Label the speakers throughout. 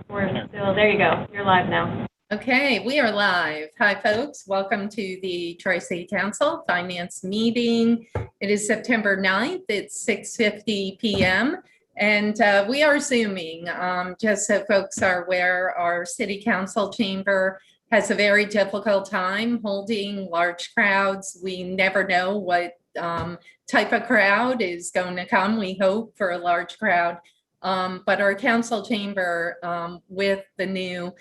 Speaker 1: We're still, there you go. You're live now.
Speaker 2: Okay, we are live. Hi, folks. Welcome to the Tri-State Council Finance Meeting. It is September 9th. It's 6:50 p.m. And we are Zooming. Just so folks are aware, our City Council chamber has a very difficult time holding large crowds. We never know what type of crowd is going to come. We hope for a large crowd. But our council chamber, with the new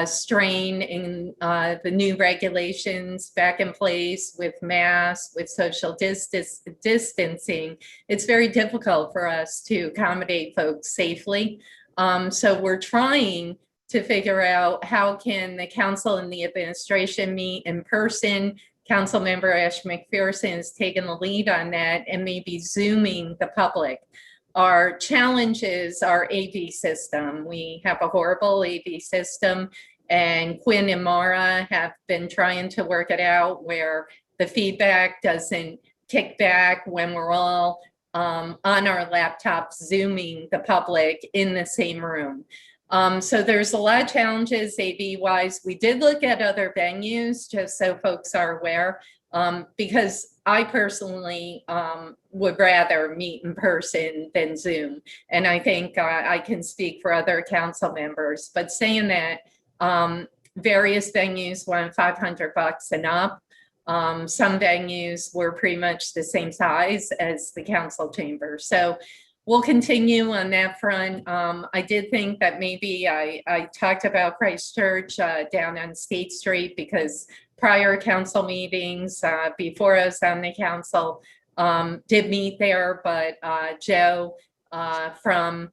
Speaker 2: strain in the new regulations back in place with masks, with social distancing, it's very difficult for us to accommodate folks safely. So we're trying to figure out how can the council and the administration meet in person. Councilmember Ash McPherson has taken the lead on that and maybe Zooming the public. Our challenge is our AV system. We have a horrible AV system, and Quinn and Mara have been trying to work it out where the feedback doesn't kick back when we're all on our laptops Zooming the public in the same room. So there's a lot of challenges AV wise. We did look at other venues just so folks are aware. Because I personally would rather meet in person than Zoom. And I think I can speak for other council members, but saying that various venues want $500 and up. Some venues were pretty much the same size as the council chamber. So we'll continue on that front. I did think that maybe I talked about Christchurch down on State Street because prior council meetings before I was on the council did meet there, but Joe from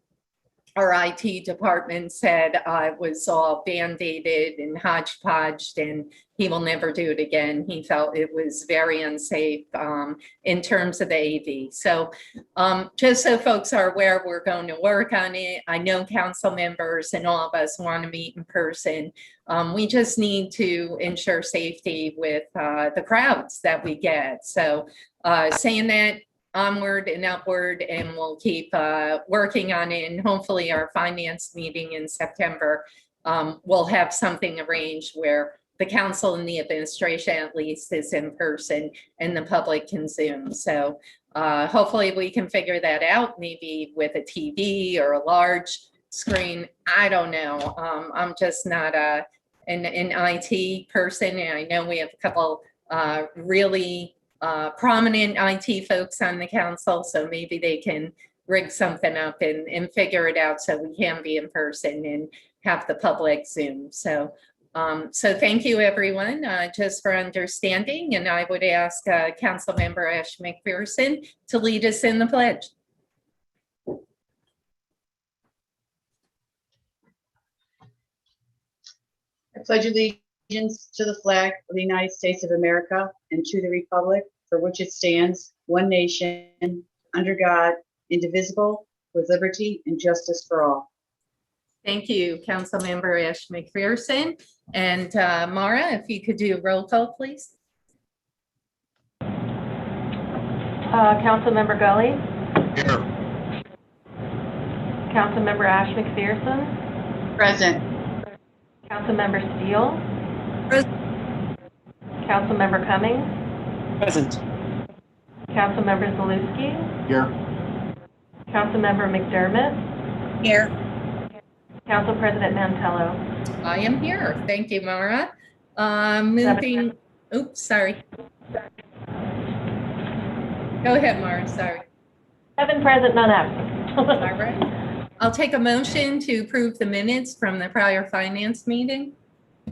Speaker 2: our IT department said it was all band-aided and hodgepodged and he will never do it again. He felt it was very unsafe in terms of the AV. So just so folks are aware, we're going to work on it. I know council members and all of us want to meet in person. We just need to ensure safety with the crowds that we get. So saying that, onward and upward, and we'll keep working on it, and hopefully our finance meeting in September will have something arranged where the council and the administration at least is in person and the public can Zoom. So hopefully we can figure that out, maybe with a TV or a large screen. I don't know. I'm just not an IT person, and I know we have a couple really prominent IT folks on the council, so maybe they can rig something up and figure it out so we can be in person and have the public Zoom. So thank you everyone just for understanding, and I would ask Council Member Ash McPherson to lead us in the pledge.
Speaker 3: I pledge allegiance to the flag of the United States of America and to the republic for which it stands, one nation, under God, indivisible, with liberty and justice for all.
Speaker 2: Thank you, Council Member Ash McPherson. And Mara, if you could do a roll call, please.
Speaker 1: Council Member Gully.
Speaker 4: Here.
Speaker 1: Council Member Ash McPherson.
Speaker 3: Present.
Speaker 1: Council Member Steele.
Speaker 4: Present.
Speaker 1: Council Member Cummings.
Speaker 4: Present.
Speaker 1: Council Member Zalewski.
Speaker 4: Here.
Speaker 1: Council Member McDermott.
Speaker 3: Here.
Speaker 1: Council President Mantello.
Speaker 2: I am here. Thank you, Mara. Moving, oops, sorry. Go ahead, Mara, sorry.
Speaker 1: 7 present, none absent.
Speaker 2: All right. I'll take a motion to approve the minutes from the prior finance meeting.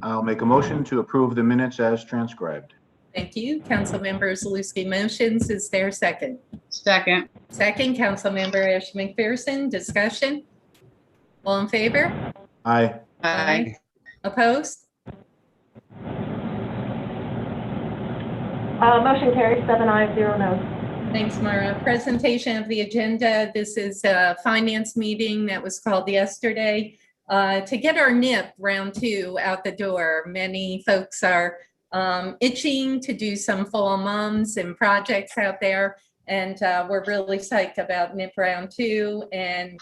Speaker 4: I'll make a motion to approve the minutes as transcribed.
Speaker 2: Thank you. Council Member Zalewski motions. Is there a second?
Speaker 3: Second.
Speaker 2: Second, Council Member Ash McPherson. Discussion? All in favor?
Speaker 4: Aye.
Speaker 3: Aye.
Speaker 2: Opposed?
Speaker 1: Motion carries 7 ayes, 0 noes.
Speaker 2: Thanks, Mara. Presentation of the agenda. This is a finance meeting that was called yesterday to get our NIP round 2 out the door. Many folks are itching to do some fall moms and projects out there. And we're really psyched about NIP Round 2. And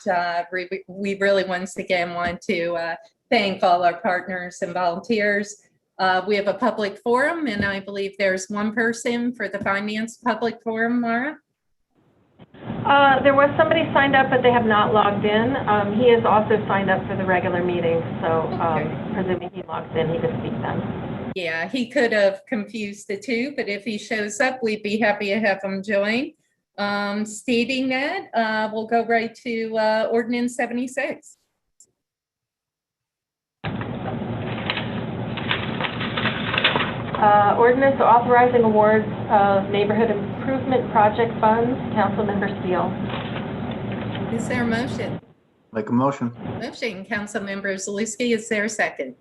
Speaker 2: we really once again want to thank all our partners and volunteers. We have a public forum, and I believe there's one person for the finance public forum, Mara.
Speaker 1: There was somebody signed up, but they have not logged in. He is also signed up for the regular meeting, so presuming he logs in, he could speak then.
Speaker 2: Yeah, he could have confused the two, but if he shows up, we'd be happy to have him join. Stating that, we'll go right to Ordinance 76.
Speaker 1: Ordinance authorizing awards of neighborhood improvement project funds. Councilmember Steele.
Speaker 2: Is there a motion?
Speaker 4: Make a motion.
Speaker 2: Motion, Councilmember Zalusky. Is there a second?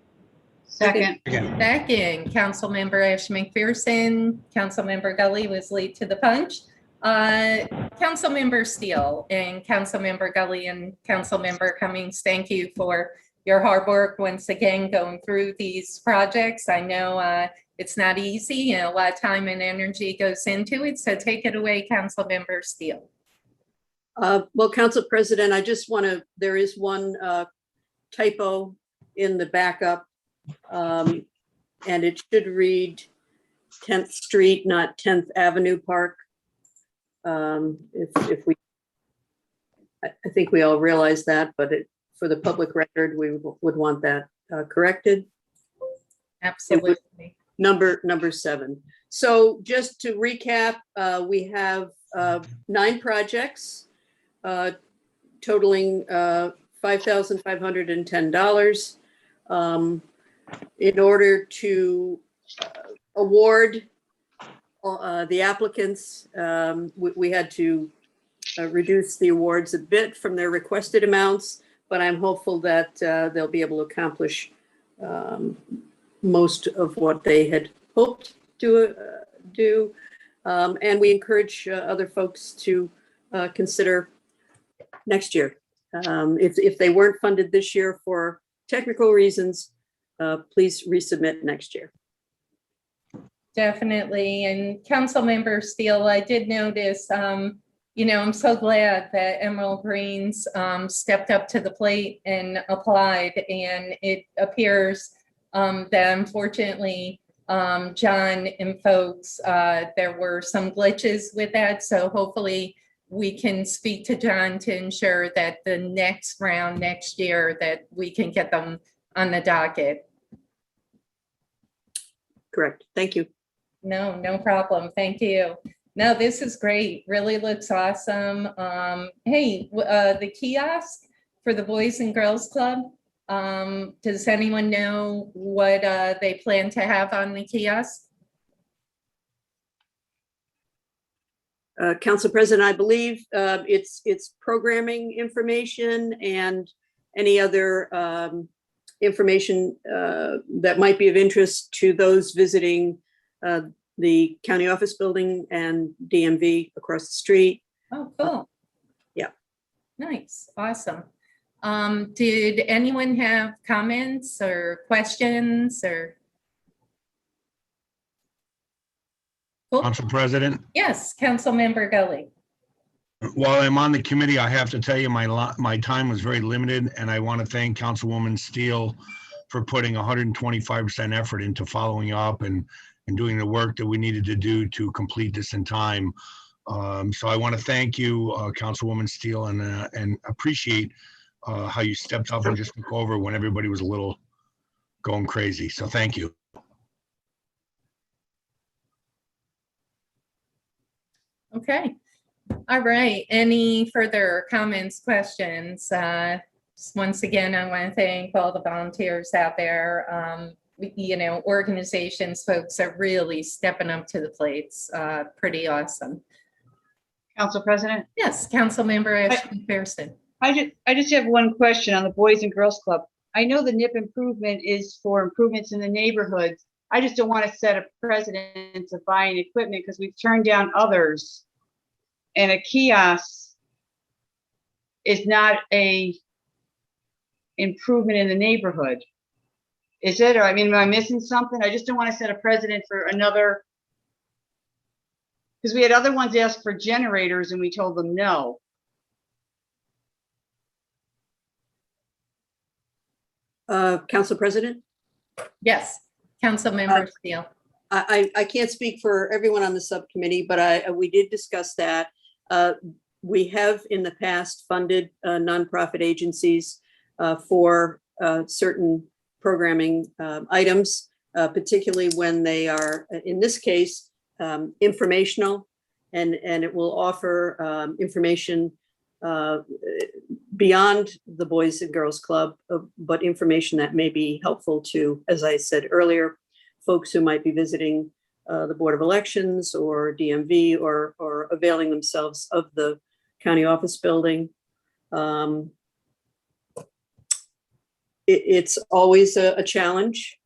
Speaker 3: Second.
Speaker 2: Second, Councilmember Ash McPherson. Councilmember Gully was late to the punch. Councilmember Steele and Councilmember Gully and Councilmember Cummings, thank you for your hard work once again going through these projects. I know it's not easy and a lot of time and energy goes into it. So take it away, Councilmember Steele.
Speaker 5: Well, Council President, I just want to, there is one typo in the backup, and it should read 10th Street, not 10th Avenue Park. If we, I think we all realize that, but for the public record, we would want that corrected.
Speaker 2: Absolutely.
Speaker 5: Number 7. So just to recap, we have 9 projects totaling $5,510. In order to award the applicants, we had to reduce the awards a bit from their requested amounts, but I'm hopeful that they'll be able to accomplish most of what they had hoped to do. And we encourage other folks to consider next year. If they weren't funded this year for technical reasons, please resubmit next year.
Speaker 2: Definitely. And Councilmember Steele, I did notice, you know, I'm so glad that Emerald Greens stepped up to the plate and applied. And it appears that unfortunately, John and folks, there were some glitches with that. So hopefully we can speak to John to ensure that the next round next year that we can get them on the docket.
Speaker 5: Correct. Thank you.
Speaker 2: No problem. Thank you. No, this is great. Really looks awesome. Hey, the kiosk for the Boys and Girls Club. Does anyone know what they plan to have on the kiosk?
Speaker 5: Council President, I believe it's programming information and any other information that might be of interest to those visiting the county office building and DMV across the street.
Speaker 2: Oh, cool.
Speaker 5: Yeah.
Speaker 2: Nice. Awesome. Did anyone have comments or questions or? Cool.
Speaker 6: Council President,
Speaker 2: Yes, Councilmember Gully.
Speaker 6: while I'm on the committee, I have to tell you my time was very limited, and I want to thank Councilwoman Steele for putting 125% effort into following up and doing the work that we needed to do to complete this in time. So I want to thank you, Councilwoman Steele, and appreciate how you stepped up and just took over when everybody was a little going crazy. So thank you.
Speaker 2: Okay. All right. Any further comments, questions? Once again, I want to thank all the volunteers out there. You know, organizations, folks are really stepping up to the plates. Pretty awesome.
Speaker 3: Council President,
Speaker 2: Yes, Councilmember Ash McPherson.
Speaker 3: I just have one question on the Boys and Girls Club. I know the NIP improvement is for improvements in the neighborhoods. I just don't want to set a precedent of buying equipment because we've turned down others. And a kiosk is not a improvement in the neighborhood. Is it? Or I mean, am I missing something? I just don't want to set a precedent for another Because we had other ones ask for generators and we told them no.
Speaker 5: Council President?
Speaker 2: Yes, Councilmember Steele.
Speaker 5: I can't speak for everyone on the subcommittee, but we did discuss that. We have in the past funded nonprofit agencies for certain programming items, particularly when they are, in this case, informational, and it will offer information beyond the Boys and Girls Club, but information that may be helpful to, as I said earlier, folks who might be visiting the Board of Elections or DMV or availing themselves of the county office building. It's always a challenge.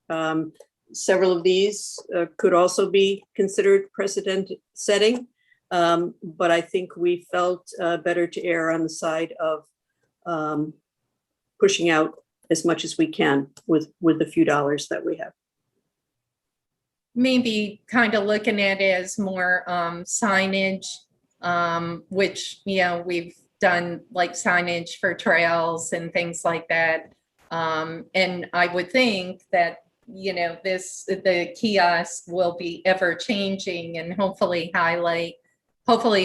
Speaker 5: Several of these could also be considered precedent setting, but I think we felt better to err on the side of pushing out as much as we can with the few dollars that we have.
Speaker 2: Maybe kind of looking at it as more signage, which, you know, we've done like signage for trails and things like that. And I would think that, you know, the kiosk will be ever changing and hopefully highlight,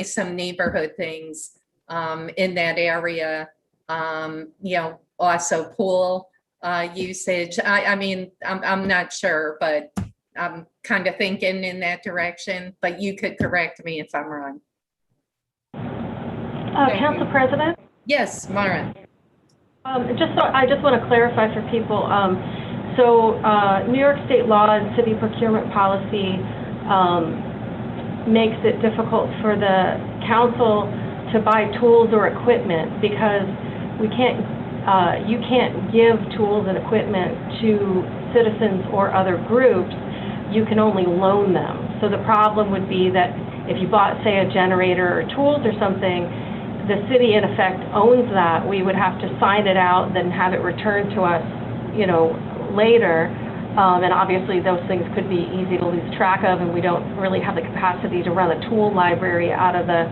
Speaker 2: some neighborhood things in that area. You know, also pool usage. I mean, I'm not sure, but I'm kind of thinking in that direction, but you could correct me if I'm wrong.
Speaker 1: Council President?
Speaker 2: Yes, Mara.
Speaker 1: I just want to clarify for people. New York State law and city procurement policy makes it difficult for the council to buy tools or equipment because you can't give tools and equipment to citizens or other groups. You can only loan them. So the problem would be that if you bought, say, a generator or tools or something, the city in effect owns that. We would have to sign it out, then have it returned to us, you know, later. And obviously those things could be easy to lose track of, and we don't really have the capacity to run a tool library out of the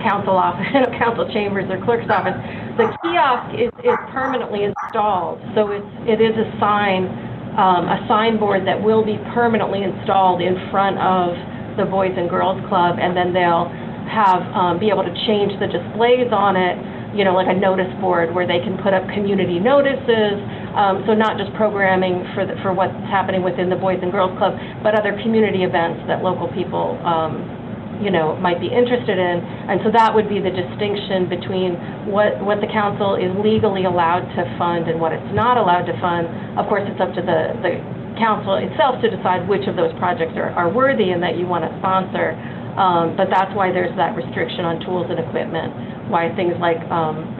Speaker 1: council office, council chambers or clerk's office. The kiosk is permanently installed. So it is a signboard that will be permanently installed in front of the Boys and Girls Club, and then they'll be able to change the displays on it, you know, like a notice board where they can put up community notices. So not just programming for what's happening within the Boys and Girls Club, but other community events that local people, you know, might be interested in. And so that would be the distinction between what the council is legally allowed to fund and what it's not allowed to fund. Of course, it's up to the council itself to decide which of those projects are worthy and that you want to sponsor. But that's why there's that restriction on tools and equipment, why things like,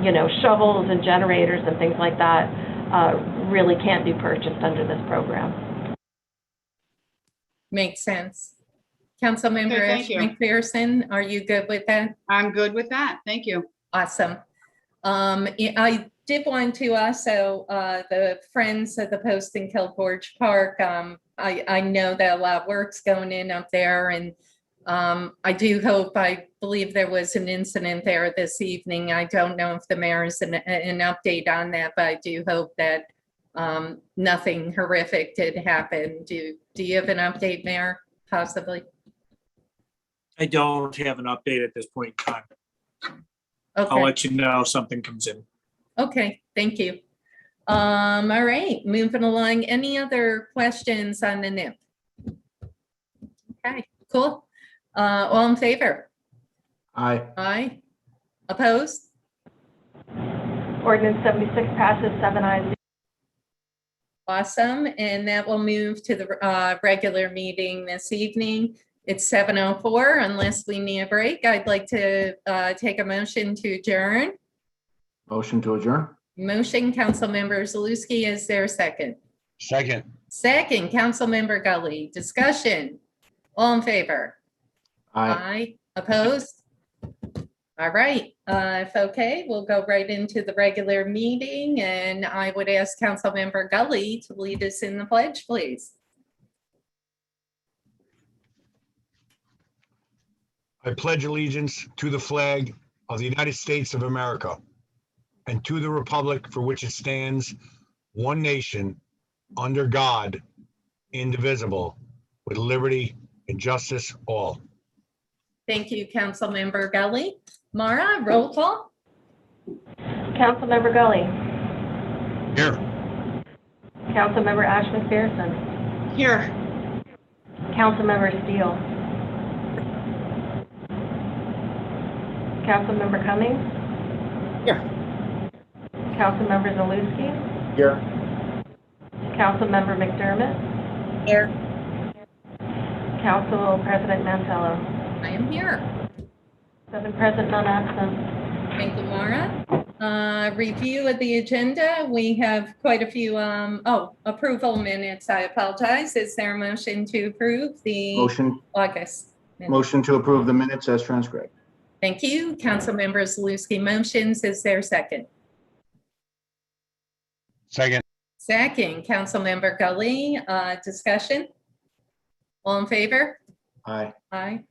Speaker 1: you know, shovels and generators and things like that really can't be purchased under this program.
Speaker 2: Makes sense. Councilmember
Speaker 3: Okay, thank you.
Speaker 2: McPherson, are you good with that?
Speaker 3: I'm good with that. Thank you.
Speaker 2: Awesome. I did want to also, the Friends of the Post in Kilforge Park, I know that a lot of work's going in up there, and I believe there was an incident there this evening. I don't know if the mayor has an update on that, but I do hope that nothing horrific did happen. Do you have an update, Mayor, possibly?
Speaker 7: I don't have an update at this point in time.
Speaker 2: Okay.
Speaker 7: I'll let you know if something comes in.
Speaker 2: Okay, thank you. All right, moving along. Any other questions on the NIP? Okay, cool. All in favor?
Speaker 4: Aye.
Speaker 2: Aye. Opposed?
Speaker 1: Ordinance 76 passes 7 ayes.
Speaker 2: Awesome. And that will move to the regular meeting this evening. It's 7:04. Unless we need a break, I'd like to take a motion to adjourn.
Speaker 4: Motion to adjourn?
Speaker 2: Motion, Councilmember Zaluski. Is there a second?
Speaker 6: Second.
Speaker 2: Second, Councilmember Gully. Discussion. All in favor?
Speaker 4: Aye.
Speaker 2: Aye. Opposed? All right. If okay, we'll go right into the regular meeting, and I would ask Councilmember Gully to lead us in the pledge, please.
Speaker 6: I pledge allegiance to the flag of the United States of America and to the republic for which it stands, one nation, under God, indivisible, with liberty and justice all.
Speaker 2: Thank you, Councilmember Gully. Mara, roll call.
Speaker 1: Councilmember Gully.
Speaker 6: Here.
Speaker 1: Councilmember Ash McPherson.
Speaker 3: Here.
Speaker 1: Councilmember Steele. Councilmember Cummings.
Speaker 4: Here.
Speaker 1: Councilmember Zaluski.
Speaker 4: Here.
Speaker 1: Councilmember McDermott.
Speaker 3: Here.
Speaker 1: Council President Mantello.
Speaker 2: I am here.
Speaker 1: 7 present, none absent.
Speaker 2: Thank you, Mara. Review of the agenda. We have quite a few, approval minutes. I apologize. Is there a motion to approve the
Speaker 4: Motion,
Speaker 2: August minutes?
Speaker 4: motion to approve the minutes as transcribed.
Speaker 2: Thank you. Councilmember Zaluski motions. Is there a second?
Speaker 6: Second.
Speaker 2: Second, Councilmember Gully, discussion? All in favor?
Speaker 4: Aye.
Speaker 2: Aye.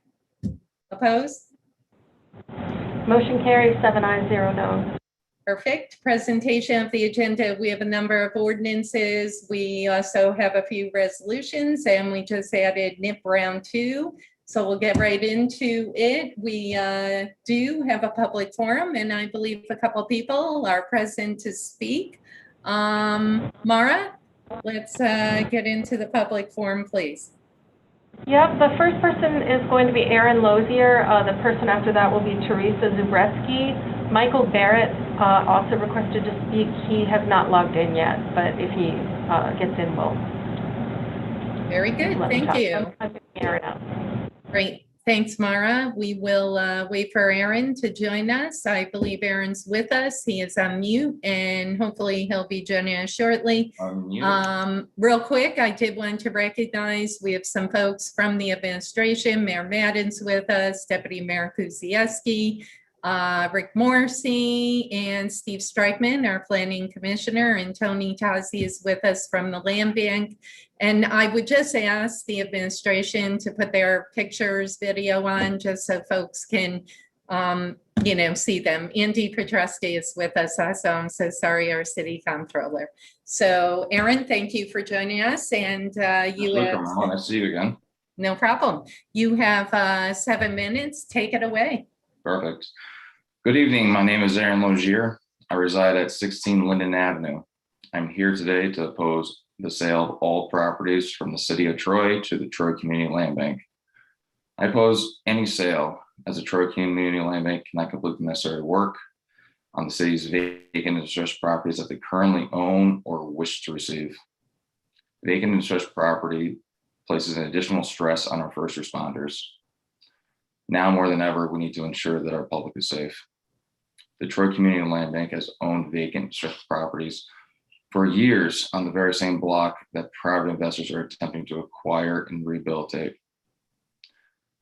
Speaker 2: Opposed?
Speaker 1: Motion carries 7 ayes, 0 noes.
Speaker 2: Perfect. Presentation of the agenda. We have a number of ordinances. We also have a few resolutions, and we just added NIP round 2. So we'll get right into it. We do have a public forum, and I believe a couple people are present to speak. Mara, let's get into the public forum, please.
Speaker 1: Yep, the first person is going to be Aaron Lozier. The person after that will be Teresa Zubreski. Michael Barrett also requested to speak. He has not logged in yet, but if he gets in, we'll
Speaker 2: Very good.
Speaker 1: let him
Speaker 2: Thank
Speaker 1: talk.
Speaker 2: you.
Speaker 1: I'm picking Aaron up.
Speaker 2: Great. Thanks, Mara. We will wait for Aaron to join us. I believe Aaron's with us. He is on mute, and hopefully he'll be joining us shortly. Real quick, I did want to recognize we have some folks from the administration. Mayor Madden's with us, Deputy Mayor Kuzieski, Rick Morrissey, and Steve Strikeman, our planning commissioner, and Tony Tazi is with us from the Land Bank. And I would just ask the administration to put their pictures, video on, just so folks can, see them. Andy Petruski is with us also. I'm so sorry, our city comptroller. So Aaron, thank you for joining us. And you have,
Speaker 8: nice to see you again.
Speaker 2: no problem. You have 7 minutes. Take it away.
Speaker 8: Perfect. Good evening. My name is Aaron Lozier. I reside at 16 Linden Avenue. I'm here today to oppose the sale of all properties from the city of Troy to the Troy Community Land Bank. I oppose any sale, as the Troy Community Land Bank cannot complete the necessary work on the city's vacant and distressed properties that they currently own or wish to receive. Vacant and distressed property places an additional stress on our first responders. Now more than ever, we need to ensure that our public is safe. The Troy Community Land Bank has owned vacant distressed properties for years on the very same block that private investors are attempting to acquire and rehabilitate.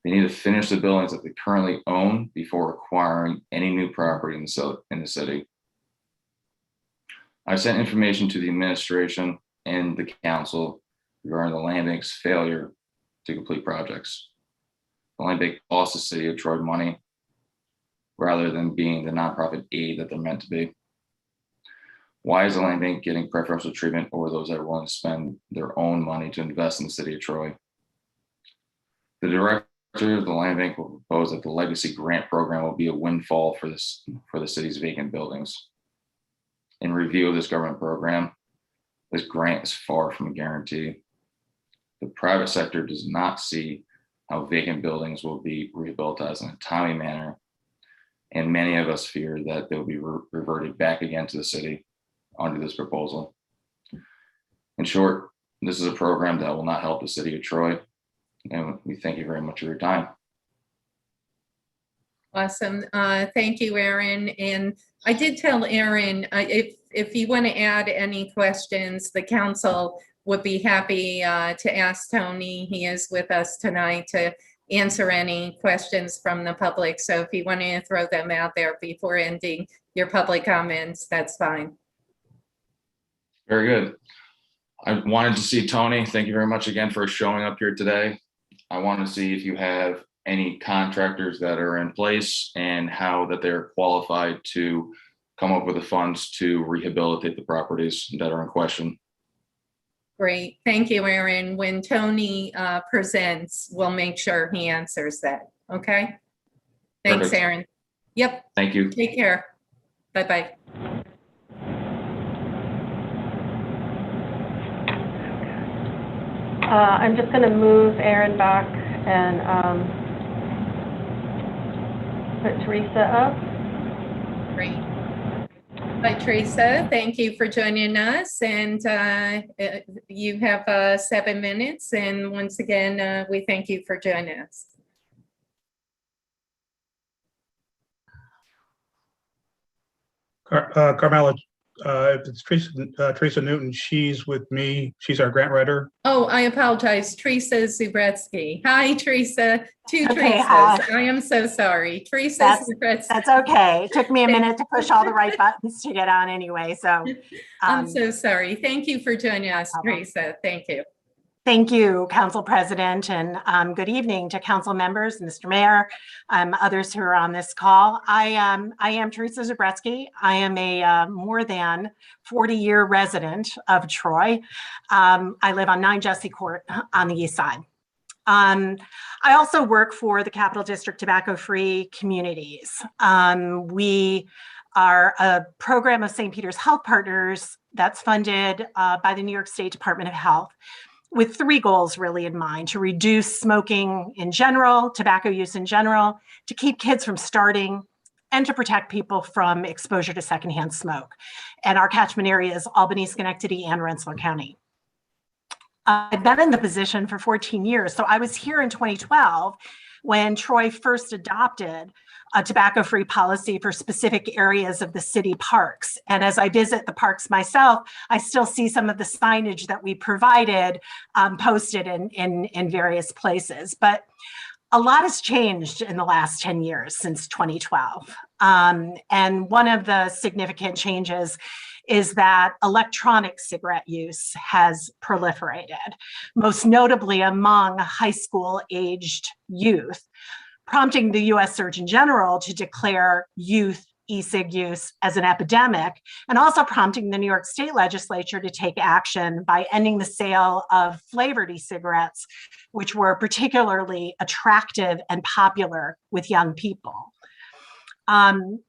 Speaker 8: They need to finish the buildings that they currently own before acquiring any new property in the city. I sent information to the administration and the council regarding the land bank's failure to complete projects. The land bank costs the city of Troy money rather than being the nonprofit aid that they're meant to be. Why is the land bank getting preferential treatment over those that are willing to spend their own money to invest in the city of Troy? The director of the land bank will propose that the legacy grant program will be a windfall for the city's vacant buildings. In review of this government program, this grant is far from a guarantee. The private sector does not see how vacant buildings will be rehabilitated in a timely manner, and many of us fear that they'll be reverted back again to the city under this proposal. In short, this is a program that will not help the city of Troy, and we thank you very much for your time.
Speaker 2: Awesome. Thank you, Aaron. And I did tell Aaron, if you want to add any questions, the council would be happy to ask Tony. He is with us tonight to answer any questions from the public. So if you want to throw them out there before ending your public comments, that's fine.
Speaker 8: Very good. I wanted to see Tony. Thank you very much again for showing up here today. I wanted to see if you have any contractors that are in place and how that they're qualified to come up with the funds to rehabilitate the properties that are in question.
Speaker 2: Great. Thank you, Aaron. When Tony presents, we'll make sure he answers that. Okay? Thanks,
Speaker 8: Perfect.
Speaker 2: Aaron. Yep.
Speaker 8: Thank you.
Speaker 2: Take care. Bye-bye.
Speaker 1: I'm just going to move Aaron back and put Teresa up.
Speaker 2: Great. Hi, Teresa. Thank you for joining us. And you have 7 minutes. And once again, we thank you for joining us.
Speaker 9: Carmela, if it's Teresa Newton, she's with me. She's our grant writer.
Speaker 2: Oh, I apologize. Teresa Zubretsky. Hi, Teresa. Two
Speaker 10: Okay,
Speaker 2: Teresas.
Speaker 10: hi.
Speaker 2: I am so sorry. Teresa Zubretsky.
Speaker 10: That's okay. It took me a minute to push all the right buttons to get on anyway. So
Speaker 2: I'm so sorry. Thank you for joining us,
Speaker 10: problem.
Speaker 2: Teresa. Thank you.
Speaker 10: thank you, Council President, and good evening to council members, Mr. Mayor, others who are on this call. I am Teresa Zubretsky. I am a more than 40-year resident of Troy. I live on 9 Jesse Court on the east side. I also work for the Capital District Tobacco-Free Communities. We are a program of St. Peter's Health Partners that's funded by the New York State Department of Health, with 3 goals really in mind: to reduce smoking in general, tobacco use in general, to keep kids from starting, and to protect people from exposure to secondhand smoke. And our catchment area is Albany, Schenectady, and Rensselaer County. I've been in the position for 14 years. So I was here in 2012 when Troy first adopted a tobacco-free policy for specific areas of the city parks. And as I visit the parks myself, I still see some of the signage that we provided posted in various places. But a lot has changed in the last 10 years since 2012. And one of the significant changes is that electronic cigarette use has proliferated, most notably among high school aged youth, prompting the US Surgeon General to declare youth e-cig use as an epidemic, and also prompting the New York State Legislature to take action by ending the sale of flavored e-cigarettes, which were particularly attractive and popular with young people.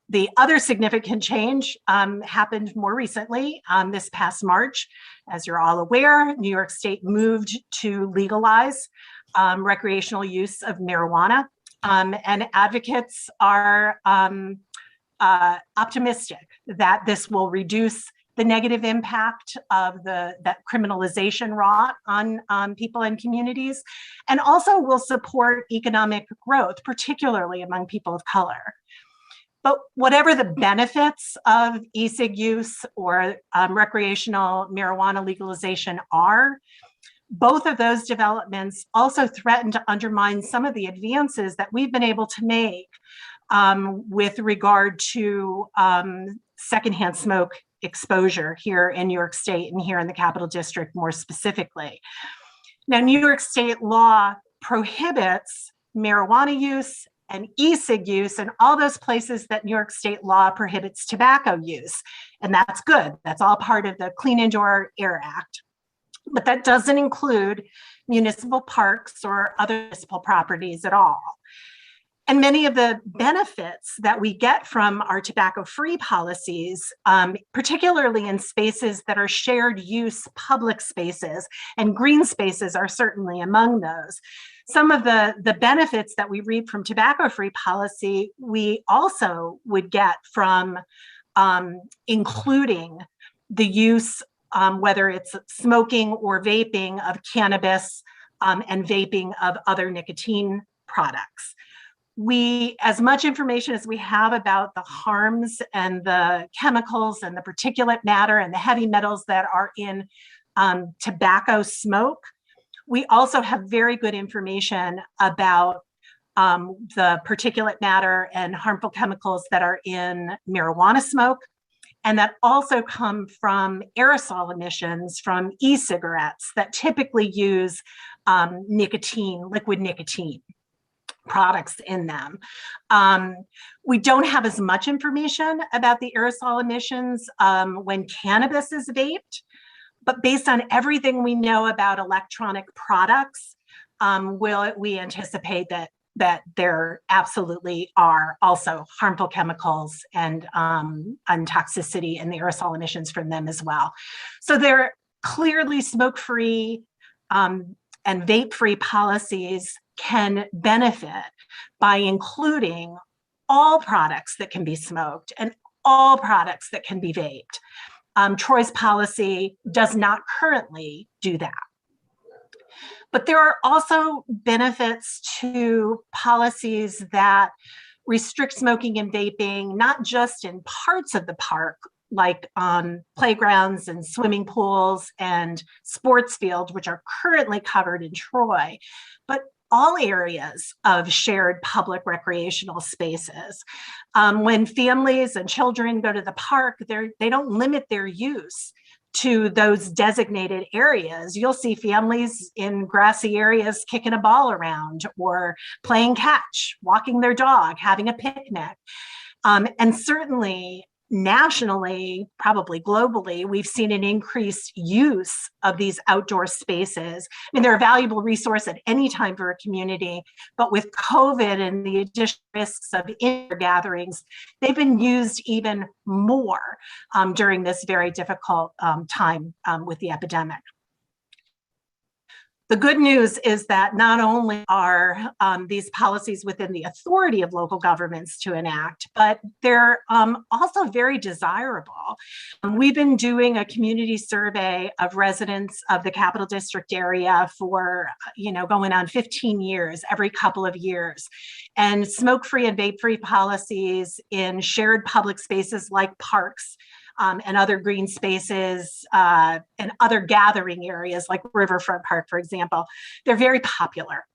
Speaker 10: The other significant change happened more recently this past March. As you're all aware, New York State moved to legalize recreational use of marijuana, and advocates are optimistic that this will reduce the negative impact of that criminalization wrought on people and communities, and also will support economic growth, particularly among people of color. But whatever the benefits of e-cig use or recreational marijuana legalization are, both of those developments also threaten to undermine some of the advances that we've been able to make with regard to secondhand smoke exposure here in New York State and here in the Capital District more specifically. Now, New York State law prohibits marijuana use and e-cig use and all those places that New York State law prohibits tobacco use. And that's good. That's all part of the Clean Indoor Air Act. But that doesn't include municipal parks or other municipal properties at all. And many of the benefits that we get from our tobacco-free policies, particularly in spaces that are shared use public spaces, and green spaces are certainly among those. Some of the benefits that we reap from tobacco-free policy, we also would get from including the use, whether it's smoking or vaping of cannabis and vaping of other nicotine products. As much information as we have about the harms and the chemicals and the particulate matter and the heavy metals that are in tobacco smoke, we also have very good information about the particulate matter and harmful chemicals that are in marijuana smoke, and that also come from aerosol emissions from e-cigarettes that typically use nicotine, liquid nicotine. products in them. We don't have as much information about the aerosol emissions when cannabis is vaped, but based on everything we know about electronic products, we anticipate that there absolutely are also harmful chemicals and toxicity in the aerosol emissions from them as well. So they're clearly smoke-free and vape-free policies can benefit by including all products that can be smoked and all products that can be vaped. Troy's policy does not currently do that. But there are also benefits to policies that restrict smoking and vaping, not just in parts of the park, like playgrounds and swimming pools and sports fields, which are currently covered in Troy, but all areas of shared public recreational spaces. When families and children go to the park, they don't limit their use to those designated areas. You'll see families in grassy areas kicking a ball around or playing catch, walking their dog, having a picnic. And certainly nationally, probably globally, we've seen an increased use of these outdoor spaces. I mean, they're a valuable resource at any time for a community, but with COVID and the additional risks of indoor gatherings, they've been used even more during this very difficult time with the epidemic. The good news is that not only are these policies within the authority of local governments to enact, but they're also very desirable. We've been doing a community survey of residents of the Capital District area for, going on 15 years, every couple of years. And smoke-free and vape-free policies in shared public spaces like parks, and other green spaces and other gathering areas like Riverfront Park, for example, they're very popular.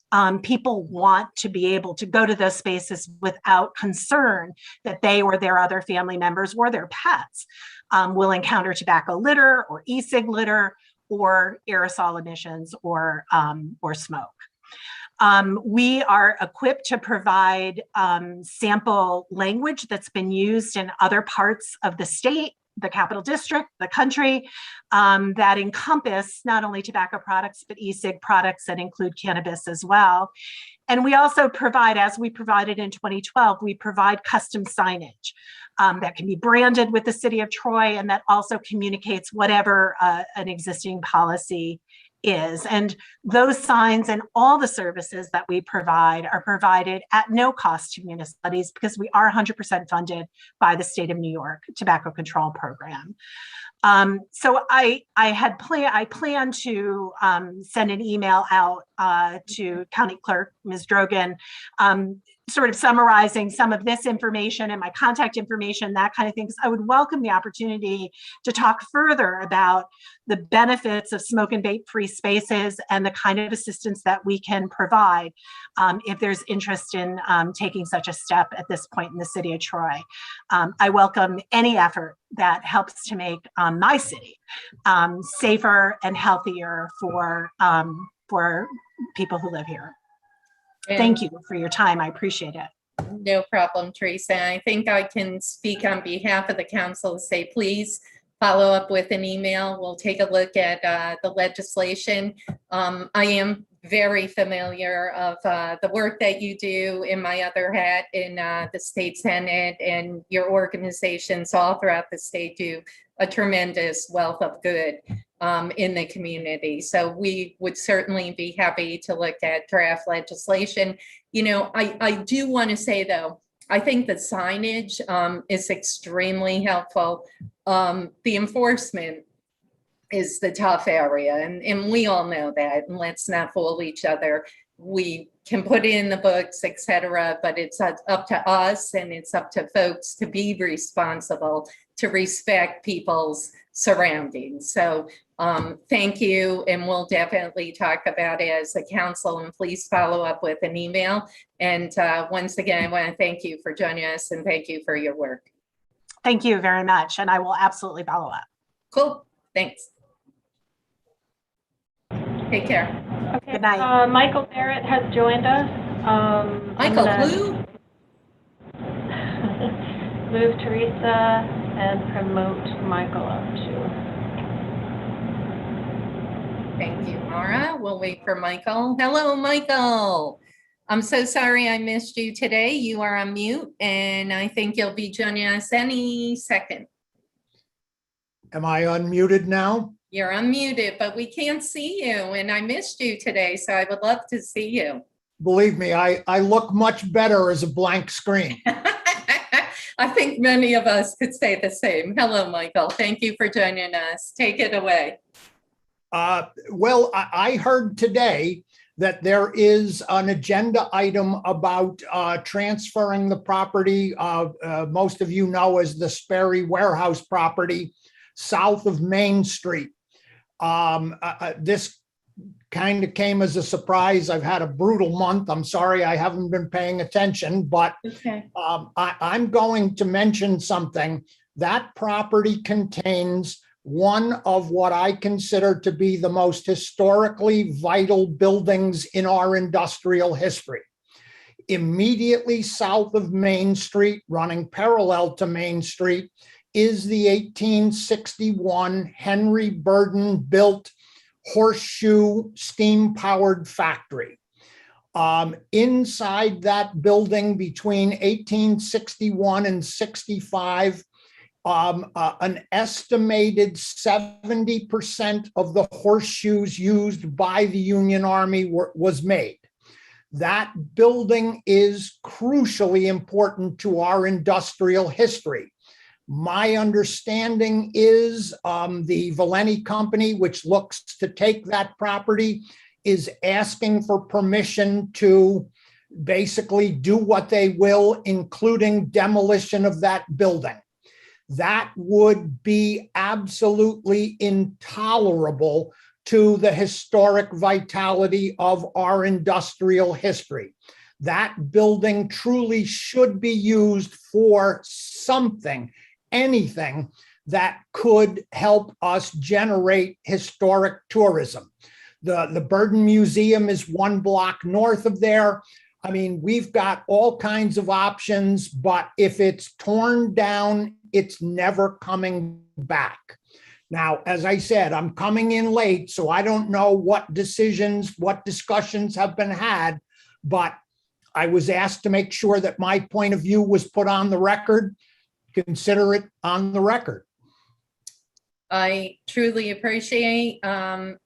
Speaker 10: People want to be able to go to those spaces without concern that they or their other family members or their pets will encounter tobacco litter or e-cig litter or aerosol emissions or smoke. We are equipped to provide sample language that's been used in other parts of the state, the Capital District, the country, that encompass not only tobacco products, but e-cig products that include cannabis as well. And we also provide, as we provided in 2012, we provide custom signage that can be branded with the City of Troy and that also communicates whatever an existing policy is. And those signs and all the services that we provide are provided at no cost to municipalities because we are 100% funded by the State of New York Tobacco Control Program. So I plan to send an email out to County Clerk Ms. Drogan, sort of summarizing some of this information and my contact information, that kind of thing, because I would welcome the opportunity to talk further about the benefits of smoke and vape-free spaces and the kind of assistance that we can provide if there's interest in taking such a step at this point in the City of Troy. I welcome any effort that helps to make my city safer and healthier for people who live here. Thank you for your time. I appreciate it.
Speaker 2: No problem, Teresa. I think I can speak on behalf of the council to say, please follow up with an email. We'll take a look at the legislation. I am very familiar of the work that you do in my other hat in the state Senate, and your organizations all throughout the state do a tremendous wealth of good in the community. So we would certainly be happy to look at draft legislation. I do want to say, though, I think the signage is extremely helpful. The enforcement is the tough area, and we all know that, and let's not fool each other. We can put it in the books, etc., but it's up to us, and it's up to folks to be responsible, to respect people's surroundings. So thank you, and we'll definitely talk about it as a council, and please follow up with an email. And once again, I want to thank you for joining us, and thank you for your work.
Speaker 10: Thank you very much, and I will absolutely follow up.
Speaker 2: Cool, thanks. Take care.
Speaker 1: Okay.
Speaker 10: Good night.
Speaker 1: Michael Barrett has joined us. I'm
Speaker 2: Michael,
Speaker 1: gonna
Speaker 2: who?
Speaker 1: move Teresa and promote Michael up too.
Speaker 2: Thank you, Mara. We'll wait for Michael. Hello, Michael. I'm so sorry I missed you today. You are on mute, and I think you'll be joining us any second.
Speaker 11: Am I unmuted now?
Speaker 2: You're unmuted, but we can't see you, and I missed you today, so I would love to see you.
Speaker 11: Believe me, I look much better as a blank screen.
Speaker 2: I think many of us could say the same. Hello, Michael. Thank you for joining us. Take it away.
Speaker 11: Well, I heard today that there is an agenda item about transferring the property, most of you know as the Sperry Warehouse property, south of Main Street. This kind of came as a surprise. I've had a brutal month. I'm sorry I haven't been paying attention, but
Speaker 2: Okay.
Speaker 11: I'm going to mention something. That property contains one of what I consider to be the most historically vital buildings in our industrial history. Immediately south of Main Street, running parallel to Main Street, is the 1861 Henry Burden built horseshoe steam-powered factory. Inside that building between 1861 and 65, an estimated 70% of the horseshoes used by the Union Army was made. That building is crucially important to our industrial history. My understanding is the Valenti Company, which looks to take that property, is asking for permission to basically do what they will, including demolition of that building. That would be absolutely intolerable to the historic vitality of our industrial history. That building truly should be used for something, anything that could help us generate historic tourism. The Burden Museum is one block north of there. I mean, we've got all kinds of options, but if it's torn down, it's never coming back. Now, as I said, I'm coming in late, so I don't know what decisions, what discussions have been had, but I was asked to make sure that my point of view was put on the record. Consider it on the record.
Speaker 2: I truly appreciate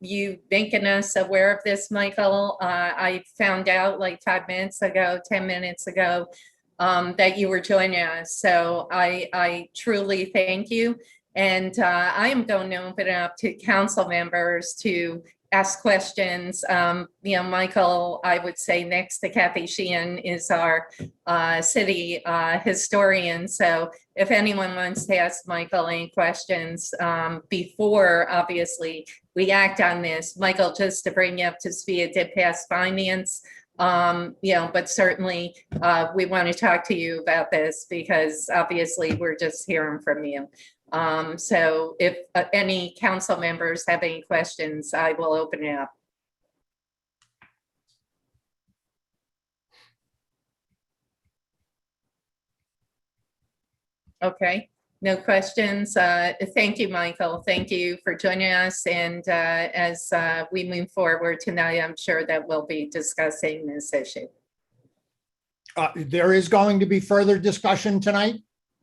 Speaker 2: you making us aware of this, Michael. I found out like 5 minutes ago, 10 minutes ago, that you were joining us. So I truly thank you. And I am going to open it up to council members to ask questions. Michael, I would say next to Kathy Sheehan is our city historian. So if anyone wants to ask Michael any questions before, obviously, we act on this, Michael, just to bring you up to speed, it did pass finance. But certainly we want to talk to you about this because obviously we're just hearing from you. So if any council members have any questions, I will open it up. Okay, no questions. Thank you, Michael. Thank you for joining us. And as we move forward tonight, I'm sure that we'll be discussing this issue.
Speaker 11: There is going to be further discussion tonight?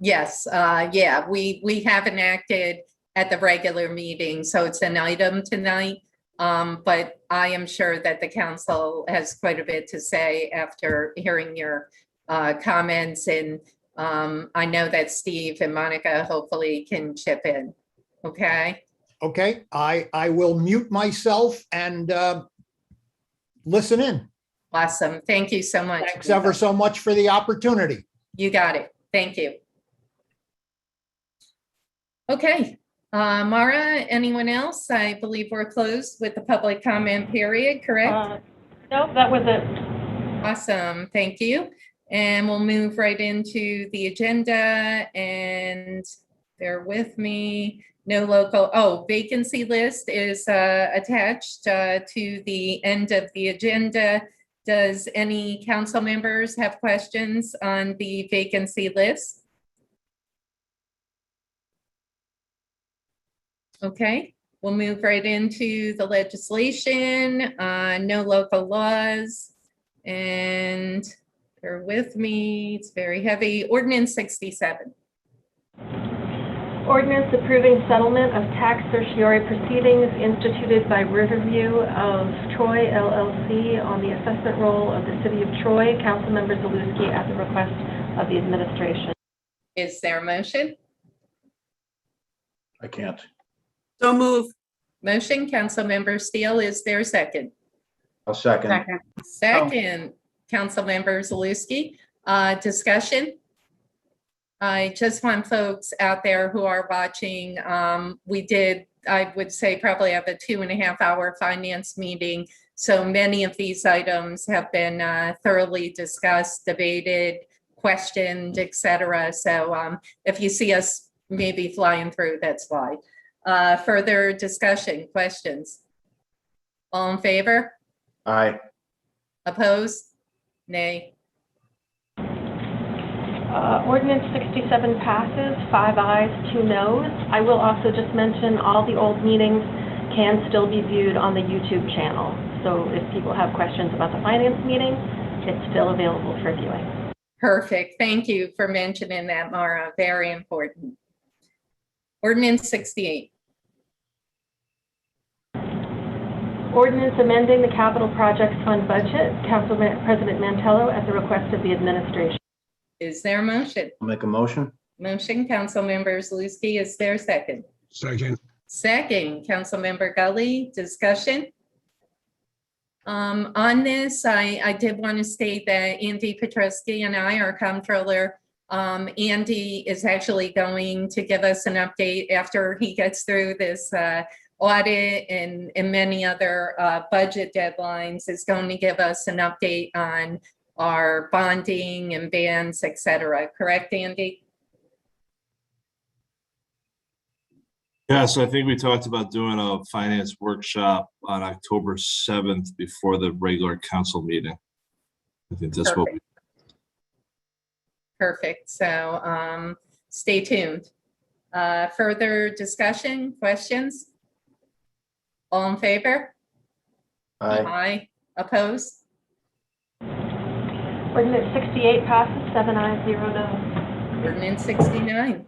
Speaker 2: Yes, yeah, we haven't acted at the regular meeting, so it's an item tonight. But I am sure that the council has quite a bit to say after hearing your comments. And I know that Steve and Monica hopefully can chip in. Okay.
Speaker 11: Okay, I will mute myself and listen in.
Speaker 2: Awesome. Thank you so much.
Speaker 11: Thanks ever so much for the opportunity.
Speaker 2: You got it. Thank you. Okay, Mara, anyone else? I believe we're closed with the public comment period, correct?
Speaker 1: Nope, that was it.
Speaker 2: Awesome, thank you. And we'll move right into the agenda and bear with me. No local, vacancy list is attached to the end of the agenda. Does any council members have questions on the vacancy list? Okay, we'll move right into the legislation, no local laws. And bear with me, it's very heavy. Ordinance 67.
Speaker 1: Ordinance approving settlement of tax certiorari proceedings instituted by Riverview of Troy LLC on the assessment roll of the city of Troy. Councilmember Zaluski at the request of the administration.
Speaker 2: Is there a motion?
Speaker 4: I can't.
Speaker 5: So move.
Speaker 2: Motion, Councilmember Steele, is there a second?
Speaker 4: I'll second.
Speaker 2: Second, Councilmember Zaluski. Discussion? I just want folks out there who are watching, we did, I would say, probably have a 2.5-hour finance meeting. So many of these items have been thoroughly discussed, debated, questioned, etc. So if you see us maybe flying through, that's why. Further discussion, questions? All in favor?
Speaker 4: Aye.
Speaker 2: Opposed? Nay.
Speaker 1: Ordinance 67 passes, 5 ayes, 2 noes. I will also just mention all the old meetings can still be viewed on the YouTube channel. So if people have questions about the finance meeting, it's still available for viewing.
Speaker 2: Perfect. Thank you for mentioning that, Mara. Very important. Ordinance 68.
Speaker 1: Ordinance amending the capital projects fund budget. Council President Mantello at the request of the administration.
Speaker 2: Is there a motion?
Speaker 4: I'll make a motion.
Speaker 2: Motion, Councilmember Zaluski. Is there a second?
Speaker 6: Second.
Speaker 2: Second, Councilmember Gully. Discussion? On this, I did want to state that Andy Petruski and I, our comptroller, Andy is actually going to give us an update after he gets through this audit and many other budget deadlines, is going to give us an update on our bonding and bans, etc. Correct, Andy?
Speaker 12: Yes, I think we talked about doing a finance workshop on October 7th before the regular council meeting. I think that's what we.
Speaker 2: Perfect. So stay tuned. Further discussion, questions? All in favor?
Speaker 4: Aye.
Speaker 2: Aye. Opposed?
Speaker 1: Ordinance 68 passes, 7 ayes, 0 noes.
Speaker 2: Ordinance 69.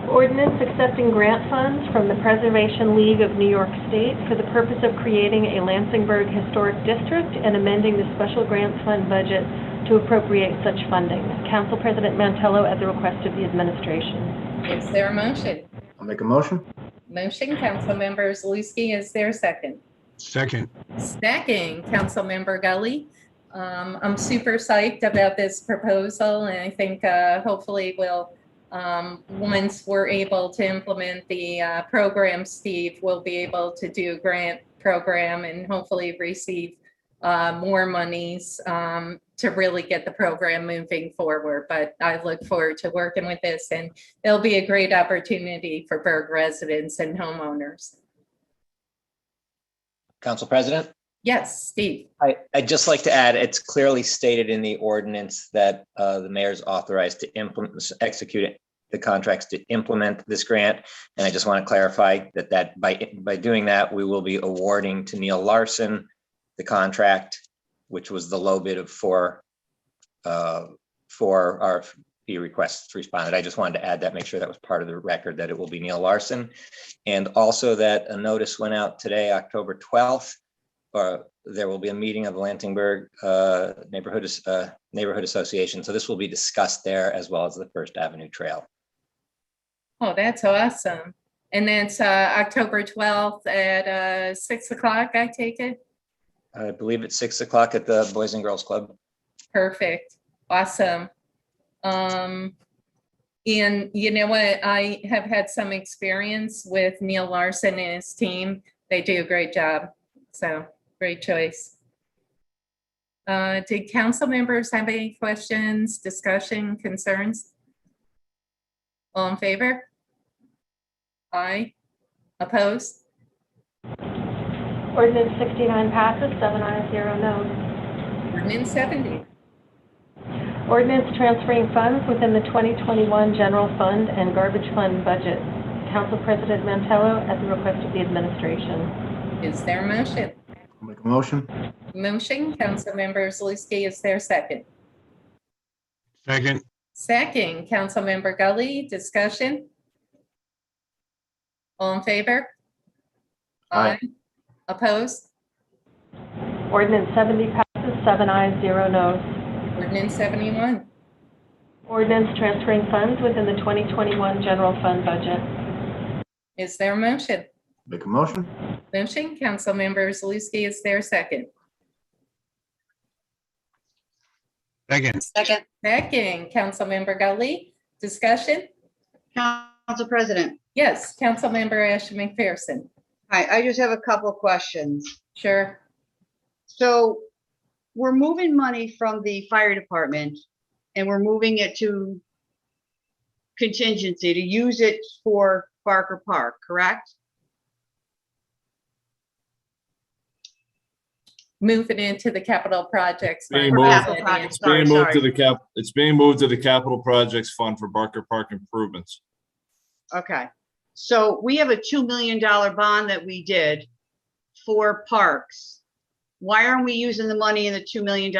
Speaker 1: Ordinance accepting grant funds from the Preservation League of New York State for the purpose of creating a Lansingburg Historic District and amending the special grants fund budget to appropriate such funding. Council President Mantello at the request of the administration.
Speaker 2: Is there a motion?
Speaker 4: I'll make a motion.
Speaker 2: Motion, Councilmember Zaluski. Is there a second?
Speaker 6: Second.
Speaker 2: Second, Councilmember Gully. I'm super psyched about this proposal, and I think hopefully we'll, once we're able to implement the program, Steve, we'll be able to do a grant program and hopefully receive more monies to really get the program moving forward. But I look forward to working with this, and it'll be a great opportunity for Berg residents and homeowners.
Speaker 13: Council President?
Speaker 2: Yes, Steve.
Speaker 13: I'd just like to add, it's clearly stated in the ordinance that the mayor's authorized to execute the contracts to implement this grant. And I just want to clarify that by doing that, we will be awarding to Neil Larson the contract, which was the low bid of four RFP requests responded. I just wanted to add that, make sure that was part of the record, that it will be Neil Larson. And also that a notice went out today, October 12th. There will be a meeting of the Lansingburg Neighborhood Association. So this will be discussed there, as well as the First Avenue Trail.
Speaker 2: Oh, that's awesome. And that's October 12th at 6 o'clock, I take it?
Speaker 13: I believe it's 6 o'clock at the Boys and Girls Club.
Speaker 2: Perfect. Awesome. And you know what? I have had some experience with Neil Larson and his team. They do a great job. So great choice. Did council members have any questions, discussion, concerns? All in favor? Aye. Opposed?
Speaker 1: Ordinance 69 passes, 7 ayes, 0 noes.
Speaker 2: Ordinance 70.
Speaker 1: Ordinance transferring funds within the 2021 general fund and garbage fund budget. Council President Mantello, at the request of the administration.
Speaker 2: Is there a motion?
Speaker 4: I'll make a motion.
Speaker 2: Motion, Councilmember Zalusky, is there a second?
Speaker 6: Second.
Speaker 2: Second, Councilmember Gully, discussion? All in favor?
Speaker 4: Aye.
Speaker 2: Opposed?
Speaker 1: Ordinance 70 passes, 7 ayes, 0 noes.
Speaker 2: Ordinance 71.
Speaker 1: Ordinance transferring funds within the 2021 general fund budget.
Speaker 2: Is there a motion?
Speaker 4: Make a motion.
Speaker 2: Motion, Councilmember Zalusky, is there a second?
Speaker 6: Second.
Speaker 3: Second.
Speaker 2: Second, Councilmember Gully, discussion?
Speaker 3: Council President,
Speaker 2: Yes, Councilmember Ashton McPherson.
Speaker 3: hi, I just have a couple of questions.
Speaker 2: Sure.
Speaker 3: So we're moving money from the fire department and we're moving it to contingency to use it for Barker Park, correct?
Speaker 2: Moving into the capital projects.
Speaker 12: Being
Speaker 2: fund.
Speaker 12: moved.
Speaker 3: Capital project,
Speaker 12: It's being
Speaker 3: sorry,
Speaker 12: moved to
Speaker 3: sorry.
Speaker 12: it's being moved to the capital projects fund for Barker Park improvements.
Speaker 3: Okay, so we have a $2 million bond that we did for parks. Why aren't we using the money in the $2 million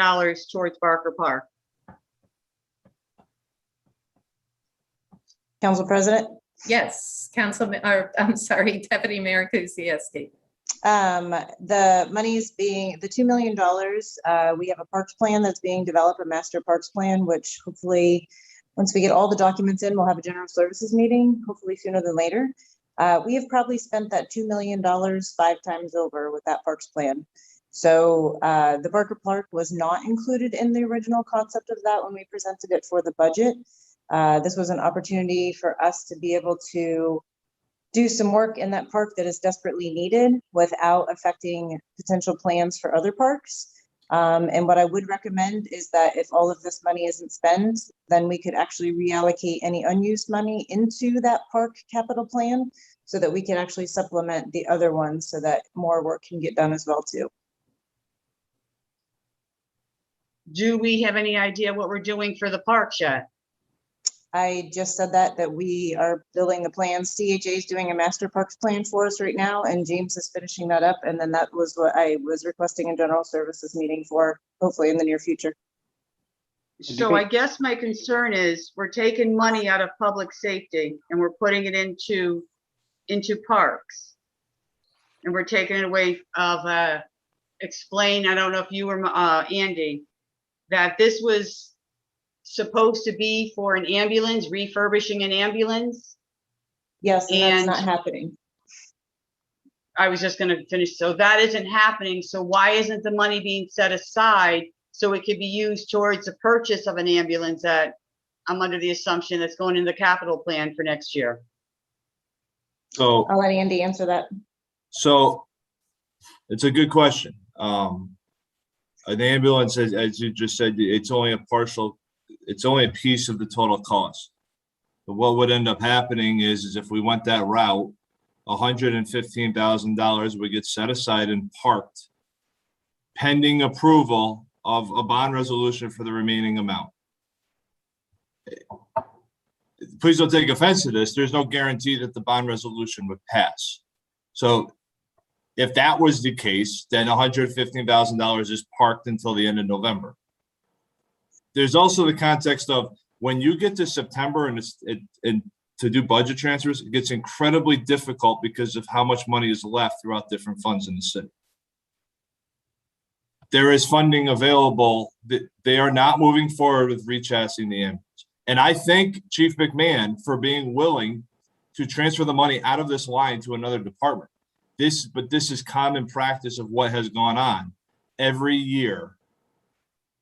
Speaker 3: towards Barker Park?
Speaker 14: Council President,
Speaker 2: Yes, I'm sorry, Deputy Mayor Kuziaski.
Speaker 14: the money's being, the $2 million, we have a parks plan that's being developed, a master parks plan, which hopefully, once we get all the documents in, we'll have a general services meeting, hopefully sooner than later. We have probably spent that $2 million 5 times over with that parks plan. So the Barker Park was not included in the original concept of that when we presented it for the budget. This was an opportunity for us to be able to do some work in that park that is desperately needed without affecting potential plans for other parks. And what I would recommend is that if all of this money isn't spent, then we could actually reallocate any unused money into that park capital plan so that we can actually supplement the other ones so that more work can get done as well too.
Speaker 3: Do we have any idea what we're doing for the parks yet?
Speaker 14: I just said that we are building the plans. CHA is doing a master parks plan for us right now, and James is finishing that up. And then that was what I was requesting a general services meeting for, hopefully in the near future.
Speaker 3: So I guess my concern is we're taking money out of public safety and we're putting it into parks. And we're taking it away of, explain, I don't know if you were, Andy, that this was supposed to be for an ambulance, refurbishing an ambulance.
Speaker 14: Yes, and that's
Speaker 3: And-
Speaker 14: not happening.
Speaker 3: I was just gonna finish. So that isn't happening. So why isn't the money being set aside so it could be used towards the purchase of an ambulance that I'm under the assumption that's going in the capital plan for next year?
Speaker 12: So
Speaker 14: I'll let Andy answer that.
Speaker 12: So it's a good question. An ambulance, as you just said, it's only a piece of the total cost. But what would end up happening is if we went that route, $115,000 would get set aside and parked pending approval of a bond resolution for the remaining amount. Please don't take offense to this. There's no guarantee that the bond resolution would pass. So if that was the case, then $115,000 is parked until the end of November. There's also the context of when you get to September and to do budget transfers, it gets incredibly difficult because of how much money is left throughout different funds in the city. There is funding available. They are not moving forward with rechassing the ambulance. And I thank Chief McMahon for being willing to transfer the money out of this line to another department. But this is common practice of what has gone on every year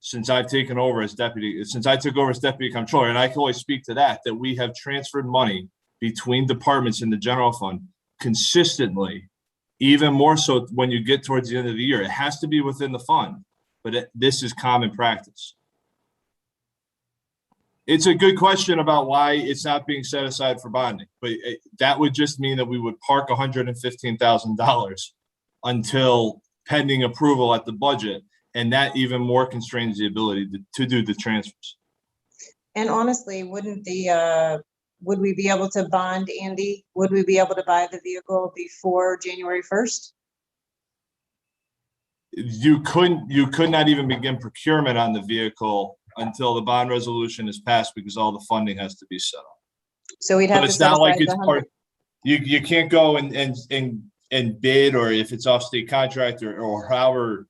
Speaker 12: since I've taken over as since I took over as deputy comptroller, and I can always speak to that we have transferred money between departments in the general fund consistently, even more so when you get towards the end of the year. It has to be within the fund, but this is common practice. It's a good question about why it's not being set aside for bonding, but that would just mean that we would park $115,000 until pending approval at the budget. And that even more constrains the ability to do the transfers.
Speaker 14: And honestly, would we be able to bond, Andy? Would we be able to buy the vehicle before January 1st?
Speaker 12: You could not even begin procurement on the vehicle until the bond resolution is passed because all the funding has to be set up.
Speaker 14: So we'd have
Speaker 12: But
Speaker 14: to
Speaker 12: it's
Speaker 14: set
Speaker 12: not like
Speaker 14: aside
Speaker 12: it's
Speaker 14: the
Speaker 12: part, you can't go and bid, or if it's off state contract or however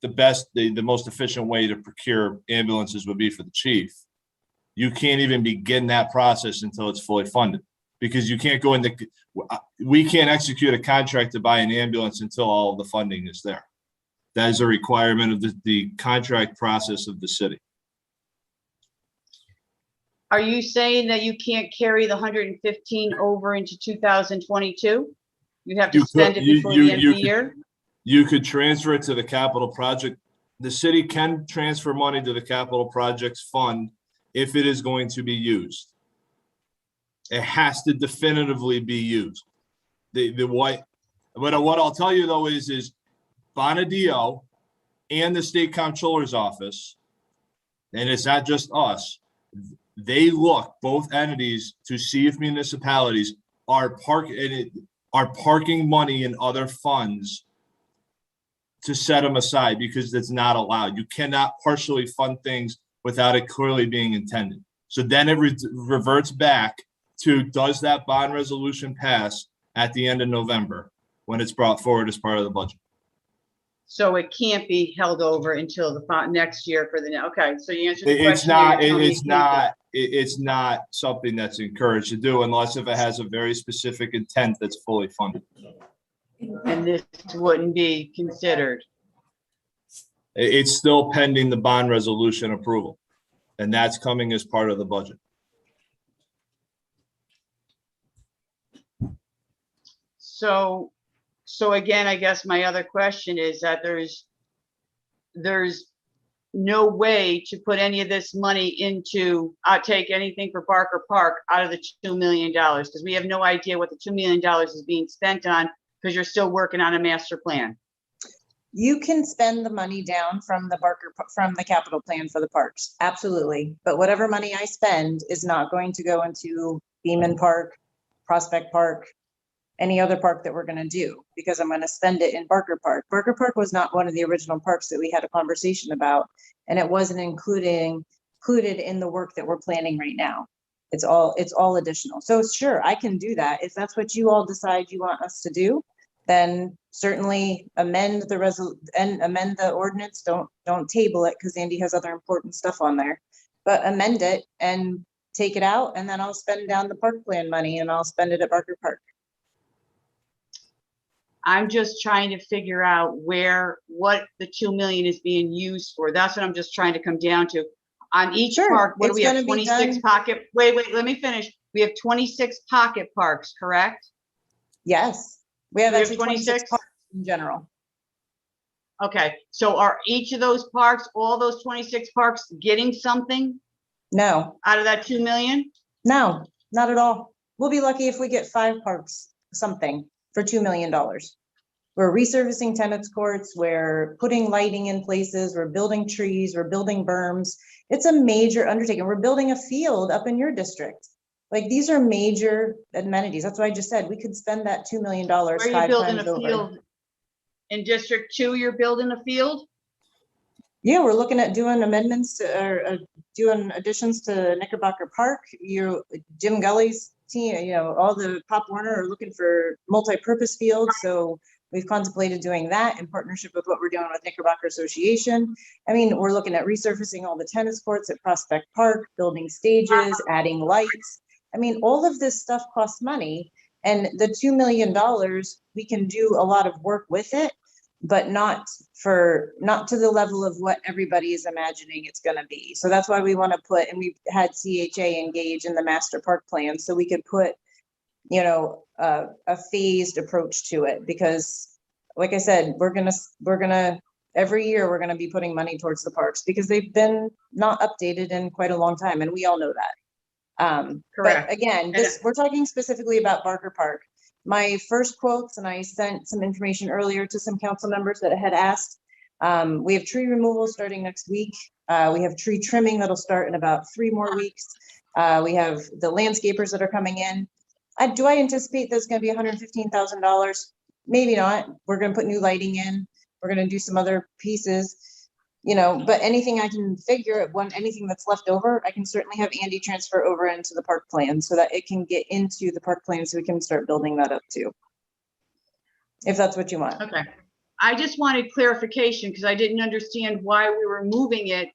Speaker 12: the most efficient way to procure ambulances would be for the chief. You can't even begin that process until it's fully funded, because you can't go into, we can't execute a contract to buy an ambulance until all of the funding is there. That is a requirement of the contract process of the city.
Speaker 3: Are you saying that you can't carry the 115 over into 2022? You'd have to spend it before the end of the year?
Speaker 12: You could transfer it to the capital project. The city can transfer money to the capital projects fund if it is going to be used. It has to definitively be used. What I'll tell you though is Bonadio and the state comptroller's office, and it's not just us, they look, both entities, to see if municipalities are parking money in other funds to set them aside, because it's not allowed. You cannot partially fund things without it clearly being intended. So then it reverts back to, does that bond resolution pass at the end of November when it's brought forward as part of the budget?
Speaker 3: So it can't be held over until the next year for the, okay, so you answered the
Speaker 12: It's
Speaker 3: question.
Speaker 12: not, it's not something that's encouraged to do unless if it has a very specific intent that's fully funded.
Speaker 3: And this wouldn't be considered.
Speaker 12: It's still pending the bond resolution approval, and that's coming as part of the budget.
Speaker 3: So again, I guess my other question is that there's no way to put any of this money into, take anything for Barker Park out of the $2 million, because we have no idea what the $2 million is being spent on, because you're still working on a master plan.
Speaker 14: You can spend the money down from the capital plan for the parks, absolutely. But whatever money I spend is not going to go into Beaman Park, Prospect Park, any other park that we're going to do, because I'm going to spend it in Barker Park. Barker Park was not one of the original parks that we had a conversation about, and it wasn't included in the work that we're planning right now. It's all additional. So sure, I can do that. If that's what you all decide you want us to do, then certainly amend the ordinance. Don't table it, because Andy has other important stuff on there, but amend it and take it out, and then I'll spend down the park plan money and I'll spend it at Barker Park.
Speaker 3: I'm just trying to figure out what the 2 million is being used for. That's what I'm just trying to come down to. On each park, what do we have? 26 pocket, wait, let me finish. We have 26 pocket parks, correct?
Speaker 14: Yes, we have actually
Speaker 3: 26
Speaker 14: parks in general.
Speaker 3: Okay, so are each of those parks, all those 26 parks, getting something?
Speaker 14: No.
Speaker 3: Out of that 2 million?
Speaker 14: No, not at all. We'll be lucky if we get 5 parks something for $2 million. We're resurfacing tennis courts, we're putting lighting in places, we're building trees, we're building berms. It's a major undertaking. We're building a field up in your district. Like, these are major amenities. That's why I just said we could spend that $2 million.
Speaker 3: Where are you
Speaker 14: 5
Speaker 3: building
Speaker 14: times
Speaker 3: a
Speaker 14: over.
Speaker 3: field? In District 2, you're building a field?
Speaker 14: Yeah, we're looking at doing amendments to, or doing additions to Knickerbocker Park. Jim Gully's team, all the Pop Warner are looking for multi-purpose fields. So we've contemplated doing that in partnership with what we're doing with Knickerbocker Association. I mean, we're looking at resurfacing all the tennis courts at Prospect Park, building stages, adding lights. I mean, all of this stuff costs money, and the $2 million, we can do a lot of work with it, but not to the level of what everybody is imagining it's going to be. So that's why we want to put, and we've had CHA engage in the master park plan, so we could put, a phased approach to it, because like I said, we're gonna every year we're gonna be putting money towards the parks, because they've been not updated in quite a long time, and we all know that.
Speaker 3: Correct.
Speaker 14: But again, we're talking specifically about Barker Park. My first quotes, and I sent some information earlier to some council members that had asked. We have tree removal starting next week. We have tree trimming that'll start in about 3 more weeks. We have the landscapers that are coming in. Do I anticipate there's going to be $115,000? Maybe not. We're going to put new lighting in. We're going to do some other pieces, you know, but anything I can figure, anything that's left over, I can certainly have Andy transfer over into the park plan so that it can get into the park plan so we can start building that up too. If that's what you want.
Speaker 3: Okay. I just wanted clarification because I didn't understand why we were moving it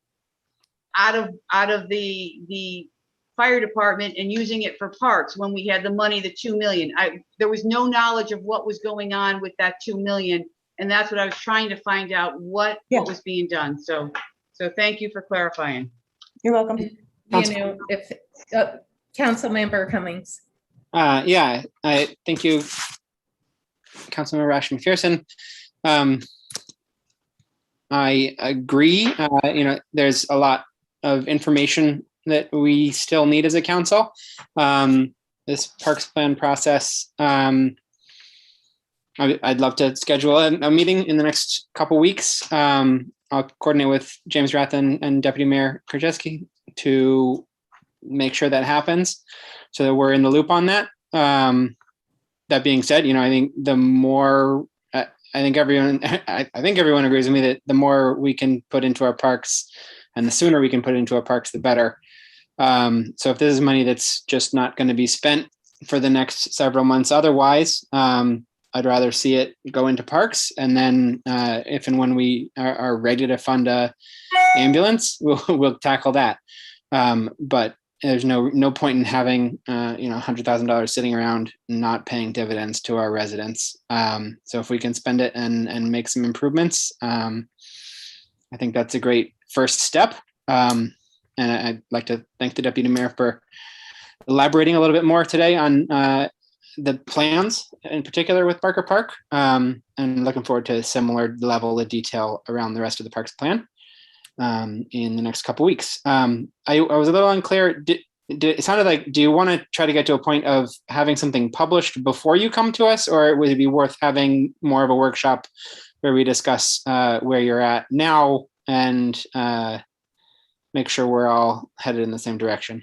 Speaker 3: out of the fire department and using it for parks when we had the money, the 2 million. There was no knowledge of what was going on with that 2 million. And that's what I was trying to find out what was being done. So thank you for clarifying.
Speaker 14: You're welcome.
Speaker 2: You know, if Council Member Cummings.
Speaker 15: Yeah, thank you, Councilmember Rashid McPherson. I agree. You know, there's a lot of information that we still need as a council. This parks plan process, I'd love to schedule a meeting in the next couple weeks. I'll coordinate with James Rath and Deputy Mayor Krajewski to make sure that happens so that we're in the loop on that. That being said, you know, I think the more, I think everyone agrees with me that the more we can put into our parks and the sooner we can put it into our parks, the better. So if this is money that's just not going to be spent for the next several months otherwise, I'd rather see it go into parks, and then if and when we are ready to fund a ambulance, we'll tackle that. But there's no point in having you know, $100,000 sitting around not paying dividends to our residents. So if we can spend it and make some improvements, I think that's a great first step. And I'd like to thank the Deputy Mayor for elaborating a little bit more today on the plans, in particular with Barker Park, and looking forward to a similar level of detail around the rest of the parks plan in the next couple weeks. I was a little unclear. It sounded like, do you want to try to get to a point of having something published before you come to us, or would it be worth having more of a workshop where we discuss where you're at now and make sure we're all headed in the same direction?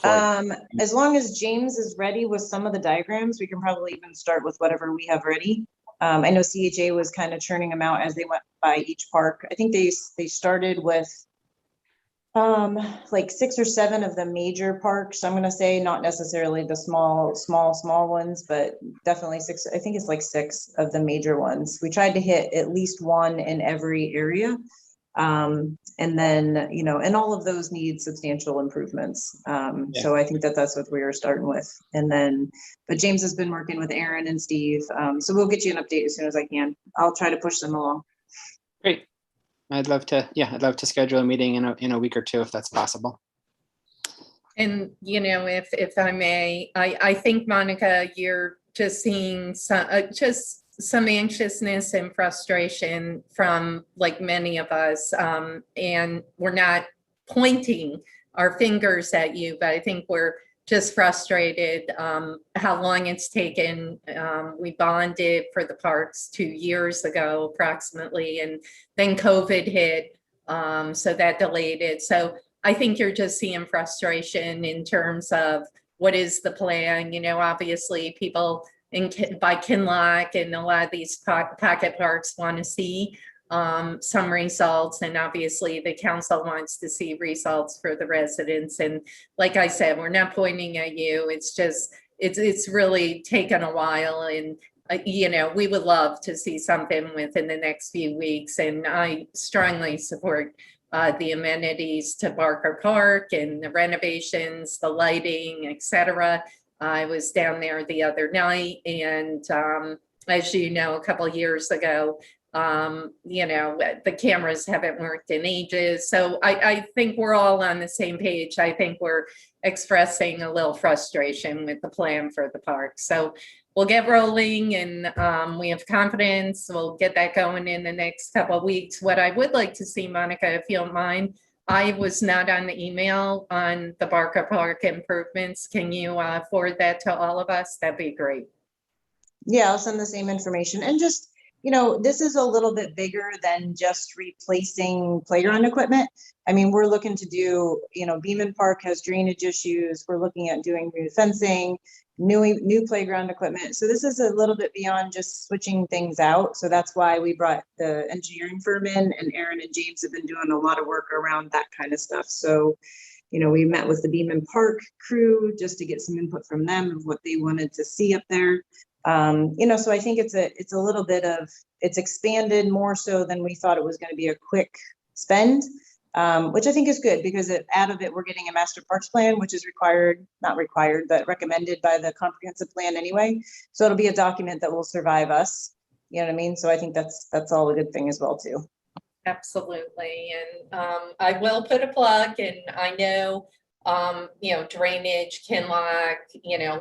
Speaker 14: As long as James is ready with some of the diagrams, we can probably even start with whatever we have ready. I know CHA was kind of churning them out as they went by each park. I think they started with like 6 or 7 of the major parks. I'm going to say not necessarily the small ones, but definitely 6. I think it's like 6 of the major ones. We tried to hit at least one in every area. And then, you know, and all of those need substantial improvements. So I think that's what we were starting with. And then, but James has been working with Aaron and Steve. So we'll get you an update as soon as I can. I'll try to push them along.
Speaker 15: Great. I'd love to schedule a meeting in a week or 2 if that's possible.
Speaker 2: And, you know, if I may, I think, Monica, you're just seeing some anxiousness and frustration from like many of us. And we're not pointing our fingers at you, but I think we're just frustrated how long it's taken. We bonded for the parks 2 years ago, approximately, and then COVID hit, so that delayed it. So I think you're just seeing frustration in terms of what is the plan. You know, obviously people by Kinlock and a lot of these pocket parks want to see some results, and obviously the council wants to see results for the residents. And like I said, we're not pointing at you. It's just it's really taken a while, and you know, we would love to see something within the next few weeks. And I strongly support the amenities to Barker Park and the renovations, the lighting, etc. I was down there the other night, and as you know, a couple of years ago, you know, the cameras haven't worked in ages. So I think we're all on the same page. I think we're expressing a little frustration with the plan for the park. So we'll get rolling, and we have confidence. We'll get that going in the next couple of weeks. What I would like to see, Monica, if you don't mind, I was not on the email on the Barker Park improvements. Can you forward that to all of us? That'd be great.
Speaker 14: Yeah, I'll send the same information and just, this is a little bit bigger than just replacing playground equipment. I mean, we're looking to do, Beaman Park has drainage issues. We're looking at doing new fencing, new playground equipment. So this is a little bit beyond just switching things out. So that's why we brought the engineering firm in, and Aaron and James have been doing a lot of work around that kind of stuff. So, we met with the Beaman Park crew just to get some input from them of what they wanted to see up there. So I think it's a little bit of, it's expanded more so than we thought it was going to be a quick spend, which I think is good because out of it, we're getting a master parks plan, which is not required, but recommended by the comprehensive plan anyway. So it'll be a document that will survive us. You know what I mean? So I think that's all a good thing as well, too.
Speaker 2: Absolutely. And I will put a plug, and I know drainage, Kinlock,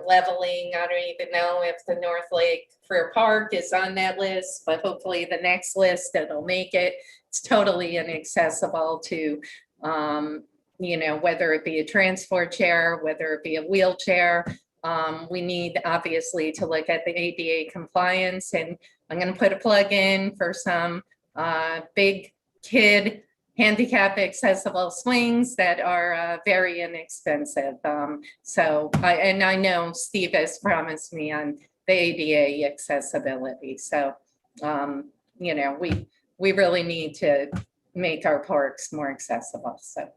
Speaker 2: leveling. I don't even know if the North Lake Fair Park is on that list, but hopefully the next list it'll make it. It's totally inaccessible to, whether it be a transport chair, whether it be a wheelchair. We need obviously to look at the ADA compliance, and I'm going to put a plug in for some big kid handicap accessible swings that are very inexpensive. I know Steve has promised me on the ADA accessibility. So, we really need to make our parks more accessible. So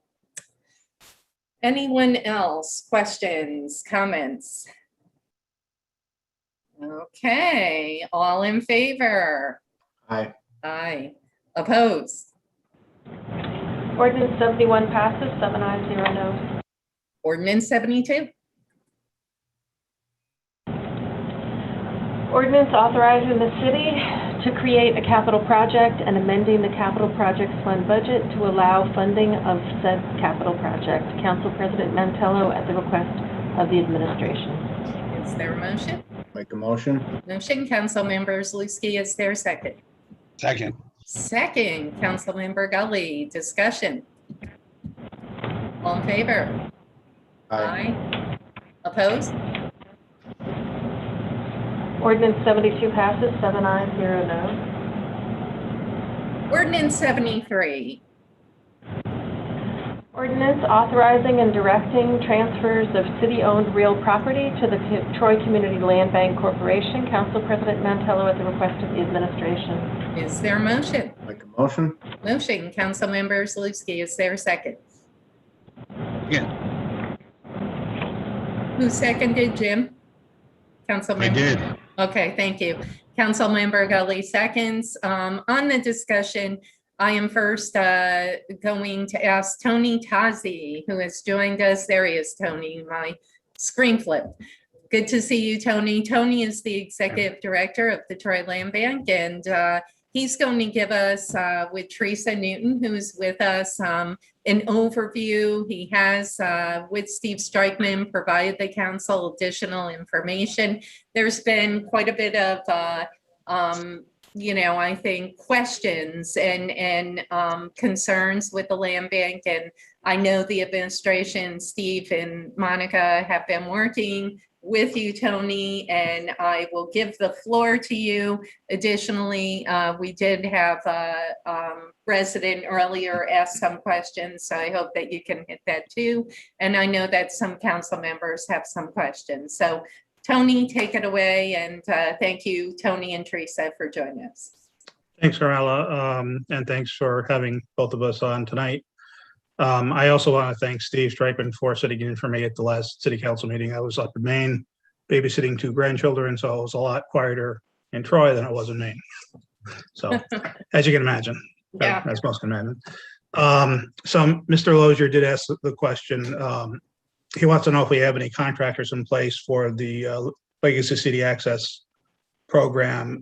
Speaker 2: anyone else? Questions, comments? Okay, all in favor?
Speaker 4: Aye.
Speaker 2: Aye. Opposed?
Speaker 1: Ordinance 71 passes, 7 ayes, 0 noes.
Speaker 2: Ordinance 72.
Speaker 1: Ordinance authorizing the city to create a capital project and amending the capital projects fund budget to allow funding of said capital project. Council President Mantello at the request of the administration.
Speaker 2: Is there a motion?
Speaker 4: Make a motion.
Speaker 2: Motion, Councilmember Zaluski, is there a second?
Speaker 6: Second.
Speaker 2: Second, Councilmember Gully, discussion. All in favor? Aye. Opposed?
Speaker 1: Ordinance 72 passes, 7 ayes, 0 noes.
Speaker 2: Ordinance 73.
Speaker 1: Ordinance authorizing and directing transfers of city-owned real property to the Troy Community Land Bank Corporation. Council President Mantello at the request of the administration.
Speaker 2: Is there a motion?
Speaker 4: Make a motion.
Speaker 2: Motion, Councilmember Zaluski, is there a second?
Speaker 6: Yeah,
Speaker 2: Who seconded, Jim? Councilmember?
Speaker 6: I did.
Speaker 2: Okay, thank you. Councilmember Gully seconds. On the discussion, I am first going to ask Tony Tazi, who has joined us. There he is, Tony, my screen flipped. Good to see you, Tony. Tony is the executive director of the Troy Land Bank, and he's going to give us, with Teresa Newton, who's with us, an overview. He has, with Steve Strikeman, provided the council additional information. There's been quite a bit of, I think, questions and concerns with the land bank. And I know the administration, Steve and Monica, have been working with you, Tony, and I will give the floor to you. Additionally, we did have a resident earlier ask some questions, so I hope that you can hit that too. And I know that some council members have some questions. So Tony, take it away, and thank you, Tony and Teresa, for joining us.
Speaker 9: Thanks, Carmela, and thanks for having both of us on tonight. I also want to thank Steve Strikeman for sitting in for me at the last city council meeting. I was up in Maine babysitting 2 grandchildren, so it was a lot quieter in Troy than it was in Maine. So, as you can imagine,
Speaker 2: Yeah.
Speaker 9: as most can imagine. So Mr. Lozier did ask the question. He wants to know if we have any contractors in place for the Legacy City Access program.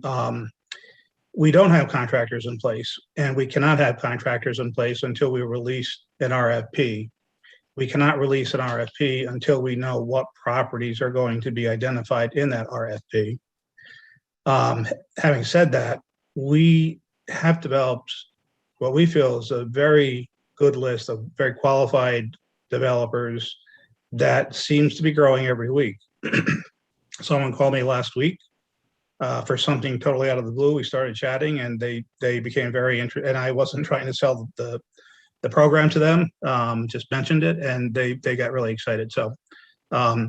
Speaker 9: We don't have contractors in place, and we cannot have contractors in place until we release an RFP. We cannot release an RFP until we know what properties are going to be identified in that RFP. Having said that, we have developed what we feel is a very good list of very qualified developers that seems to be growing every week. Someone called me last week for something totally out of the blue. We started chatting and they became very interested. And I wasn't trying to sell the program to them, just mentioned it, and they got really excited. So I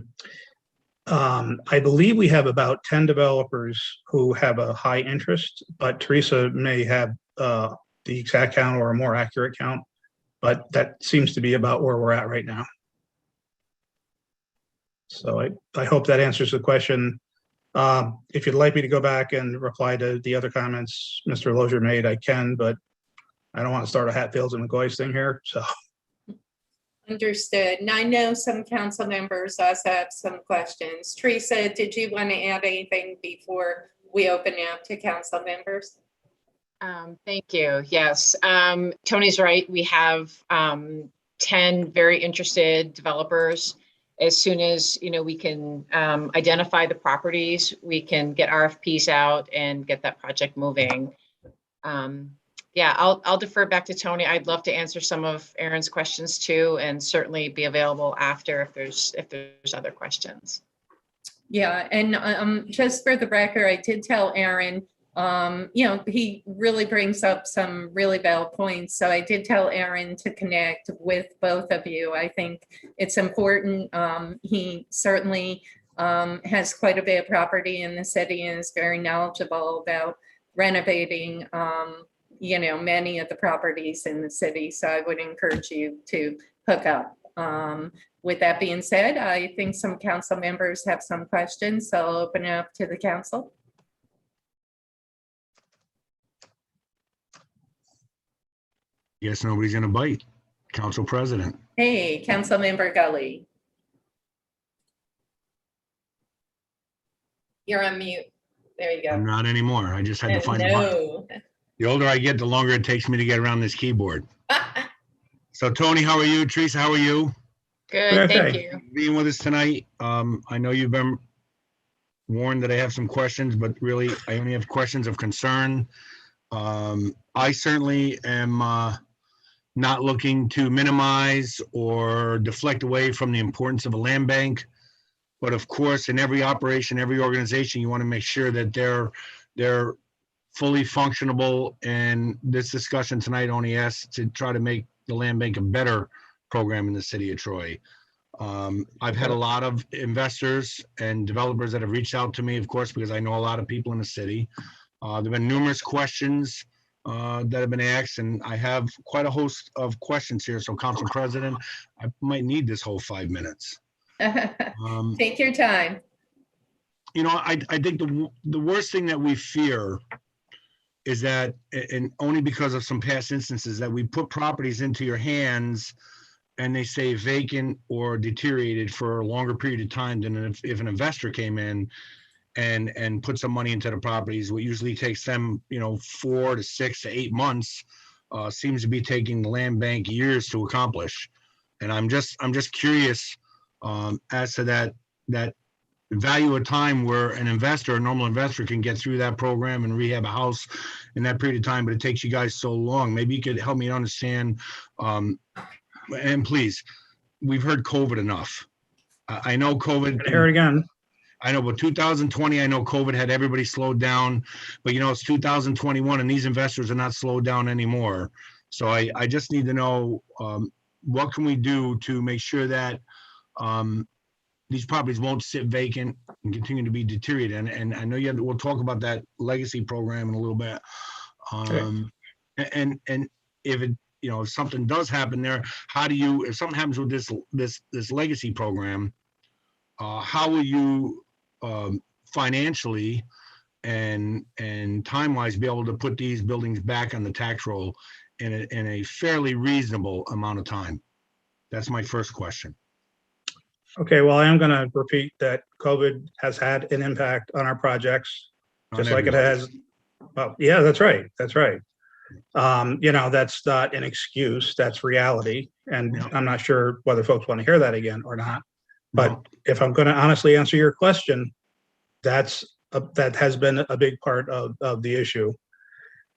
Speaker 9: believe we have about 10 developers who have a high interest, but Teresa may have the exact count or a more accurate count, but that seems to be about where we're at right now. So I hope that answers the question. If you'd like me to go back and reply to the other comments Mr. Lozier made, I can, but I don't want to start a Hatfields and McCoys thing here, so.
Speaker 2: Understood. And I know some council members also have some questions. Teresa, did you want to add anything before we open up to council members?
Speaker 16: Thank you. Yes, Tony's right. We have 10 very interested developers. As soon as we can identify the properties, we can get RFPs out and get that project moving. Yeah, I'll defer back to Tony. I'd love to answer some of Aaron's questions too, and certainly be available after if there's other questions.
Speaker 2: Yeah, and just for the record, I did tell Aaron, he really brings up some really valid points. So I did tell Aaron to connect with both of you. I think it's important. He certainly has quite a bit of property in the city and is very knowledgeable about renovating many of the properties in the city. So I would encourage you to hook up. With that being said, I think some council members have some questions, so I'll open it up to the council.
Speaker 6: Guess nobody's gonna bite. Council President.
Speaker 2: Hey, Council Member Gully. You're on mute. There you go.
Speaker 6: I'm not anymore. I just had to find the button.
Speaker 2: No.
Speaker 6: The older I get, the longer it takes me to get around this keyboard. So Tony, how are you? Teresa, how are you?
Speaker 16: Good, thank you.
Speaker 6: Being with us tonight. I know you've been warned that I have some questions, but really I only have questions of concern. I certainly am not looking to minimize or deflect away from the importance of a land bank. But of course, in every operation, every organization, you want to make sure that they're fully functionable. And this discussion tonight only asks to try to make the land bank a better program in the city of Troy. I've had a lot of investors and developers that have reached out to me, of course, because I know a lot of people in the city. There've been numerous questions that have been asked, and I have quite a host of questions here. So, Council President, I might need this whole 5 minutes.
Speaker 2: Take your time.
Speaker 6: I think the worst thing that we fear is that, and only because of some past instances, that we put properties into your hands and they stay vacant or deteriorated for a longer period of time than if an investor came in and put some money into the properties. What usually takes them, 4 to 6 to 8 months, seems to be taking the land bank years to accomplish. And I'm just curious as to that value of time where a normal investor can get through that program and rehab a house in that period of time, but it takes you guys so long. Maybe you could help me understand. And please, we've heard COVID enough. I know COVID.
Speaker 9: I hear it again.
Speaker 6: I know, but 2020, I know COVID had everybody slowed down, but it's 2021 and these investors are not slowed down anymore. So I just need to know what can we do to make sure that these properties won't sit vacant and continue to be deteriorated. And I know we'll talk about that legacy program in a little bit. And if it, if something does happen there, if something happens with this legacy program, how will you financially and time-wise be able to put these buildings back on the tax roll in a fairly reasonable amount of time? That's my first question.
Speaker 9: Okay, well, I am going to repeat that COVID has had an impact on our projects, just like it has. Well, yeah, that's right. That's right. That's not an excuse. That's reality. And I'm not sure whether folks want to hear that again or not. But if I'm going to honestly answer your question, that has been a big part of the issue.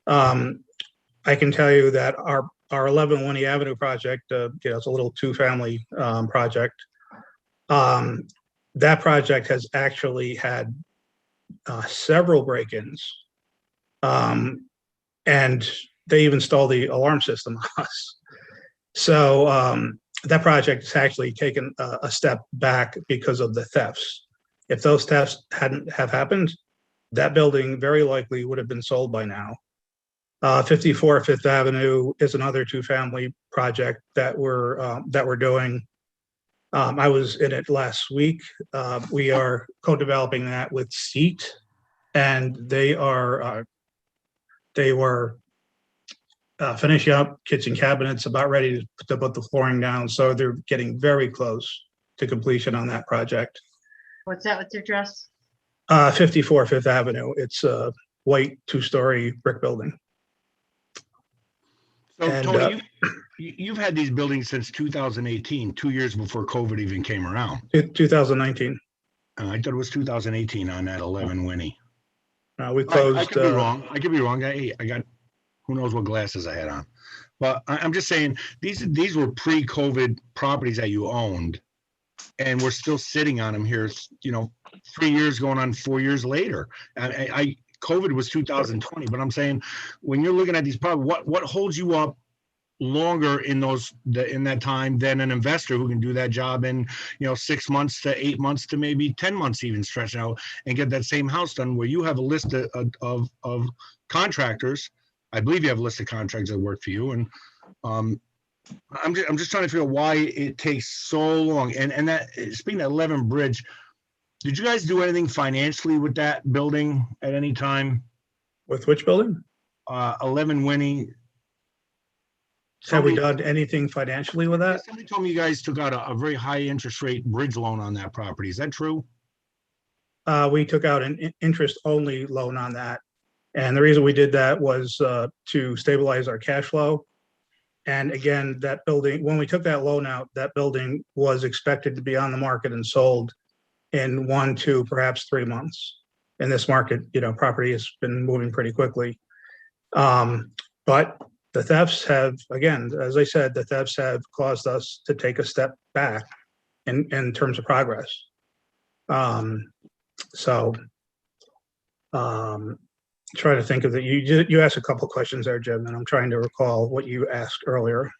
Speaker 9: I can tell you that our 11 Winnie Avenue project, it's a little 2-family project. That project has actually had several break-ins. And they even stole the alarm system on us. So that project has actually taken a step back because of the thefts. If those thefts hadn't have happened, that building very likely would have been sold by now. 54 Fifth Avenue is another two-family project that we're doing. I was in it last week. We are co-developing that with Seat, and they were finishing up kitchen cabinets, about ready to put the flooring down. So they're getting very close to completion on that project.
Speaker 3: What's that? What's your address?
Speaker 9: 54 Fifth Avenue. It's a white two-story brick building.
Speaker 6: So
Speaker 9: And,
Speaker 6: Tony, you've had these buildings since 2018, 2 years before COVID even came around.
Speaker 9: 2019.
Speaker 6: I thought it was 2018 on that 11 Winnie.
Speaker 9: We closed.
Speaker 6: I could be wrong. I could be wrong. I got who knows what glasses I had on. But I'm just saying these were pre-COVID properties that you owned, and we're still sitting on them here. 3 years going on 4 years later. COVID was 2020, but I'm saying when you're looking at these properties, what holds you up longer in that time than an investor who can do that job in 6 months to 8 months to maybe 10 months even stretch out and get that same house done, where you have a list of contractors. I believe you have a list of contractors that work for you, and I'm just trying to figure out why it takes so long. And that, speaking of 11 Bridge, did you guys do anything financially with that building at any time?
Speaker 9: With which building?
Speaker 6: 11 Winnie.
Speaker 9: Have we done anything financially with that?
Speaker 6: Somebody told me you guys took out a very high interest rate bridge loan on that property. Is that true?
Speaker 9: We took out an interest-only loan on that. And the reason we did that was to stabilize our cash flow. And again, that building, when we took that loan out, that building was expected to be on the market and sold in 1 to perhaps 3 months. In this market, property has been moving pretty quickly. But the thefts have, again, as I said, the thefts have caused us to take a step back in terms of progress. Try to think of it. You asked a couple of questions there, Jim, and I'm trying to recall what you asked earlier.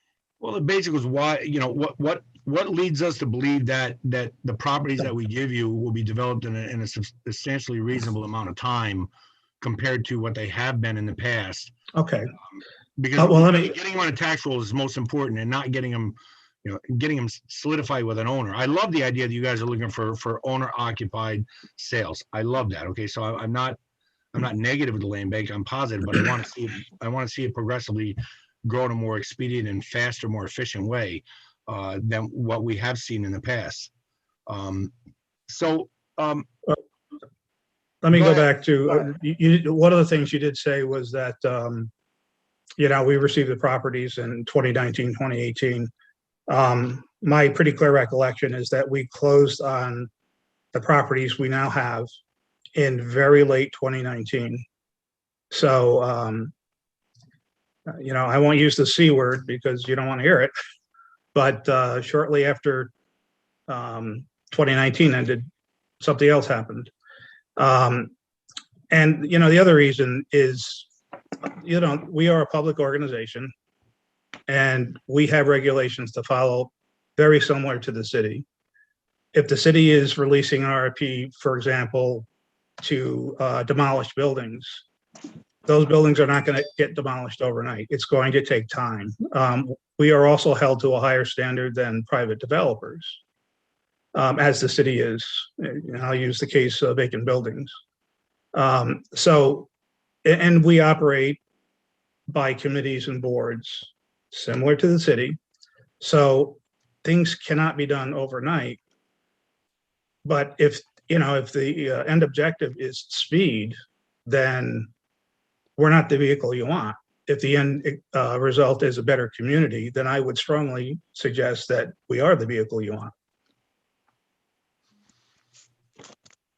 Speaker 6: Well, the basic was why, what leads us to believe that the properties that we give you will be developed in a substantially reasonable amount of time compared to what they have been in the past.
Speaker 9: Okay.
Speaker 6: Because getting them on a tax roll is most important, and not getting them, getting them solidified with an owner. I love the idea that you guys are looking for owner occupied sales. I love that. Okay. So I'm not negative with the land bank. I'm positive, but I want to see it progressively grow in a more expedient and faster, more efficient way than what we have seen in the past.
Speaker 9: Let me go back to one of the things you did say was that we received the properties in 2019, 2018. My pretty clear recollection is that we closed on the properties we now have in very late 2019. So, I won't use the C word because you don't want to hear it, but shortly after 2019 ended, something else happened. And the other reason is, we are a public organization and we have regulations to follow very similar to the city. If the city is releasing an RFP, for example, to demolish buildings, those buildings are not going to get demolished overnight. It's going to take time. We are also held to a higher standard than private developers, as the city is. I'll use the case of vacant buildings. And we operate by committees and boards similar to the city. So things cannot be done overnight. But if the end objective is speed, then we're not the vehicle you want. If the end result is a better community, then I would strongly suggest that we are the vehicle you want.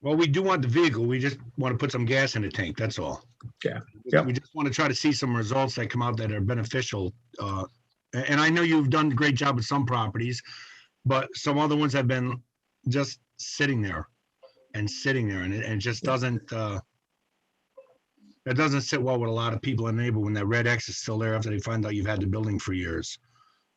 Speaker 6: Well, we do want the vehicle. We just want to put some gas in the tank. That's all.
Speaker 9: Yeah.
Speaker 6: We just want to try to see some results that come out that are beneficial. And I know you've done a great job with some properties, but some other ones have been just sitting there. and sitting there, and it just doesn't, it doesn't sit well with a lot of people in the neighborhood when that red X is still there after they find out you've had the building for years.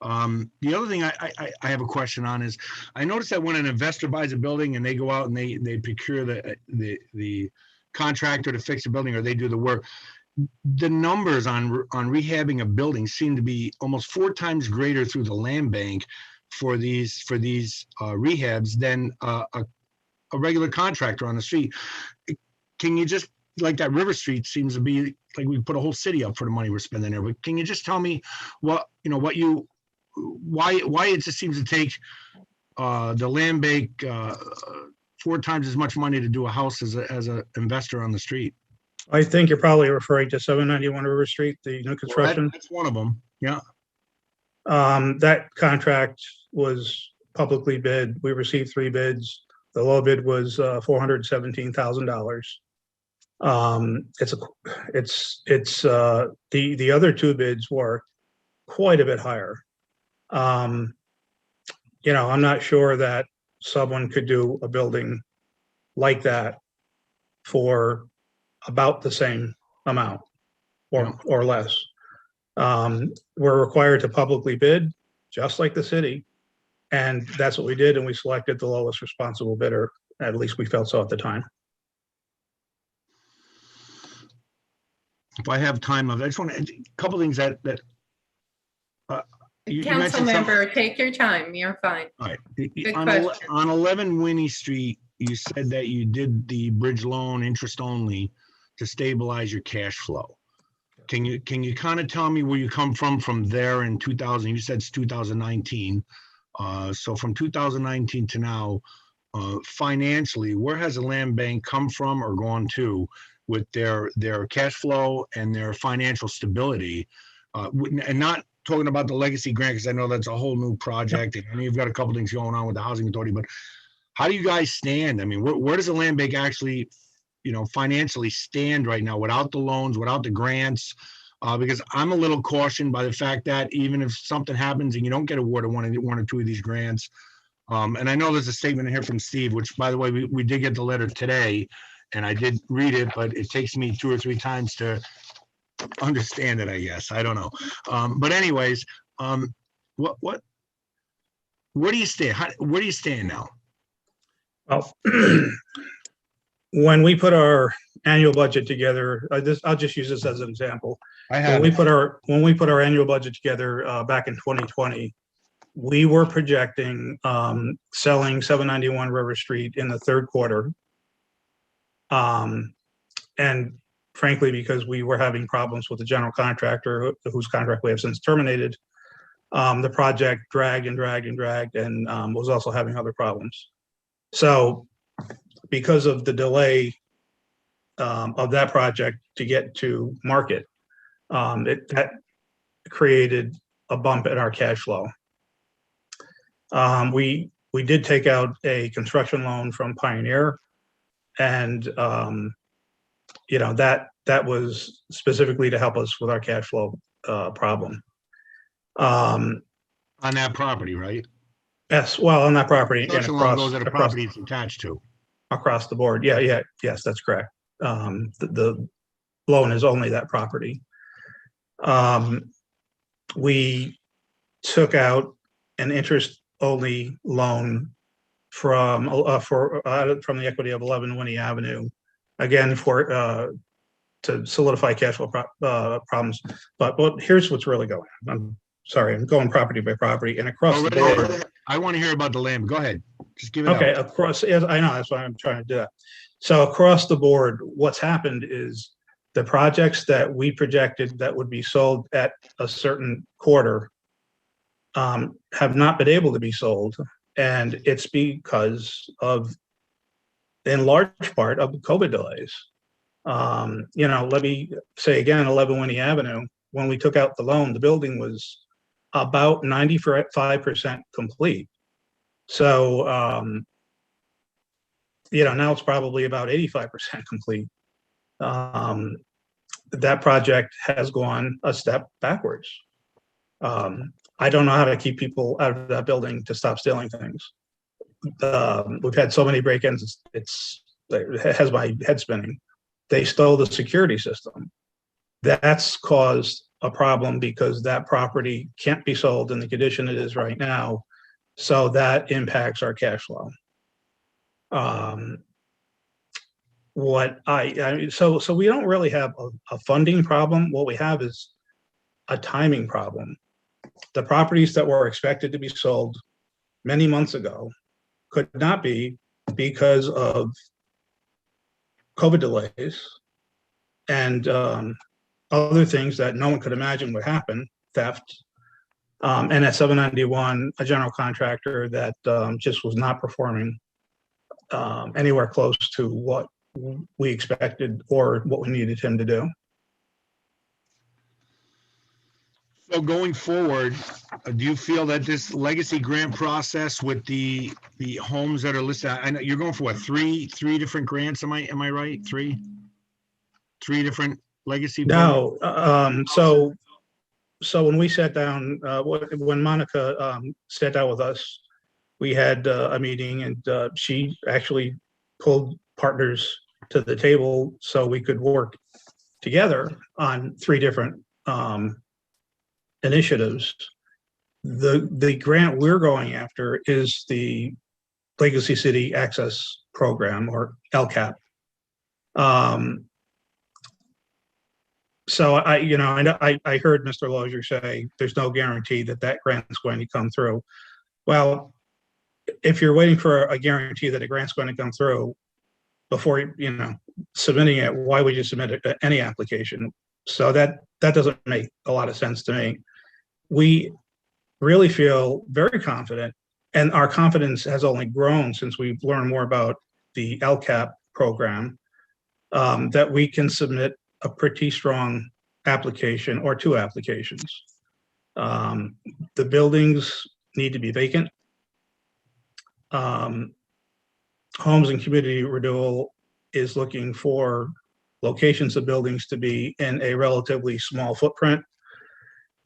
Speaker 6: The other thing I have a question on is, I noticed that when an investor buys a building and they go out and they procure the contractor to fix the building, or they do the work, the numbers on rehabbing a building seem to be almost 4 times greater through the land bank for these rehabs than a regular contractor on the street. Can you just, like that River Street seems to be like we put a whole city up for the money we're spending there, but can you just tell me why it just seems to take the land bank 4 times as much money to do a house as a investor on the street?
Speaker 9: I think you're probably referring to 791 River Street, the new construction.
Speaker 6: Well, that's one of them. Yeah.
Speaker 9: That contract was publicly bid. We received 3 bids. The low bid was $417,000. The other 2 bids were quite a bit higher. I'm not sure that someone could do a building like that for about the same amount or less. We're required to publicly bid, just like the city. And that's what we did. And we selected the lowest responsible bidder. At least we felt so at the time.
Speaker 6: If I have time, I just want to, a couple things that you
Speaker 2: Council
Speaker 6: mentioned
Speaker 2: member, take your time. You're fine.
Speaker 6: All right.
Speaker 2: Good
Speaker 6: On
Speaker 2: question.
Speaker 6: on 11 Winnie Street, you said that you did the bridge loan interest only to stabilize your cash flow. Can you kind of tell me where you come from there in 2000? You said it's 2019. So from 2019 to now, financially, where has the land bank come from or gone to with their cash flow and their financial stability? And not talking about the legacy grant, because I know that's a whole new project. And I know you've got a couple things going on with the housing authority, but how do you guys stand? I mean, where does the land bank actually, financially stand right now without the loans, without the grants? Because I'm a little cautioned by the fact that even if something happens and you don't get awarded one or 2 of these grants, and I know there's a statement in here from Steve, which, by the way, we did get the letter today, and I did read it, but it takes me 2 or 3 times to understand it, I guess. I don't know. But anyways, where do you stand? Where do you stand now?
Speaker 9: Well, when we put our annual budget together, I'll just use this as an example. When we put our annual budget together back in 2020, we were projecting selling 791 River Street in the 3rd quarter. And frankly, because we were having problems with the general contractor whose contract we have since terminated, the project dragged and was also having other problems. So because of the delay of that project to get to market, that created a bump in our cash flow. We did take out a construction loan from Pioneer, and that was specifically to help us with our cash flow problem.
Speaker 6: On that property, right?
Speaker 9: Yes, well, on that property and
Speaker 6: Construction loan goes to the property it's attached to.
Speaker 9: Across the board. Yes, that's correct. The loan is only that property. We took out an interest-only loan from the equity of 11 Winnie Avenue, again to solidify cash flow problems. But here's what's really going on. I'm sorry, I'm going property by property and across the board.
Speaker 6: I want to hear about the land. Go ahead. Just give it
Speaker 9: Okay,
Speaker 6: up.
Speaker 9: across, yes, I know, that's why I'm trying to do that. So across the board, what's happened is the projects that we projected that would be sold at a certain quarter have not been able to be sold. And it's because of, in large part, of COVID delays. Let me say again, 11 Winnie Avenue, when we took out the loan, the building was about 95% complete. So, now it's probably about 85% complete. That project has gone a step backwards. I don't know how to keep people out of that building to stop stealing things. We've had so many break-ins, it's it has my head spinning. They stole the security system. That's caused a problem because that property can't be sold in the condition it is right now. So that impacts our cash flow. So we don't really have a funding problem. What we have is a timing problem. The properties that were expected to be sold many months ago could not be because of COVID delays and other things that no one could imagine would happen, theft. And at 791, a general contractor that just was not performing anywhere close to what we expected or what we needed him to do.
Speaker 6: So going forward, do you feel that this legacy grant process with the homes that are listed, I know you're going for what, three different grants? Am I right? Three different legacy?
Speaker 9: No, so when we sat down, when Monica sat down with us, we had a meeting, and she actually pulled partners to the table so we could work together on three different initiatives. The grant we're going after is the Legacy City Access Program, or LCAP. So I heard Mr. Lozier say there's no guarantee that that grant is going to come through. Well, if you're waiting for a guarantee that a grant's going to come through before submitting it, why would you submit any application? So that doesn't make a lot of sense to me. We really feel very confident, and our confidence has only grown since we've learned more about the LCAP program, that we can submit a pretty strong application or two applications. The buildings need to be vacant. Homes and Community Renewal is looking for locations of buildings to be in a relatively small footprint.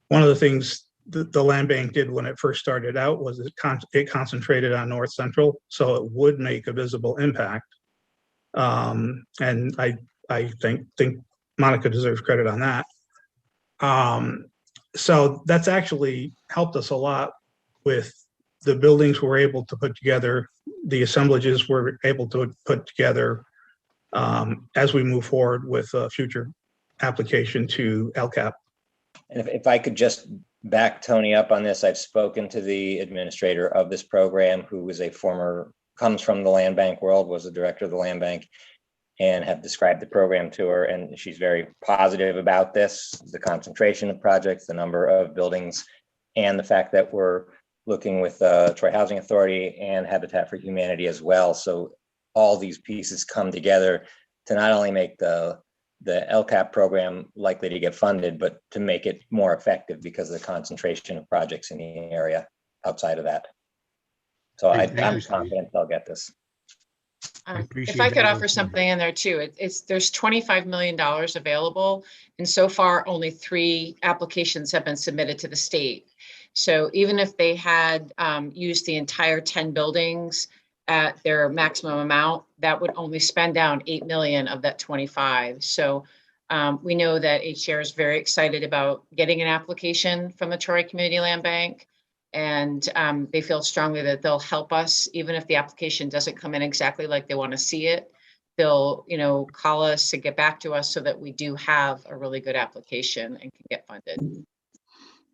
Speaker 9: One of the things the land bank did when it first started out was it concentrated on North Central, so it would make a visible impact. And I think Monica deserves credit on that. So that's actually helped us a lot with the buildings we're able to put together, the assemblages we're able to put together as we move forward with a future application to LCAP.
Speaker 13: And if I could just back Tony up on this, I've spoken to the administrator of this program, who is comes from the land bank world, was the director of the land bank, and have described the program to her. And she's very positive about this, the concentration of projects, the number of buildings, and the fact that we're looking with Troy Housing Authority and Habitat for Humanity as well. So all these pieces come together to not only make the LCAP program likely to get funded, but to make it more effective because of the concentration of projects in the area outside of that. So I'm confident they'll get this.
Speaker 16: If I could offer something in there too, there's $25 million available, and so far only 3 applications have been submitted to the state. So even if they had used the entire 10 buildings at their maximum amount, that would only spend down 8 million of that 25. So we know that HCR is very excited about getting an application from the Troy Community Land Bank, and they feel strongly that they'll help us, even if the application doesn't come in exactly like they want to see it. They'll, call us and get back to us so that we do have a really good application and can get funded.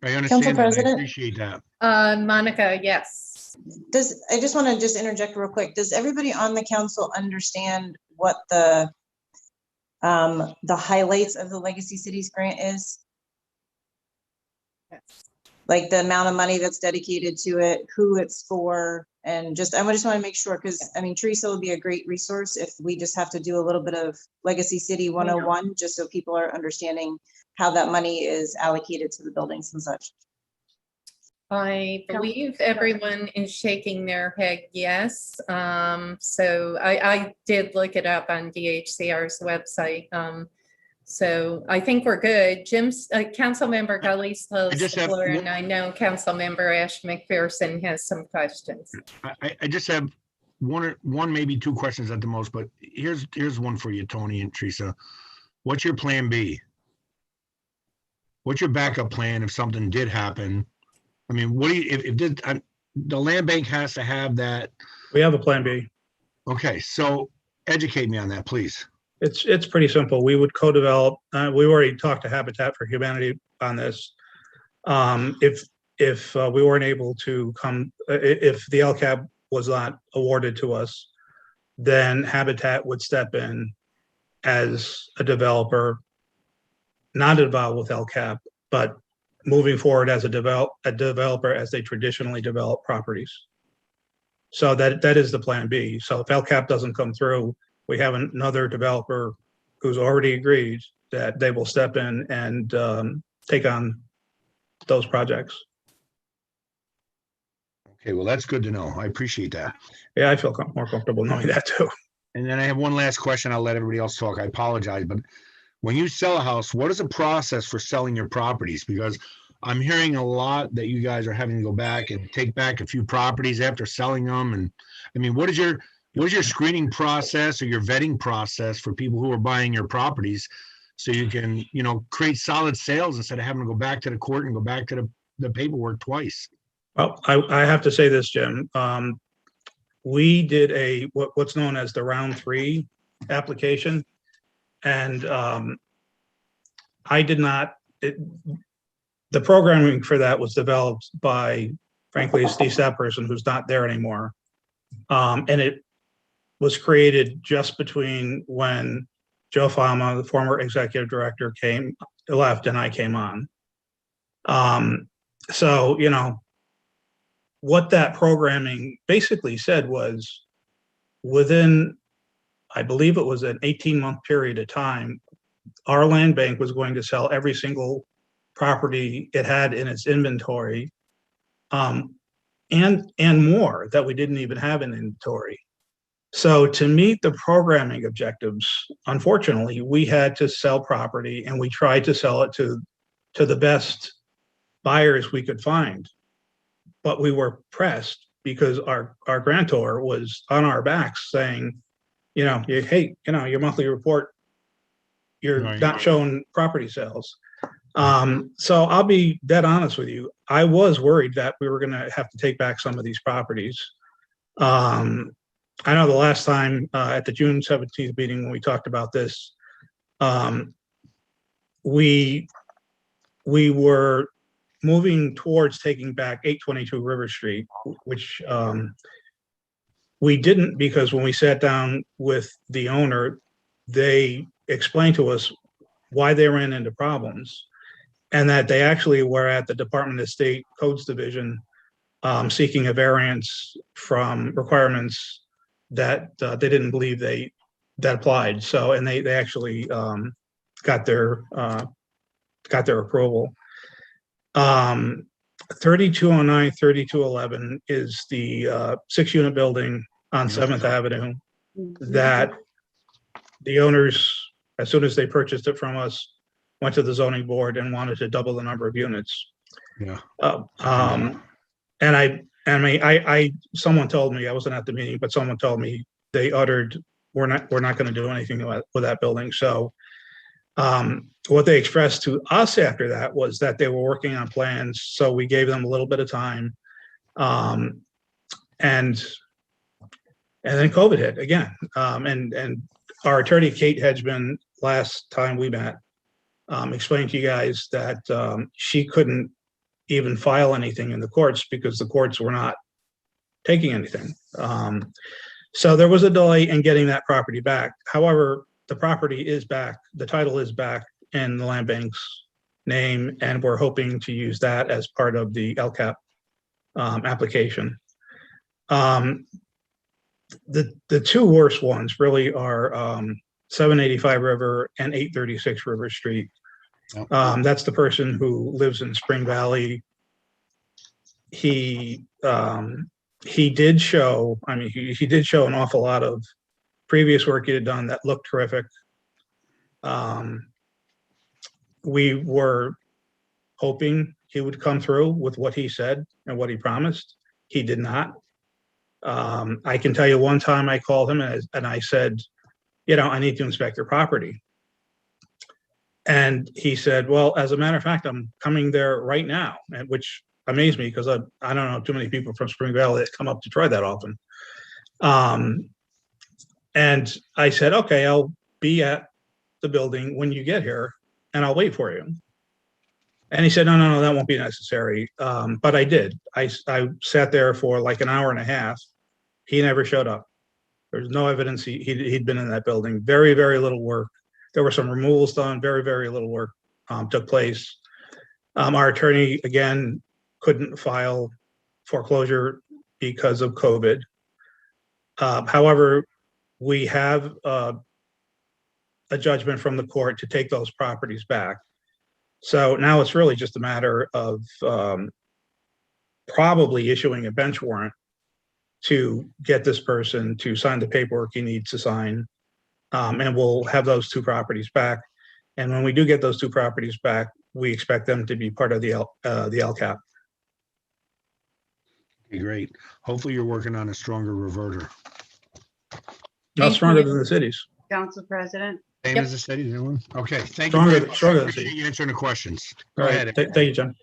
Speaker 6: I understand
Speaker 14: Council
Speaker 6: that.
Speaker 14: President?
Speaker 6: I appreciate that.
Speaker 2: Monica, yes.
Speaker 14: I just want to just interject real quick. Does everybody on the council understand what the highlights of the Legacy Cities grant is?
Speaker 2: Yes.
Speaker 14: Like the amount of money that's dedicated to it, who it's for, and I just want to make sure, because Teresa will be a great resource if we just have to do a little bit of Legacy City 101, just so people are understanding how that money is allocated to the buildings and such.
Speaker 2: I believe everyone is shaking their head yes. So I did look it up on DHCR's website. So I think we're good. Councilmember Gully still has the floor, and I know Councilmember Ash McPherson has some questions.
Speaker 6: I just have one, maybe two questions at the most, but here's one for you, Tony and Teresa. What's your plan B? What's your backup plan if something did happen? I mean, what do you, if the land bank has to have that?
Speaker 9: We have a plan B.
Speaker 6: Okay, so educate me on that, please.
Speaker 9: It's pretty simple. We would co-develop, we already talked to Habitat for Humanity on this. If we weren't able to come, if the LCAP was not awarded to us, then Habitat would step in as a developer, not involved with LCAP, but moving forward as a developer as they traditionally develop properties. So that is the plan B. So if LCAP doesn't come through, we have another developer who's already agreed that they will step in and take on those projects.
Speaker 6: Okay, well, that's good to know. I appreciate that.
Speaker 9: Yeah, I feel more comfortable knowing that too.
Speaker 6: And then I have one last question. I'll let everybody else talk. I apologize, but when you sell a house, what is the process for selling your properties? Because I'm hearing a lot that you guys are having to go back and take back a few properties after selling them. And I mean, what is your screening process or your vetting process for people who are buying your properties so you can, create solid sales instead of having to go back to the court and go back to the paperwork twice?
Speaker 9: Well, I have to say this, Jim. We did what's known as the round 3 application. And I did not, the programming for that was developed by, frankly, a Steve Stapp person who's not there anymore. And it was created just between when Joe Fama, the former executive director, left and I came on. So, what that programming basically said was within, I believe it was an 18-month period of time, our land bank was going to sell every single property it had in its inventory, and more that we didn't even have in inventory. So to meet the programming objectives, unfortunately, we had to sell property, and we tried to sell it to the best buyers we could find. But we were pressed because our grantor was on our backs saying, hey, your monthly report, you're not showing property sales. So I'll be dead honest with you. I was worried that we were going to have to take back some of these properties. I know the last time at the June 17th meeting when we talked about this, we were moving towards taking back 822 River Street, which we didn't, because when we sat down with the owner, they explained to us why they ran into problems, and that they actually were at the Department of State Codes Division seeking a variance from requirements that they didn't believe that applied. So, and they actually got their approval. 3209, 3211 is the 6-unit building on 7th Avenue that the owners, as soon as they purchased it from us, went to the zoning board and wanted to double the number of units.
Speaker 6: Yeah.
Speaker 9: And someone told me, I wasn't at the meeting, but someone told me they uttered, we're not going to do anything with that building. So what they expressed to us after that was that they were working on plans. So we gave them a little bit of time. And then COVID hit again. And our attorney, Kate Hedgeman, last time we met, explained to you guys that she couldn't even file anything in the courts because the courts were not taking anything. So there was a delay in getting that property back. However, the property is back, the title is back in the land bank's name, and we're hoping to use that as part of the LCAP application. The two worst ones really are 785 River and 836 River Street. That's the person who lives in Spring Valley. He did show, he did show an awful lot of previous work he had done that looked terrific. We were hoping he would come through with what he said and what he promised. He did not. I can tell you one time I called him and I said, I need to inspect your property. And he said, well, as a matter of fact, I'm coming there right now, and which amazed me because I don't know too many people from Spring Valley that come up to Troy that often. And I said, okay, I'll be at the building when you get here and I'll wait for you. And he said, no, that won't be necessary. But I did. I sat there for like an hour and a half. He never showed up. There's no evidence he'd been in that building. Very, very little work. There were some removals done. Very, very little work took place. Our attorney, again, couldn't file foreclosure because of COVID. However, we have a judgment from the court to take those properties back. So now it's really just a matter of probably issuing a bench warrant to get this person to sign the paperwork he needs to sign. And we'll have those two properties back. And when we do get those two properties back, we expect them to be part of the LCAP.
Speaker 6: Okay, great. Hopefully you're working on a stronger reverter.
Speaker 9: Not stronger than the cities.
Speaker 3: Council President.
Speaker 6: Same
Speaker 2: Yep.
Speaker 6: as the cities, everyone? Okay, thank
Speaker 9: Stronger
Speaker 6: you.
Speaker 9: than- stronger than
Speaker 6: Appreciate you answering the questions. Go
Speaker 9: All
Speaker 6: ahead.
Speaker 9: right, thank you, John.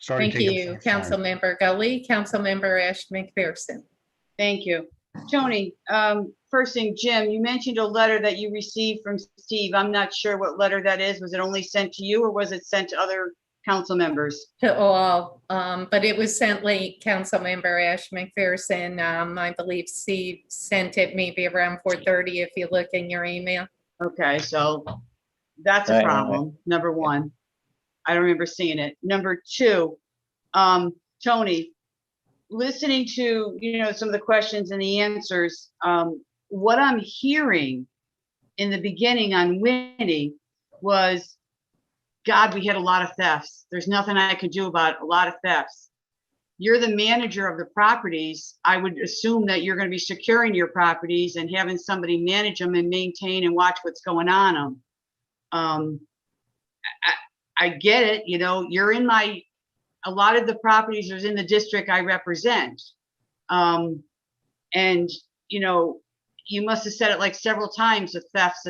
Speaker 6: Sorry to
Speaker 2: Thank
Speaker 6: take
Speaker 2: you,
Speaker 6: up your time.
Speaker 2: Councilmember Gully. Councilmember Ash McPherson.
Speaker 3: Thank you. Tony, first thing, Jim, you mentioned a letter that you received from Steve. I'm not sure what letter that is. Was it only sent to you or was it sent to other council members?
Speaker 2: To all, but it was sent late, Councilmember Ash McPherson. I believe Steve sent it maybe around 4:30 if you look in your email.
Speaker 3: Okay, so that's a
Speaker 13: Right.
Speaker 3: problem, number one. I don't remember seeing it. Number two, Tony, listening to, some of the questions and the answers, what I'm hearing in the beginning on Winnie was, God, we had a lot of thefts. There's nothing I could do about a lot of thefts. You're the manager of the properties. I would assume that you're going to be securing your properties and having somebody manage them and maintain and watch what's going on them. I get it. You're in a lot of the properties are in the district I represent. And, you must have said it like several times, the thefts.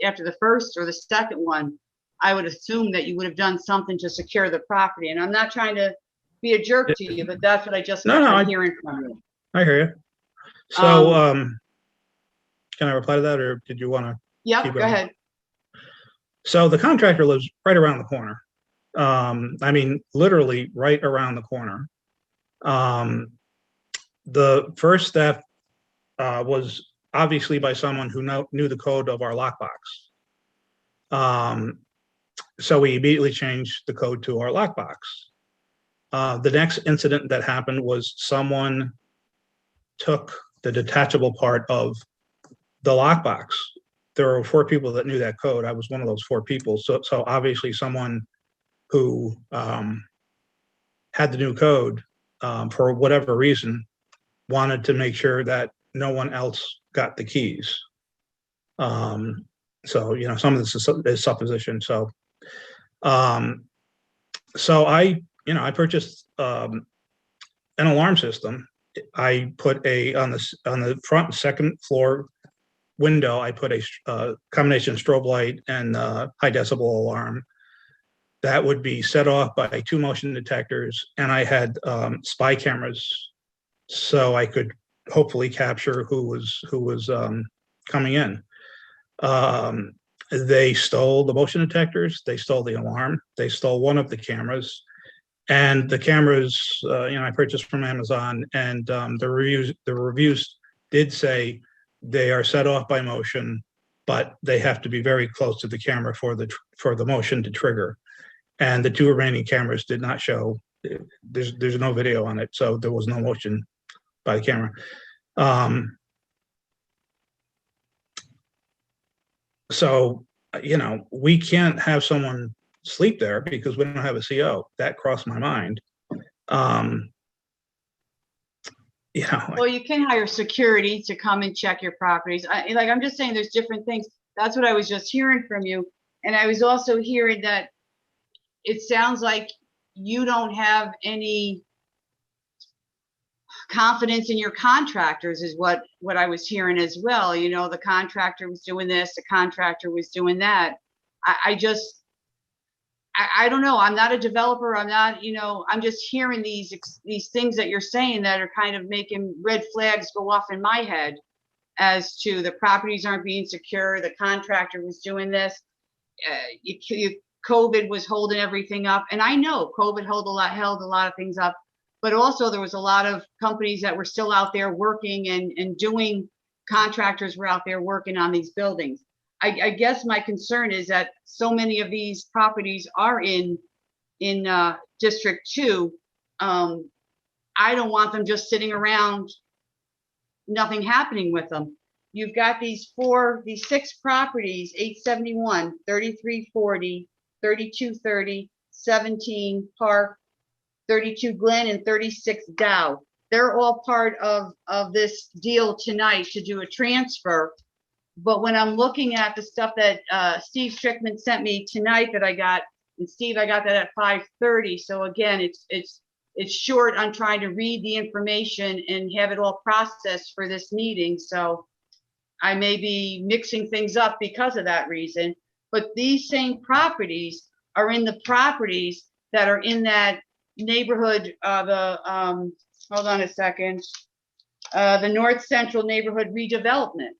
Speaker 3: After the first or the second one, I would assume that you would have done something to secure the property. And I'm not trying to be a jerk to you, but that's what I just got hearing from you.
Speaker 9: I hear you. So, can I reply to that, or did you want to?
Speaker 3: Yep, go ahead.
Speaker 9: So the contractor lives right around the corner. Literally right around the corner. The first theft was obviously by someone who knew the code of our lockbox. So we immediately changed the code to our lockbox. The next incident that happened was someone took the detachable part of the lockbox. There were 4 people that knew that code. I was one of those 4 people. So obviously someone who had the new code for whatever reason wanted to make sure that no one else got the keys. So, some of this is supposition. So, I purchased an alarm system. I put on the front second floor window, I put a combination strobe light and high decibel alarm that would be set off by 2 motion detectors. And I had spy cameras so I could hopefully capture who was coming in. They stole the motion detectors, they stole the alarm, they stole one of the cameras. And the cameras, I purchased from Amazon, and the reviews did say they are set off by motion, but they have to be very close to the camera for the motion to trigger. And the 2 remaining cameras did not show. There's no video on it, so there was no motion by the camera. So, we can't have someone sleep there because we don't have a CO. That crossed my mind.
Speaker 3: Well, you can hire security to come and check your properties. I'm just saying there's different things. That's what I was just hearing from you. And I was also hearing that it sounds like you don't have any confidence in your contractors is what I was hearing as well. You know, the contractor was doing this, the contractor was doing that. I don't know. I'm not a developer. I'm not, you know, I'm just hearing these things that you're saying that are kind of making red flags go off in my head as to the properties aren't being secure. The contractor was doing this. COVID was holding everything up. And I know COVID held a lot of things up, but also there was a lot of companies that were still out there working and doing, contractors were out there working on these buildings. I guess my concern is that so many of these properties are in District 2. I don't want them just sitting around, nothing happening with them. You've got these 6 properties, 871, 3340, 3230, 17 Park, 32 Glen, and 36 Dow. They're all part of this deal tonight to do a transfer. But when I'm looking at the stuff that Steve Strickman sent me tonight that I got, and Steve, I got that at 5:30. So again, it's short on trying to read the information and have it all processed for this meeting. So I may be mixing things up because of that reason. But these same properties are in the properties that are in that neighborhood, hold on a second, the North Central Neighborhood Redevelopment.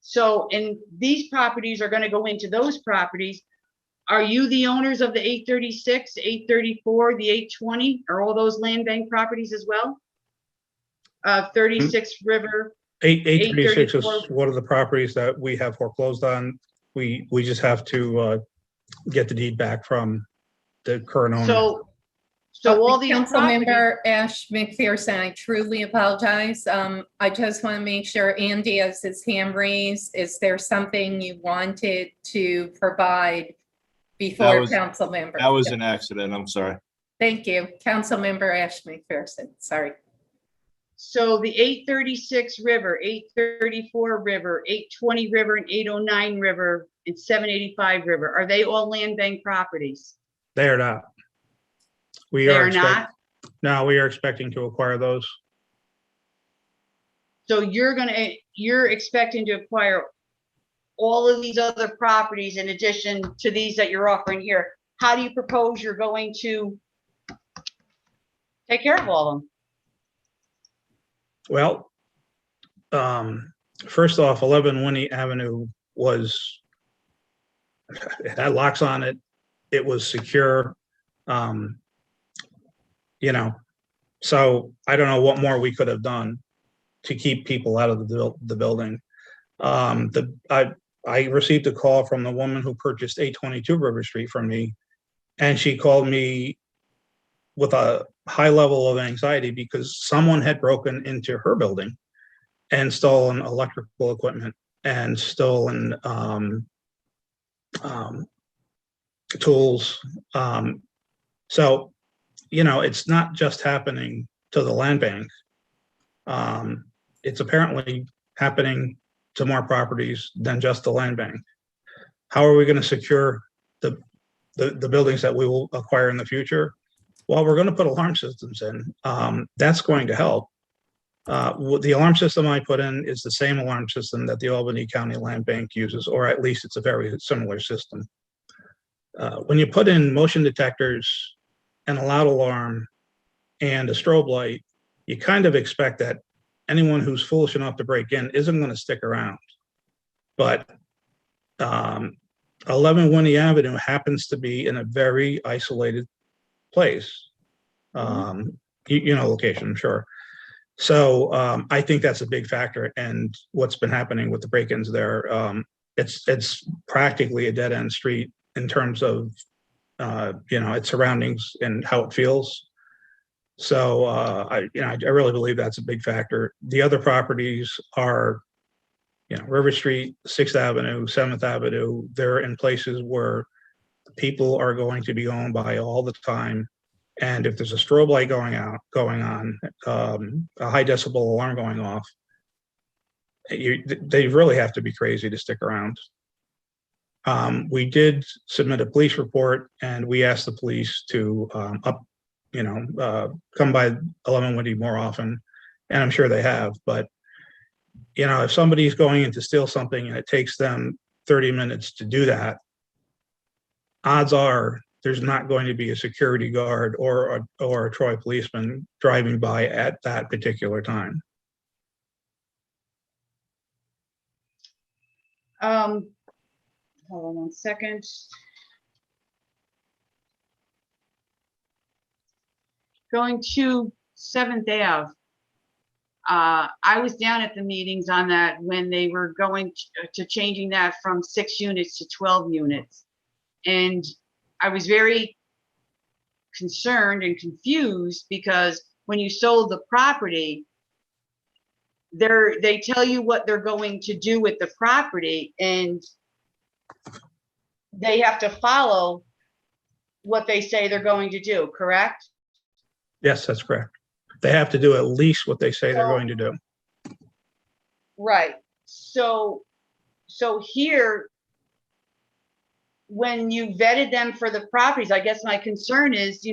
Speaker 3: So, and these properties are going to go into those properties. Are you the owners of the 836, 834, the 820? Are all those land bank properties as well? 36 River.
Speaker 9: 836 is one of the properties that we have foreclosed on. We just have to get the deed back from the current owner.
Speaker 3: So all these
Speaker 2: Councilmember Ash McPherson, I truly apologize. I just want to make sure Andy has his hand raised. Is there something you wanted to provide before council member?
Speaker 12: That was an accident. I'm sorry.
Speaker 2: Thank you. Councilmember Ash McPherson. Sorry.
Speaker 3: So the 836 River, 834 River, 820 River, and 809 River, and 785 River, are they all land bank properties?
Speaker 9: They are not. We are not. No, we are expecting to acquire those.
Speaker 3: So you're expecting to acquire all of these other properties in addition to these that you're offering here. How do you propose you're going to take care of all of them?
Speaker 9: Well, first off, 11 Winnie Avenue it had locks on it. It was secure. You know, so I don't know what more we could have done to keep people out of the building. I received a call from the woman who purchased 822 River Street from me, and she called me with a high level of anxiety because someone had broken into her building and stolen electrical equipment and stolen tools. So, you know, it's not just happening to the land bank. It's apparently happening to more properties than just the land bank. How are we going to secure the buildings that we will acquire in the future? Well, we're going to put alarm systems in. That's going to help. The alarm system I put in is the same alarm system that the Albany County Land Bank uses, or at least it's a very similar system. When you put in motion detectors, and a loud alarm, and a strobe light, you kind of expect that anyone who's foolish enough to break in isn't going to stick around. But 11 Winnie Avenue happens to be in a very isolated place. You know, location, I'm sure. So I think that's a big factor. And what's been happening with the break-ins there, it's practically a dead-end street in terms of you know, its surroundings and how it feels. So I really believe that's a big factor. The other properties are, you know, River Street, 6th Avenue, 7th Avenue. They're in places where people are going to be going by all the time. And if there's a strobe light going on, a high decibel alarm going off, they really have to be crazy to stick around. We did submit a police report, and we asked the police to come by 11 Winnie more often and I'm sure they have, but if somebody's going in to steal something and it takes them 30 minutes to do that, odds are there's not going to be a security guard or a Troy policeman driving by at that particular time.
Speaker 3: Hold on one second. Going to 7th Ave. I was down at the meetings on that when they were going to changing that from 6 units to 12 units. And I was very concerned and confused because when you sold the property, they tell you what they're going to do with the property, and they have to follow what they say they're going to do, correct?
Speaker 9: Yes, that's correct. They have to do at least what they say they're going to do.
Speaker 3: Right. So here, when you vetted them for the properties, I guess my concern is,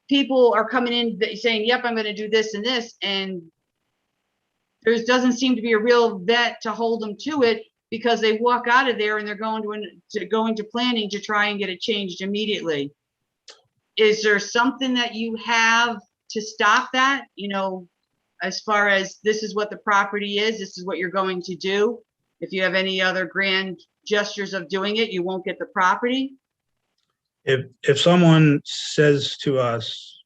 Speaker 3: people are coming in saying, yep, I'm going to do this and this, and there doesn't seem to be a real vet to hold them to it, because they walk out of there and they're going to go into planning to try and get it changed immediately. Is there something that you have to stop that, as far as this is what the property is, this is what you're going to do? If you have any other grand gestures of doing it, you won't get the property?
Speaker 9: If someone says to us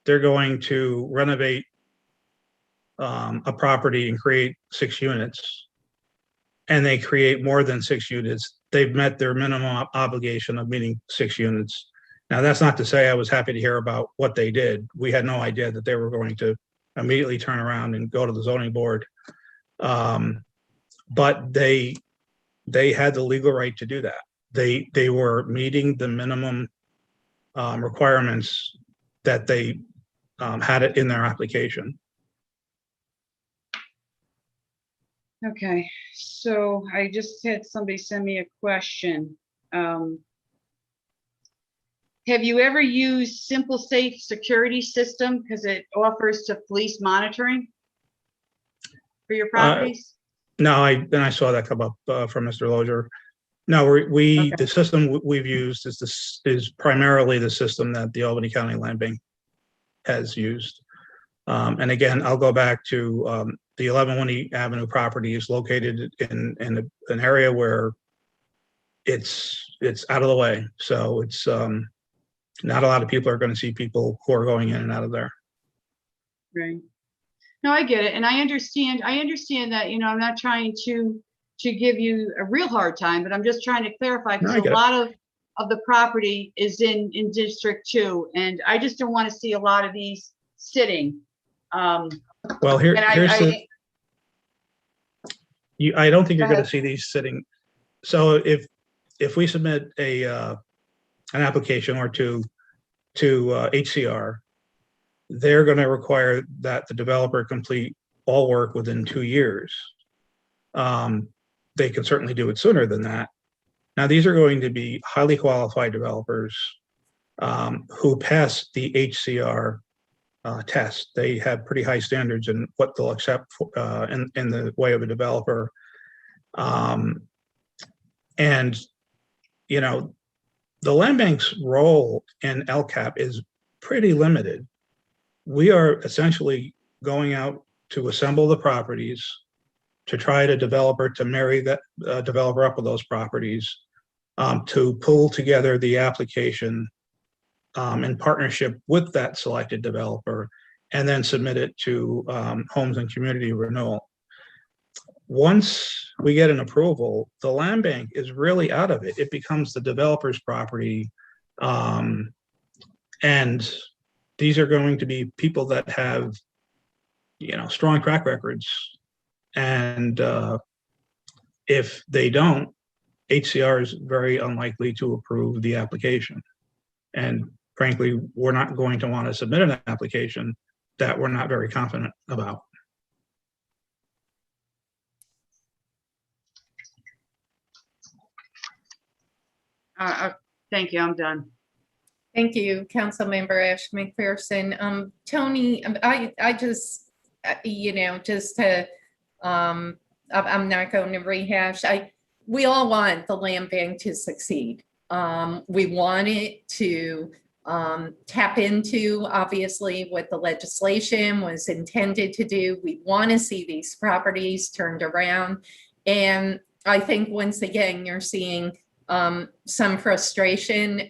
Speaker 9: they're going to renovate a property and create 6 units, and they create more than 6 units, they've met their minimum obligation of meeting 6 units. Now, that's not to say I was happy to hear about what they did. We had no idea that they were going to immediately turn around and go to the zoning board. But they had the legal right to do that. They were meeting the minimum requirements that they had it in their application.
Speaker 3: Okay, so I just had somebody send me a question. Have you ever used Simple Safe security system because it offers to police monitoring for your properties?
Speaker 9: No, I saw that come up from Mr. Lozier. No, the system we've used is primarily the system that the Albany County Land Bank has used. And again, I'll go back to the 11 Winnie Avenue property is located in an area where it's out of the way. So it's not a lot of people are going to see people who are going in and out of there.
Speaker 3: Right. No, I get it. And I understand that, I'm not trying to give you a real hard time, but I'm just trying to clarify, because a lot of the property is in District 2, and I just don't want to see a lot of these sitting.
Speaker 9: Well, I don't think you're going to see these sitting. So if we submit an application or two to HCR, they're going to require that the developer complete all work within 2 years. They can certainly do it sooner than that. Now, these are going to be highly qualified developers who pass the HCR test. They have pretty high standards in what they'll accept in the way of a developer. And, the land bank's role in LCAP is pretty limited. We are essentially going out to assemble the properties, to try to marry that developer up with those properties, to pull together the application in partnership with that selected developer, and then submit it to Homes and Community Renewal. Once we get an approval, the land bank is really out of it. It becomes the developer's property. And these are going to be people that have, strong track records. And if they don't, HCR is very unlikely to approve the application. And frankly, we're not going to want to submit an application that we're not very confident about.
Speaker 3: Thank you. I'm done.
Speaker 2: Thank you, Councilmember Ash McPherson. Tony, I just to, I'm not going to rehash. We all want the land bank to succeed. We want it to tap into, obviously, what the legislation was intended to do. We want to see these properties turned around. And I think once again, you're seeing some frustration,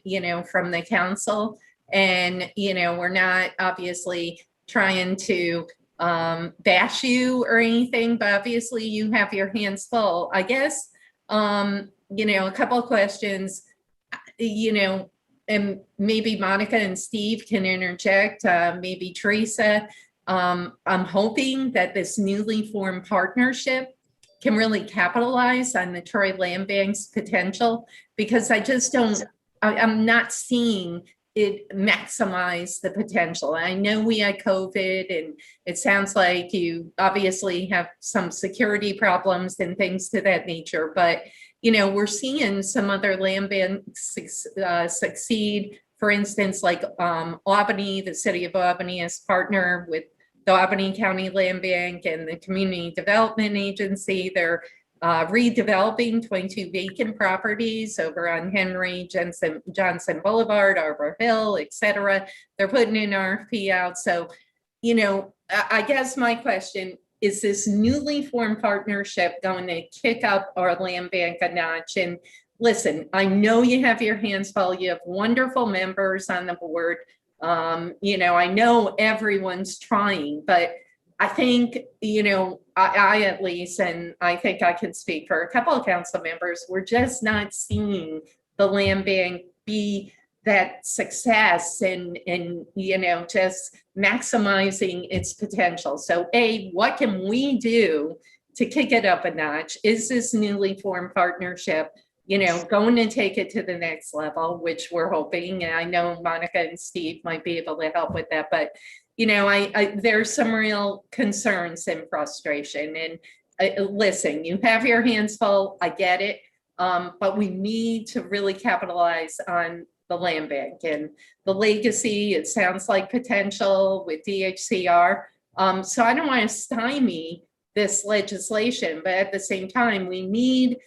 Speaker 2: from the council. And, we're not obviously trying to bash you or anything, but obviously you have your hands full. I guess, a couple of questions, and maybe Monica and Steve can interject, maybe Teresa. I'm hoping that this newly formed partnership can really capitalize on the Troy Land Bank's potential, because I'm not seeing it maximize the potential. I know we had COVID, and it sounds like you obviously have some security problems and things to that nature, but we're seeing some other land banks succeed. For instance, like Albany, the city of Albany has partnered with the Albany County Land Bank and the Community Development Agency. They're redeveloping 22 vacant properties over on Henry Johnson Boulevard, Arbor Hill, etc. They're putting an RFP out. So, I guess my question is, this newly formed partnership going to kick up our land bank a notch? And listen, I know you have your hands full. You have wonderful members on the board. I know everyone's trying, but I think, I at least, and I think I can speak for a couple of council members, we're just not seeing the land bank be that success and just maximizing its potential. So what can we do to kick it up a notch? Is this newly formed partnership going to take it to the next level, which we're hoping? And I know Monica and Steve might be able to help with that, but there's some real concerns and frustration. And listen, you have your hands full, I get it, but we need to really capitalize on the land bank and the legacy. It sounds like potential with DHCR. So I don't want to stymie this legislation, but at the same time, we need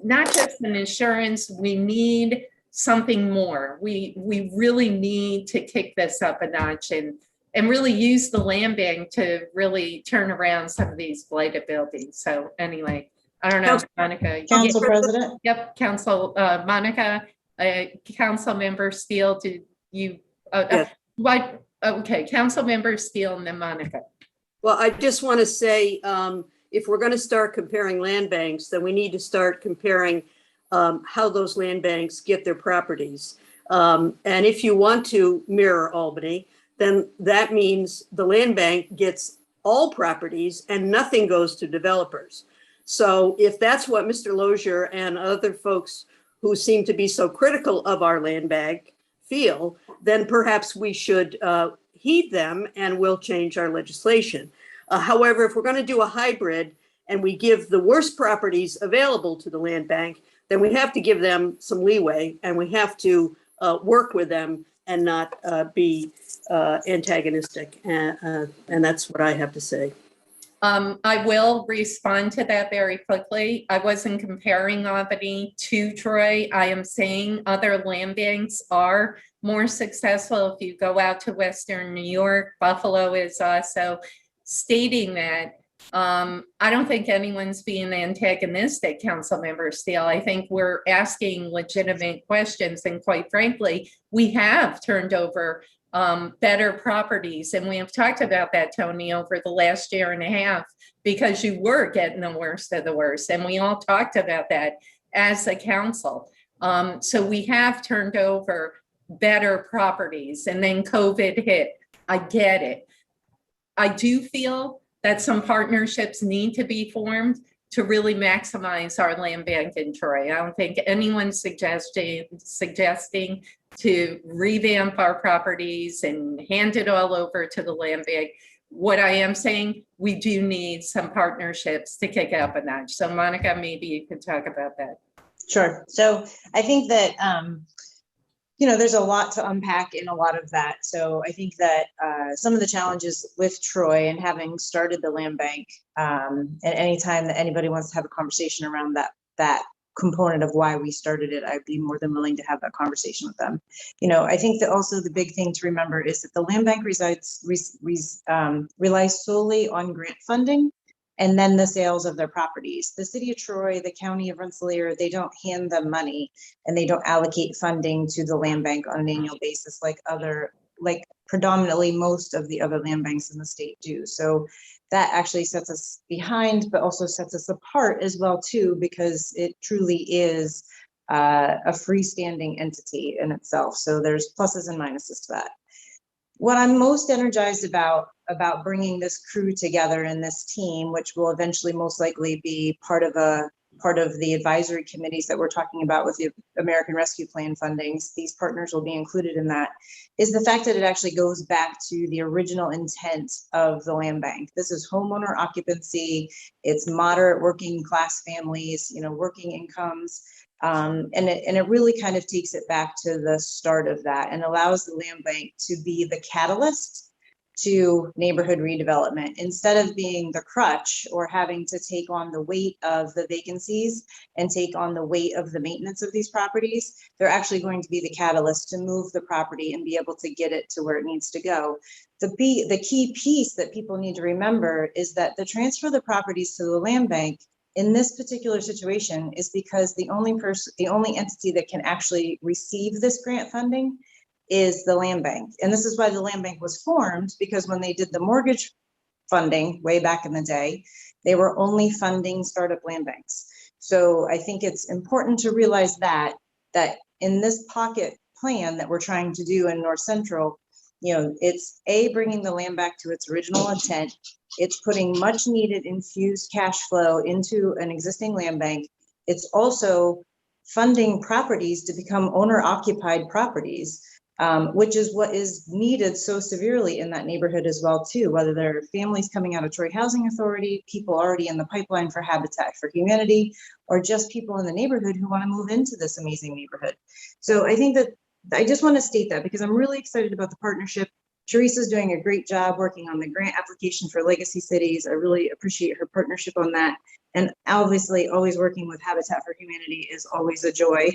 Speaker 2: not just an insurance, we need something more. We really need to kick this up a notch and really use the land bank to really turn around some of these blighted buildings. So anyway, I don't know, Monica.
Speaker 14: Council President?
Speaker 2: Yep, Monica, Council Member Steele, did you,
Speaker 5: Yes.
Speaker 2: what? Okay, Council Member Steele and then Monica.
Speaker 5: Well, I just want to say, if we're going to start comparing land banks, then we need to start comparing how those land banks get their properties. And if you want to mirror Albany, then that means the land bank gets all properties and nothing goes to developers. So if that's what Mr. Lozier and other folks who seem to be so critical of our land bank feel, then perhaps we should heed them and we'll change our legislation. However, if we're going to do a hybrid and we give the worst properties available to the land bank, then we have to give them some leeway and we have to work with them and not be antagonistic. And that's what I have to say.
Speaker 2: I will respond to that very quickly. I wasn't comparing Albany to Troy. I am saying other land banks are more successful. If you go out to Western New York, Buffalo is also stating that. I don't think anyone's being antagonistic, Council Member Steele. I think we're asking legitimate questions, and quite frankly, we have turned over better properties. And we have talked about that, Tony, over the last year and a half, because you were getting the worst of the worst. And we all talked about that as a council. So we have turned over better properties, and then COVID hit. I get it. I do feel that some partnerships need to be formed to really maximize our land bank in Troy. I don't think anyone's suggesting to revamp our properties and hand it all over to the land bank. What I am saying, we do need some partnerships to kick it up a notch. So Monica, maybe you could talk about that.
Speaker 14: Sure. So I think that, there's a lot to unpack in a lot of that. So I think that some of the challenges with Troy and having started the land bank, and any time that anybody wants to have a conversation around that component of why we started it, I'd be more than willing to have that conversation with them. I think that also the big thing to remember is that the land bank relies solely on grant funding and then the sales of their properties. The city of Troy, the county of Rensselaer, they don't hand them money and they don't allocate funding to the land bank on an annual basis like predominantly most of the other land banks in the state do. So that actually sets us behind, but also sets us apart as well too, because it truly is a freestanding entity in itself. So there's pluses and minuses to that. What I'm most energized about bringing this crew together in this team, which will eventually most likely be part of the advisory committees that we're talking about with the American Rescue Plan fundings, these partners will be included in that, is the fact that it actually goes back to the original intent of the land bank. This is homeowner occupancy, it's moderate working class families, working incomes. And it really kind of takes it back to the start of that and allows the land bank to be the catalyst to neighborhood redevelopment instead of being the crutch or having to take on the weight of the vacancies and take on the weight of the maintenance of these properties. They're actually going to be the catalyst to move the property and be able to get it to where it needs to go. The key piece that people need to remember is that the transfer of the properties to the land bank in this particular situation is because the only entity that can actually receive this grant funding is the land bank. And this is why the land bank was formed, because when they did the mortgage funding way back in the day, they were only funding startup land banks. So I think it's important to realize that in this pocket plan that we're trying to do in North Central, it's bringing the land back to its original intent. It's putting much needed infused cash flow into an existing land bank. It's also funding properties to become owner occupied properties, which is what is needed so severely in that neighborhood as well too, whether they're families coming out of Troy Housing Authority, people already in the pipeline for Habitat for Humanity, or just people in the neighborhood who want to move into this amazing neighborhood. So I think that I just want to state that because I'm really excited about the partnership. Teresa's doing a great job working on the grant application for Legacy Cities. I really appreciate her partnership on that. And obviously always working with Habitat for Humanity is always a joy.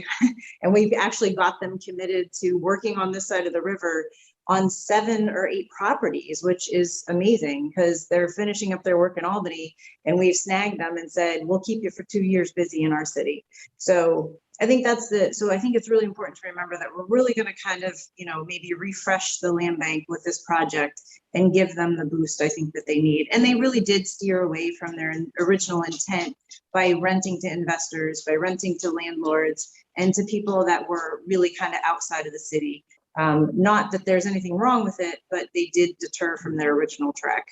Speaker 14: And we've actually got them committed to working on this side of the river on 7 or 8 properties, which is amazing because they're finishing up their work in Albany and we've snagged them and said, we'll keep you for 2 years busy in our city. So I think I think it's really important to remember that we're really going to kind of, maybe refresh the land bank with this project and give them the boost I think that they need. And they really did steer away from their original intent by renting to investors, by renting to landlords and to people that were really kind of outside of the city. Not that there's anything wrong with it, but they did deter from their original track.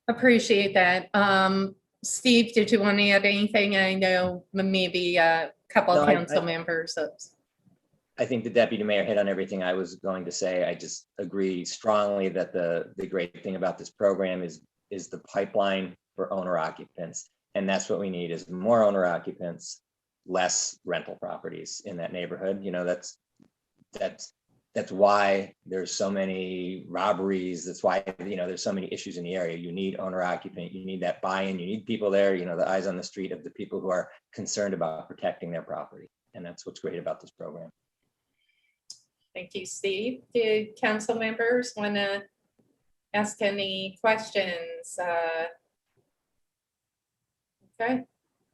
Speaker 2: Appreciate that. Steve, did you want to add anything? I know maybe a couple of council members.
Speaker 13: I think the deputy mayor hit on everything I was going to say. I just agree strongly that the great thing about this program is the pipeline for owner occupants. And that's what we need is more owner occupants, less rental properties in that neighborhood. That's why there's so many robberies. That's why, there's so many issues in the area. You need owner occupant, you need that buy-in, you need people there, the eyes on the street of the people who are concerned about protecting their property. And that's what's great about this program.
Speaker 2: Thank you, Steve. Do council members want to ask any questions? Okay.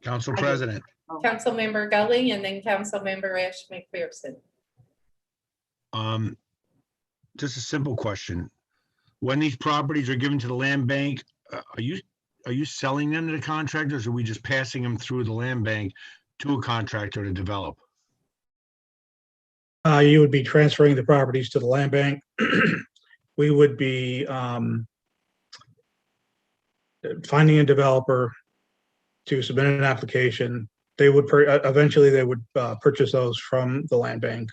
Speaker 6: Council President.
Speaker 2: Council Member Gully and then Council Member Ash McPherson.
Speaker 6: Just a simple question. When these properties are given to the land bank, are you selling them to the contractors or are we just passing them through the land bank to a contractor to develop?
Speaker 9: You would be transferring the properties to the land bank. We would be finding a developer to submit an application. They would eventually they would purchase those from the land bank.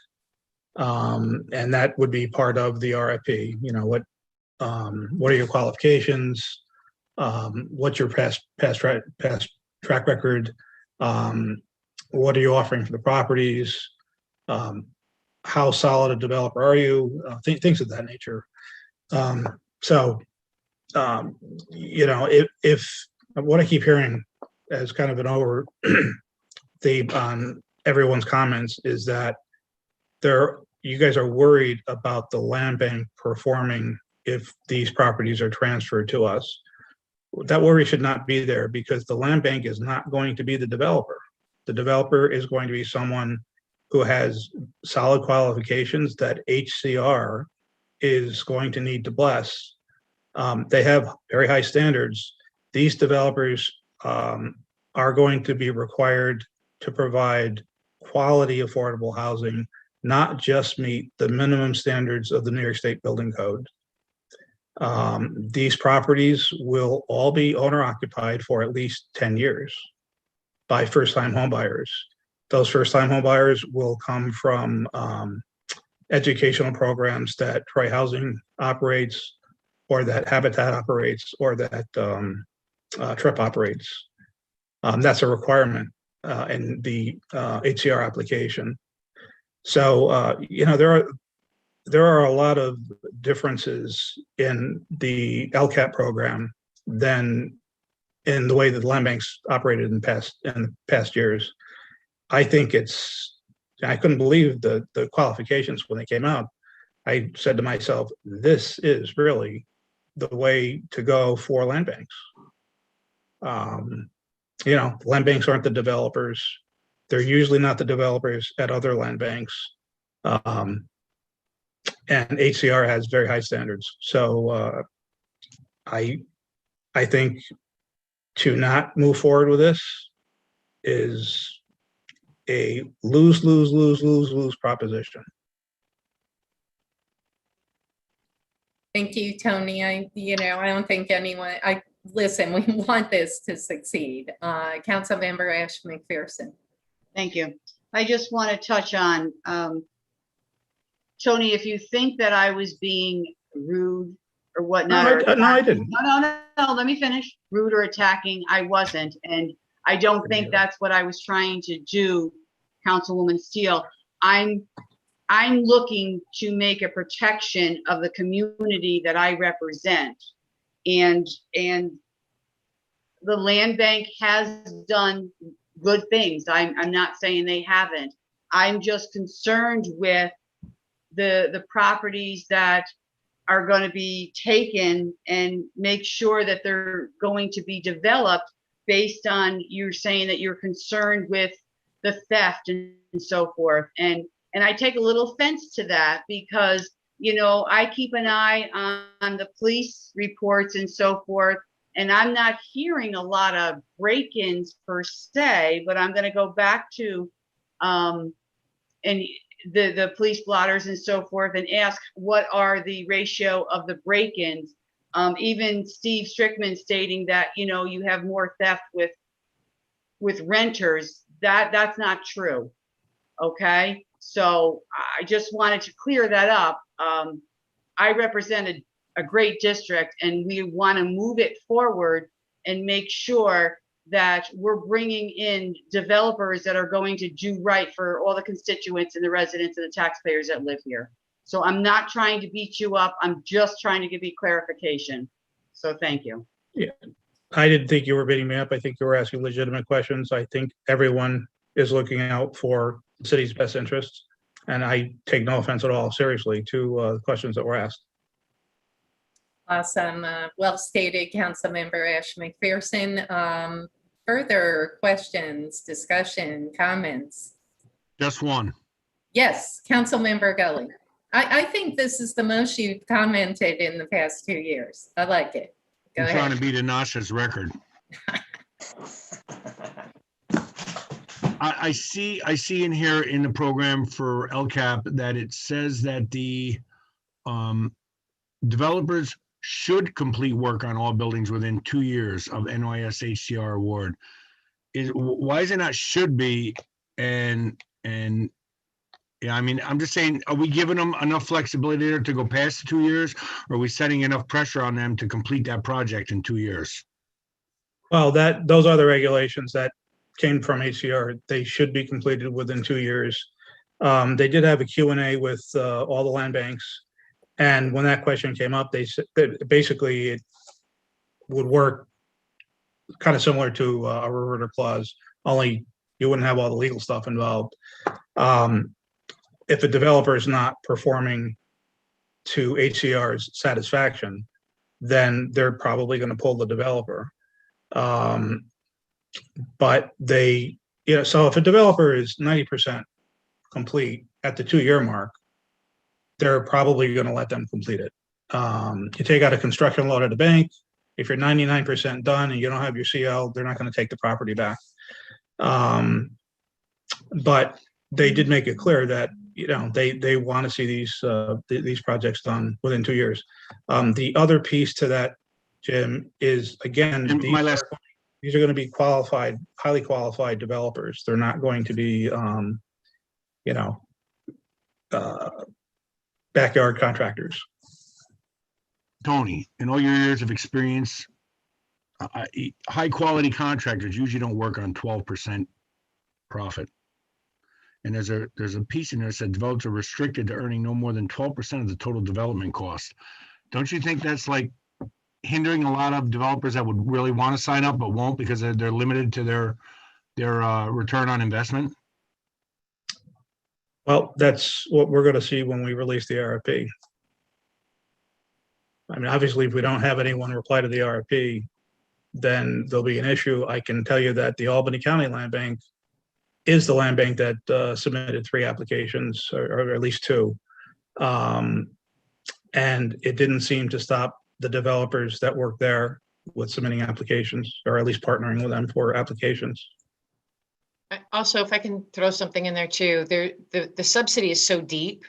Speaker 9: And that would be part of the RFP. What are your qualifications? What's your past track record? What are you offering for the properties? How solid a developer are you? Things of that nature. So, if what I keep hearing as kind of an over everyone's comments is that you guys are worried about the land bank performing if these properties are transferred to us. That worry should not be there because the land bank is not going to be the developer. The developer is going to be someone who has solid qualifications that HCR is going to need to bless. They have very high standards. These developers are going to be required to provide quality affordable housing, not just meet the minimum standards of the New York State Building Code. These properties will all be owner occupied for at least 10 years by first-time homebuyers. Those first-time homebuyers will come from educational programs that Troy Housing operates, or that Habitat operates, or that TRIP operates. That's a requirement in the HCR application. So, there are a lot of differences in the LCAP program than in the way that the land banks operated in the past years. I couldn't believe the qualifications when they came out. I said to myself, this is really the way to go for land banks. Land banks aren't the developers. They're usually not the developers at other land banks. And HCR has very high standards. So I think to not move forward with this is a lose proposition.
Speaker 2: Thank you, Tony. I don't think listen, we want this to succeed. Councilmember Ash McPherson.
Speaker 3: Thank you. I just want to touch on, Tony, if you think that I was being rude or whatnot.
Speaker 9: No, I didn't.
Speaker 3: No, let me finish. Rude or attacking, I wasn't. And I don't think that's what I was trying to do, Councilwoman Steele. I'm looking to make a protection of the community that I represent. And the land bank has done good things. I'm not saying they haven't. I'm just concerned with the properties that are going to be taken and make sure that they're going to be developed based on you're saying that you're concerned with the theft and so forth. And I take a little offense to that because, I keep an eye on the police reports and so forth, and I'm not hearing a lot of break-ins per se, but I'm going to go back to the police blotters and so forth and ask what are the ratio of the break-ins. Even Steve Strickman stating that, you have more theft with renters. That's not true. Okay. So I just wanted to clear that up. I represented a great district and we want to move it forward and make sure that we're bringing in developers that are going to do right for all the constituents and the residents and the taxpayers that live here. So I'm not trying to beat you up. I'm just trying to give you clarification. So thank you.
Speaker 9: Yeah, I didn't think you were beating me up. I think you were asking legitimate questions. I think everyone is looking out for the city's best interests. And I take no offense at all, seriously, to the questions that were asked.
Speaker 2: Awesome. Well stated, Councilmember Ash McPherson. Further questions, discussion, comments?
Speaker 6: Just one.
Speaker 2: Yes, Councilmember Gully. I think this is the most you've commented in the past 2 years. I like it. Go
Speaker 6: I'm
Speaker 2: ahead.
Speaker 6: trying to beat Anasha's record. I see in here in the program for LCAP that it says that the developers should complete work on all buildings within 2 years of NYS HCR award. Why is it not should be? And yeah, I mean, I'm just saying, are we giving them enough flexibility there to go past the 2 years? Or are we setting enough pressure on them to complete that project in 2 years?
Speaker 9: Well, those are the regulations that came from HCR. They should be completed within 2 years. They did have a Q&A with all the land banks. And when that question came up, they said that basically it would work kind of similar to a reverter clause, only you wouldn't have all the legal stuff involved. If a developer is not performing to HCR's satisfaction, then they're probably going to pull the developer. But they, so if a developer is 90% complete at the 2-year mark, they're probably going to let them complete it. You take out a construction loan at a bank, if you're 99% done and you don't have your CL, they're not going to take the property back. But they did make it clear that they want to see these projects done within 2 years. The other piece to that, Jim, is again, these are going to be qualified, highly qualified developers. They're not going to be, backyard contractors.
Speaker 6: Tony, in all your years of experience, high quality contractors usually don't work on 12% profit. And there's a piece in there that said developers are restricted to earning no more than 12% of the total development cost. Don't you think that's like hindering a lot of developers that would really want to sign up but won't because they're limited to their return on investment?
Speaker 9: Well, that's what we're going to see when we release the RFP. I mean, obviously, if we don't have anyone reply to the RFP, then there'll be an issue. I can tell you that the Albany County Land Bank is the land bank that submitted 3 applications, or at least 2. And it didn't seem to stop the developers that work there with submitting applications, or at least partnering with them for applications.
Speaker 16: Also, if I can throw something in there too, the subsidy is so deep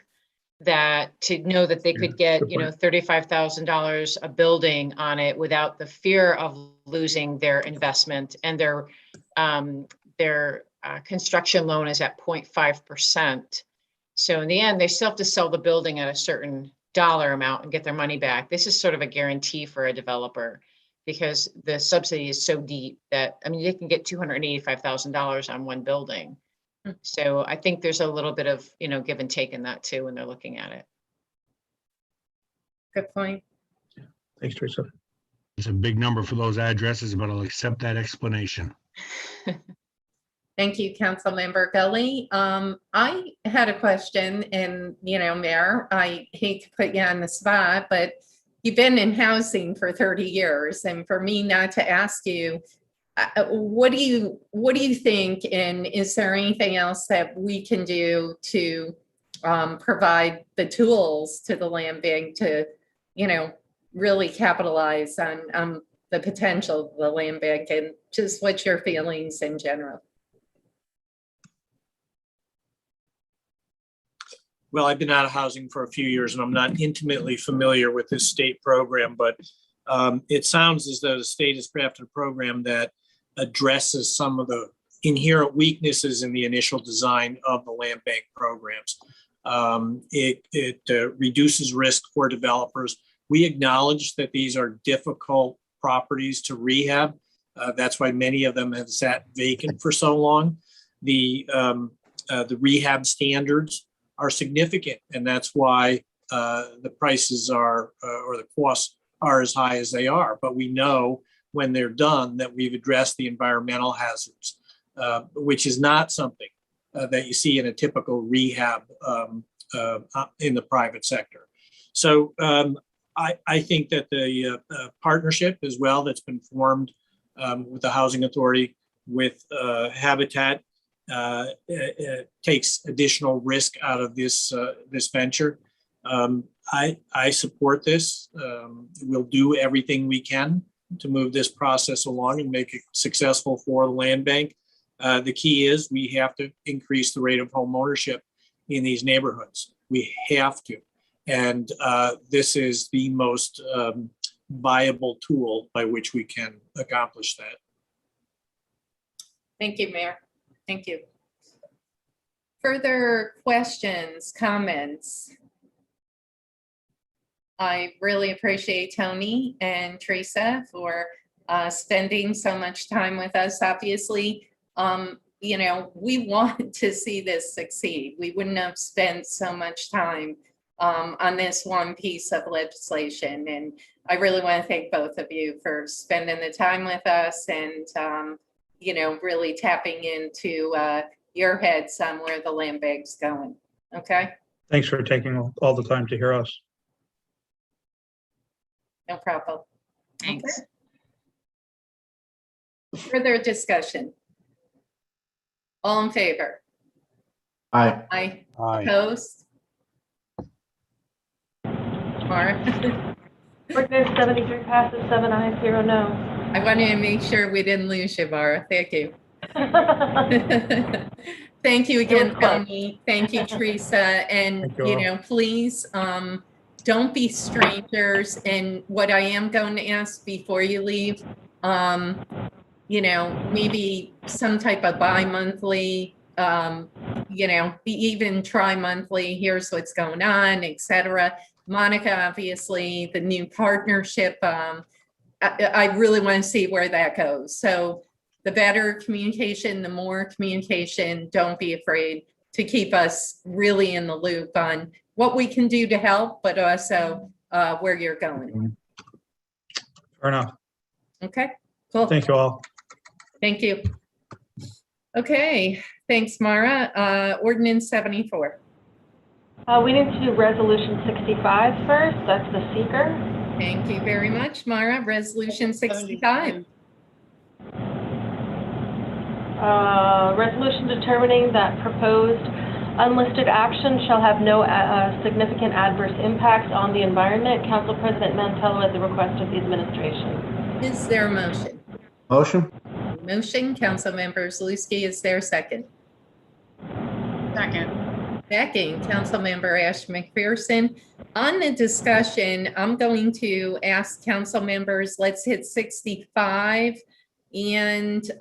Speaker 16: that to know that they could get, $35,000 a building on it without the fear of losing their investment, and their construction loan is at 0.5%. So in the end, they still have to sell the building at a certain dollar amount and get their money back. This is sort of a guarantee for a developer, because the subsidy is so deep that, I mean, they can get $285,000 on one building. So I think there's a little bit of, give and take in that too, when they're looking at it.
Speaker 2: Good point.
Speaker 9: Thanks, Teresa.
Speaker 6: It's a big number for those addresses, but I'll accept that explanation.
Speaker 2: Thank you, Councilmember Gully. I had a question, and, Mayor, I hate to put you on the spot, but you've been in housing for 30 years. And for me not to ask you, what do you think? And is there anything else that we can do to provide the tools to the land bank to, really capitalize on the potential of the land bank, and just what's your feelings in general?
Speaker 7: Well, I've been out of housing for a few years and I'm not intimately familiar with this state program, but it sounds as though the state has crafted a program that addresses some of the inherent weaknesses in the initial design of the land bank programs. It reduces risk for developers. We acknowledge that these are difficult properties to rehab. That's why many of them have sat vacant for so long. The rehab standards are significant, and that's why the prices are, or the costs are as high as they are. But we know when they're done that we've addressed the environmental hazards, which is not something that you see in a typical rehab in the private sector. So I think that the partnership as well that's been formed with the Housing Authority, with Habitat, it takes additional risk out of this venture. I support this. We'll do everything we can to move this process along and make it successful for the land bank. The key is we have to increase the rate of home ownership in these neighborhoods. We have to. And this is the most viable tool by which we can accomplish that.
Speaker 2: Thank you, Mayor. Thank you. Further questions, comments? I really appreciate Tony and Teresa for spending so much time with us. Obviously, you know, we want to see this succeed. We wouldn't have spent so much time on this one piece of legislation. And I really want to thank both of you for spending the time with us and, you know, really tapping into your heads on where the land bank's going. Okay,
Speaker 9: Thanks for taking all the time to hear us.
Speaker 2: no problem.
Speaker 16: Thanks.
Speaker 2: Further discussion? All in favor?
Speaker 4: Aye.
Speaker 2: Aye.
Speaker 6: Aye.
Speaker 2: Opposed? Mara?
Speaker 1: Ordinance 73 passes 7 ayes, 0 no.
Speaker 2: I wanted to make sure we didn't lose you, Mara. Thank you. Thank you again, Tony. Thank you, Teresa. And,
Speaker 9: Thank you
Speaker 2: you
Speaker 9: all.
Speaker 2: know, please, don't be strangers. And what I am going to ask before you leave, you know, maybe some type of bi-monthly, you know, even tri-monthly, here's what's going on, et cetera. Monica, obviously, the new partnership, I really want to see where that goes. So the better communication, the more communication, don't be afraid to keep us really in the loop on what we can do to help, but also where you're going.
Speaker 9: Fair enough.
Speaker 2: Okay, cool.
Speaker 9: Thank you all.
Speaker 2: Thank you. Okay, thanks, Mara. Ordinance 74.
Speaker 1: We need to do resolution 65 first. That's the seeker.
Speaker 2: Thank you very much, Mara. Resolution 65.
Speaker 1: Resolution determining that proposed unlisted action shall have no significant adverse impacts on the environment. Council President Mantello at the request of the administration.
Speaker 2: Is there a motion?
Speaker 4: Motion?
Speaker 2: Motion, Councilmember Zaluski, is there a second?
Speaker 16: Second.
Speaker 2: Second, Councilmember Ash McPherson. On the discussion, I'm going to ask council members, let's hit 65 and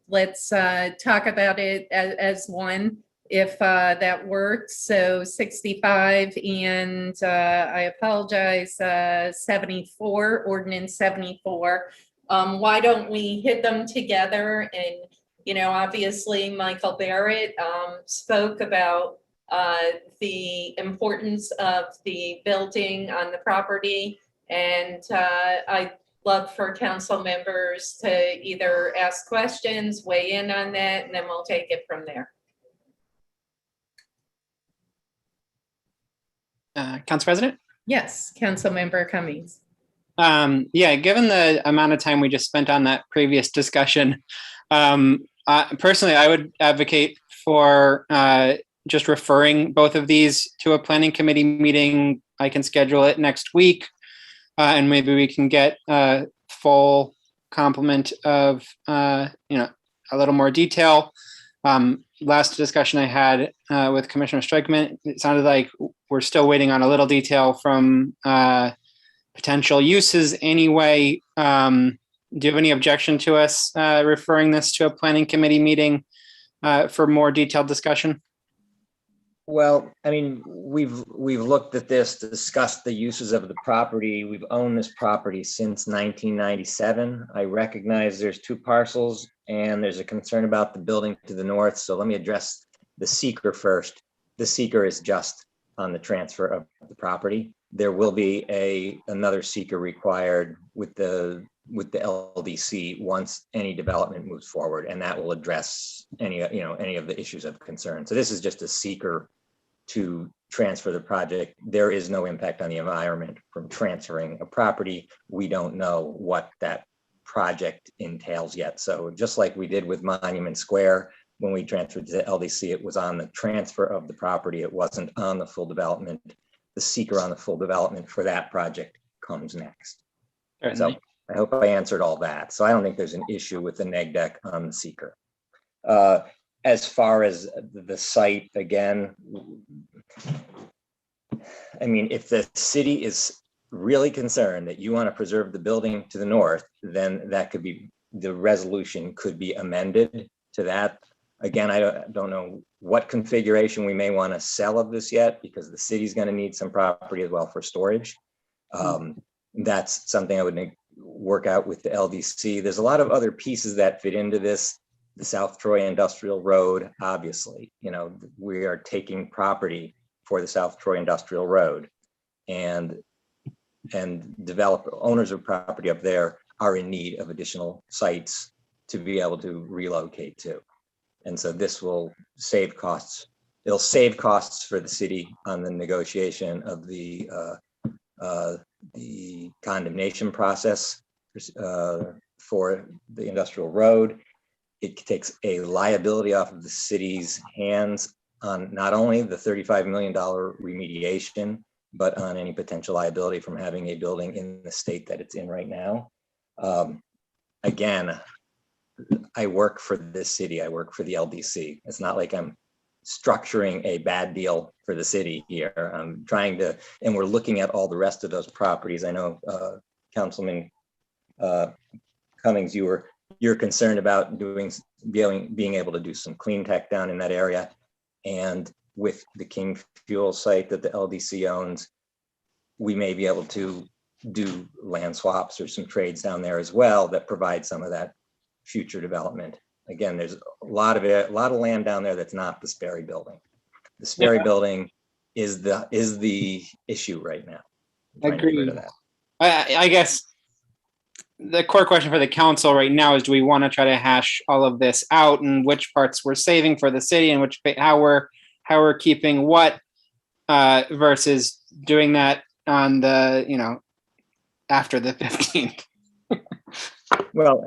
Speaker 2: let's talk about it as one, if that works. So 65 and I apologize, 74, ordinance 74. Why don't we hit them together? And, you know, obviously Michael Barrett spoke about the importance of the building on the property. And I'd love for council members to either ask questions, weigh in on that, and then we'll take it from there.
Speaker 15: Council President?
Speaker 2: Yes, Councilmember Cummings.
Speaker 15: Yeah, given the amount of time we just spent on that previous discussion, personally, I would advocate for just referring both of these to a planning committee meeting. I can schedule it next week, and maybe we can get a full complement of, you know, a little more detail. Last discussion I had with Commissioner Strikeman, it sounded like we're still waiting on a little detail from potential uses anyway. Do you have any objection to us referring this to a planning committee meeting for more detailed discussion?
Speaker 13: Well, I mean, we've looked at this, discussed the uses of the property. We've owned this property since 1997. I recognize there's two parcels and there's a concern about the building to the north. So let me address the seeker first. The seeker is just on the transfer of the property. There will be another seeker required with the LDC once any development moves forward, and that will address any of the issues of concern. So this is just a seeker to transfer the project. There is no impact on the environment from transferring a property. We don't know what that project entails yet. So just like we did with Monument Square, when we transferred to the LDC, it was on the transfer of the property. It wasn't on the full development. The seeker on the full development for that project comes next. So I hope I answered all that. So I don't think there's an issue with the neg deck on the seeker. As far as the site, again, I mean, if the city is really concerned that you want to preserve the building to the north, then that could be, the resolution could be amended to that. Again, I don't know what configuration we may want to sell of this yet, because the city's going to need some property as well for storage. That's something I would work out with the LDC. There's a lot of other pieces that fit into this. the South Troy Industrial Road, obviously, we are taking property for the South Troy Industrial Road, and owners of property up there are in need of additional sites to be able to relocate to. And so this will save costs. It'll save costs for the city on the negotiation of the condemnation process for the industrial road. It takes a liability off of the city's hands on not only the $35 million remediation, but on any potential liability from having a building in the state that it's in right now. Again, I work for this city. I work for the LDC. It's not like I'm structuring a bad deal for the city here. I'm trying to, and we're looking at all the rest of those properties. I know Councilman Cummings, you're concerned about being able to do some clean tech down in that area. And with the King Fuel site that the LDC owns, we may be able to do land swaps or some trades down there as well that provide some of that future development. Again, there's a lot of land down there that's not the Sperry building. The Sperry building is the issue right now.
Speaker 15: Agreed. I guess the core question for the council right now is, do we want to try to hash all of this out and which parts we're saving for the city and how we're keeping what versus doing that on the, after the 15th.
Speaker 13: Well,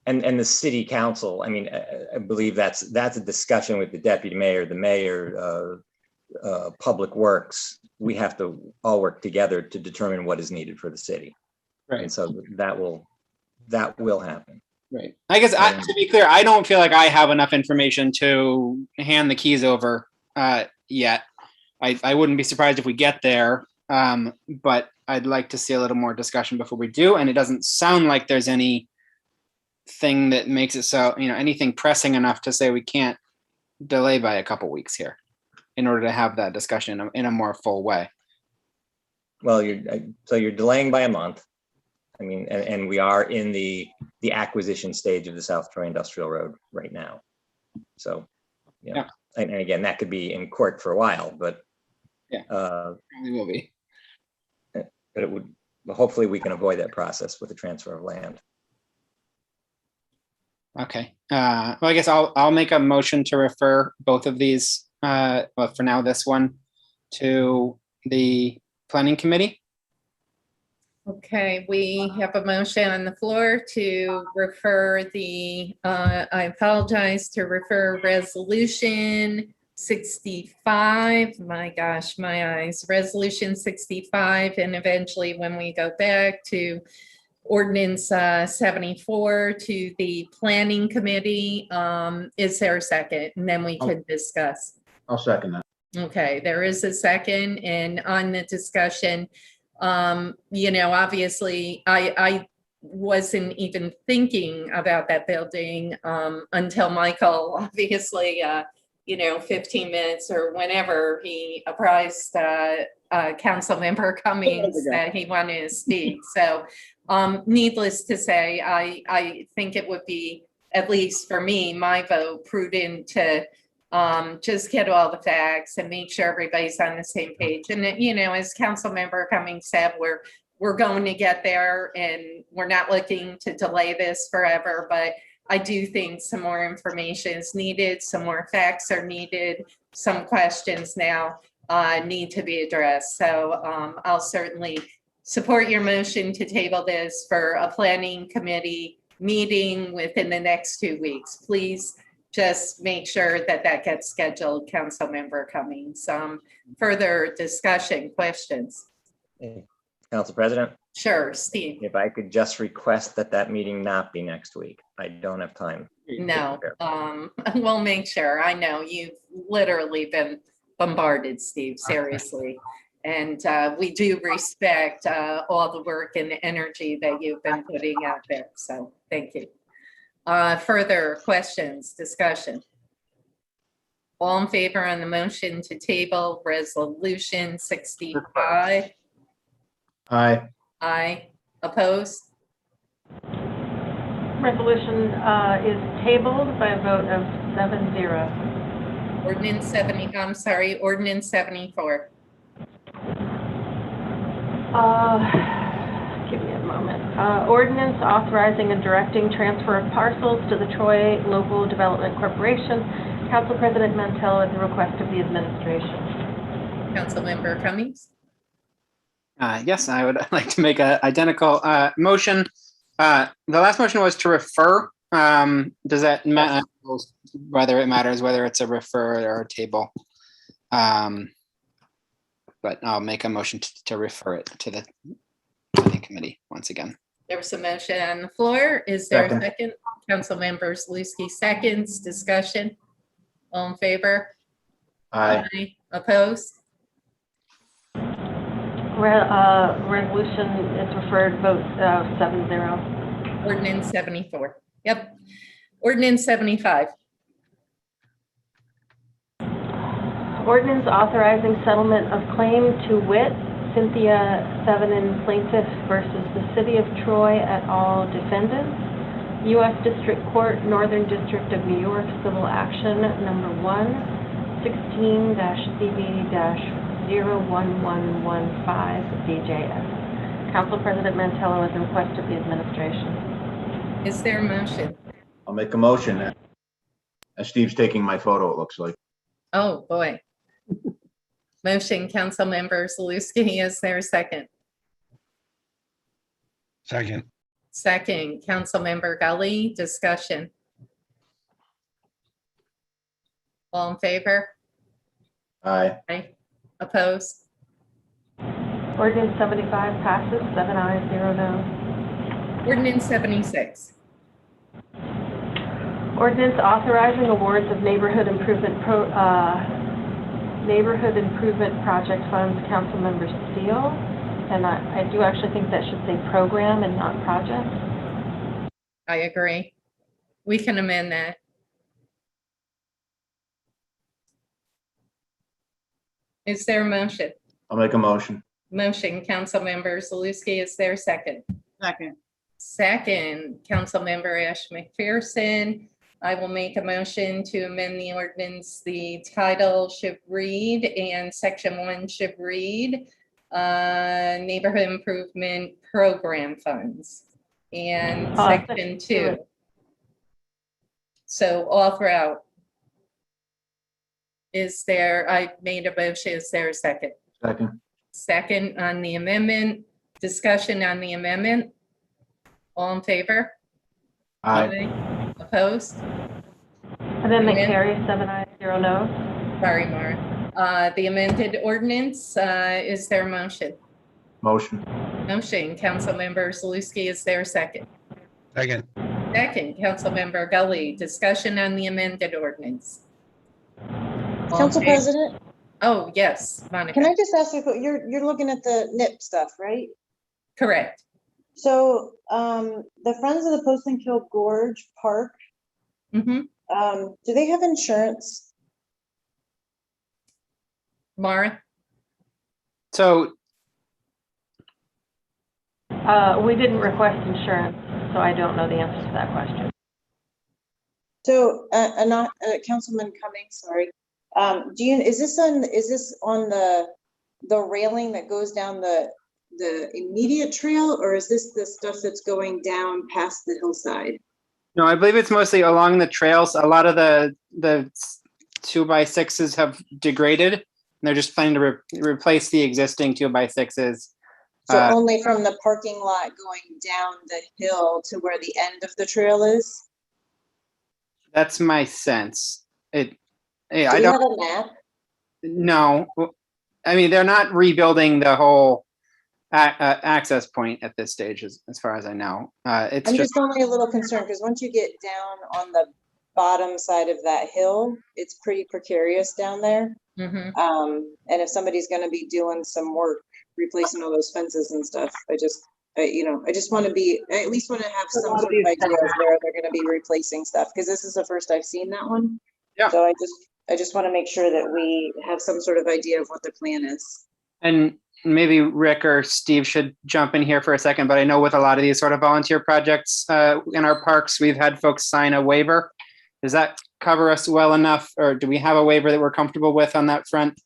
Speaker 13: and the city council, I mean, I believe that's a discussion with the deputy mayor, the mayor, public works. We have to all work together to determine what is needed for the city.
Speaker 15: Right.
Speaker 13: And so that will happen.
Speaker 15: Right. I guess to be clear, I don't feel like I have enough information to hand the keys over yet. I wouldn't be surprised if we get there, but I'd like to see a little more discussion before we do. And it doesn't sound like there's anything that makes it so, anything pressing enough to say we can't delay by a couple weeks here in order to have that discussion in a more full way.
Speaker 13: Well, you're delaying by a month. I mean, and we are in the acquisition stage of the South Troy Industrial Road right now. So, yeah. And again, that could be in court for a while, but
Speaker 15: it will be.
Speaker 13: But hopefully we can avoid that process with the transfer of land.
Speaker 15: Okay. Well, I guess I'll make a motion to refer both of these, well, for now, this one to the planning committee.
Speaker 2: Okay, we have a motion on the floor to refer I apologize, to refer resolution 65. My gosh, my eyes. Resolution 65, and eventually when we go back to ordinance 74 to the planning committee. Is there a second? And then we could discuss.
Speaker 4: I'll second that.
Speaker 2: Okay, there is a second, and on the discussion, obviously I wasn't even thinking about that building until Michael, obviously, 15 minutes or whenever he apprised council member Cummings that he wanted to speak. So needless to say, I think it would be, at least for me, my vote, prudent to just get all the facts and make sure everybody's on the same page. And as council member Cummings said, we're going to get there, and we're not looking to delay this forever, but I do think some more information is needed, some more facts are needed, some questions now need to be addressed. So I'll certainly support your motion to table this for a planning committee meeting within the next 2 weeks. Please just make sure that gets scheduled, council member Cummings. Further discussion, questions?
Speaker 13: Council President?
Speaker 2: Sure, Steve.
Speaker 13: If I could just request that meeting not be next week. I don't have time.
Speaker 2: No, we'll make sure. I know you've literally been bombarded, Steve, seriously. And we do respect all the work and the energy that you've been putting out there. So thank you. Further questions, discussion? All in favor on the motion to table resolution 65?
Speaker 4: Aye.
Speaker 2: Aye. Opposed?
Speaker 1: Resolution is tabled by a vote of 7-0.
Speaker 2: Ordinance 74.
Speaker 1: Give me a moment. Ordinance authorizing and directing transfer of parcels to the Troy Local Development Corporation. Council President Mantello at the request of the administration.
Speaker 2: Councilmember Cummings.
Speaker 15: Yes, I would like to make an identical motion. The last motion was to refer. Does that matter? Whether it matters whether it's a refer or a table? But I'll make a motion to refer it to the planning committee once again.
Speaker 2: There was a motion on the floor. Is there
Speaker 4: Second.
Speaker 2: a second? Councilmember Zaluski seconds. Discussion. All in favor?
Speaker 4: Aye.
Speaker 2: Opposed?
Speaker 1: Resolution is referred, vote 7-0.
Speaker 2: Ordinance 74. Yep. Ordinance 75.
Speaker 1: Ordinance authorizing settlement of claim to wit, Cynthia Thevenin plaintiff versus the City of Troy et al. Defendants, U.S. District Court, Northern District of New York, Civil Action Number 1, 16-CB-01115 DJS. Council President Mantello has requested the administration.
Speaker 2: Is there a motion?
Speaker 4: I'll make a motion. Steve's taking my photo, it looks like.
Speaker 2: Oh, boy. Motion, Councilmember Zaluski. Is there a second?
Speaker 6: Second.
Speaker 2: Second, Councilmember Gully. Discussion. All in favor?
Speaker 4: Aye.
Speaker 2: Aye. Opposed?
Speaker 1: Ordinance 75 passes, 7 ayes, 0 noes.
Speaker 2: Ordinance 76.
Speaker 1: Ordinance authorizing awards of neighborhood improvement project funds, Councilmember Steele. And I do actually think that should say program and not project.
Speaker 2: I agree. We can amend that. Is there a motion?
Speaker 4: I'll make a motion.
Speaker 2: Motion, Councilmember Zaluski. Is there a second?
Speaker 3: Second.
Speaker 2: Second, Councilmember Ash McPherson. I will make a motion to amend the ordinance. The title should read and section 1 should read neighborhood improvement program funds, and section 2. So all throughout. Is there, I made a motion, is there a second?
Speaker 4: Second.
Speaker 2: Second on the amendment. Discussion on the amendment. All in favor?
Speaker 4: Aye.
Speaker 2: Opposed?
Speaker 1: Amendment carries, 7 ayes, 0 noes.
Speaker 2: Sorry, Mara. The amended ordinance, is there a motion?
Speaker 4: Motion.
Speaker 2: Motion, Councilmember Zaluski. Is there a second?
Speaker 6: Second.
Speaker 2: Second, Councilmember Gully. Discussion on the amended ordinance. All in
Speaker 14: Council
Speaker 2: favor?
Speaker 14: President,
Speaker 2: Oh, yes, Monica.
Speaker 14: can I just ask you, you're looking at the NIP stuff, right?
Speaker 2: Correct.
Speaker 14: So, the Friends of the Poston Kill Gorge Park,
Speaker 2: Mm-hmm.
Speaker 14: do they have insurance?
Speaker 2: Mara?
Speaker 15: So
Speaker 1: We didn't request insurance, so I don't know the answer to that question.
Speaker 14: So, Councilman Cummings, sorry. Is this on the railing that goes down the immediate trail, or is this the stuff that's going down past the hillside?
Speaker 15: no, I believe it's mostly along the trails. A lot of the 2x6s have degraded, and they're just planning to replace the existing 2x6s.
Speaker 14: So only from the parking lot going down the hill to where the end of the trail is?
Speaker 15: That's my sense. I
Speaker 14: Do you
Speaker 15: don't.
Speaker 14: have a map?
Speaker 15: No, I mean, they're not rebuilding the whole access point at this stage, as far as I know. It's
Speaker 14: I'm
Speaker 15: just
Speaker 14: just only a little concerned because once you get down on the bottom side of that hill, it's pretty precarious down there.
Speaker 2: Mm-hmm.
Speaker 14: And if somebody's going to be doing some work, replacing all those fences and stuff, I just want to be, I at least want to have some sort of idea of where they're going to be replacing stuff, because this is the first I've seen that one.
Speaker 15: Yeah.
Speaker 14: So I just want to make sure that we have some sort of idea of what the plan is.
Speaker 15: And maybe Rick or Steve should jump in here for a second, but I know with a lot of these sort of volunteer projects in our parks, we've had folks sign a waiver. Does that cover us well enough, or do we have a waiver that we're comfortable with on that front?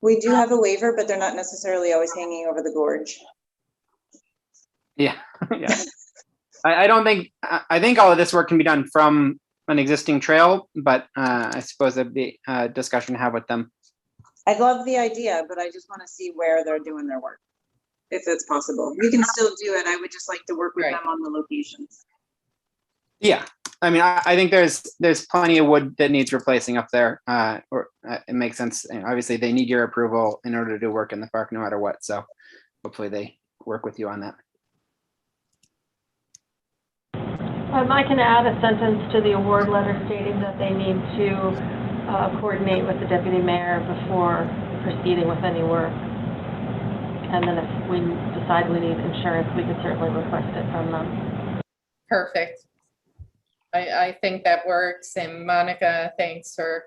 Speaker 14: We do have a waiver, but they're not necessarily always hanging over the gorge.
Speaker 15: Yeah, yeah. I don't think, I think all of this work can be done from an existing trail, but I suppose that'd be a discussion to have with them.
Speaker 14: I love the idea, but I just want to see where they're doing their work, if it's possible. We can still do it. I would just like to work with them on the locations.
Speaker 15: Yeah, I mean, I think there's plenty of wood that needs replacing up there. It makes sense. And obviously, they need your approval in order to do work in the park, no matter what. So hopefully they work with you on that.
Speaker 1: I can add a sentence to the award letter stating that they need to coordinate with the deputy mayor before proceeding with any work. And then if we decide we need insurance, we could certainly request it from them.
Speaker 2: Perfect. I think that works. And Monica, thanks for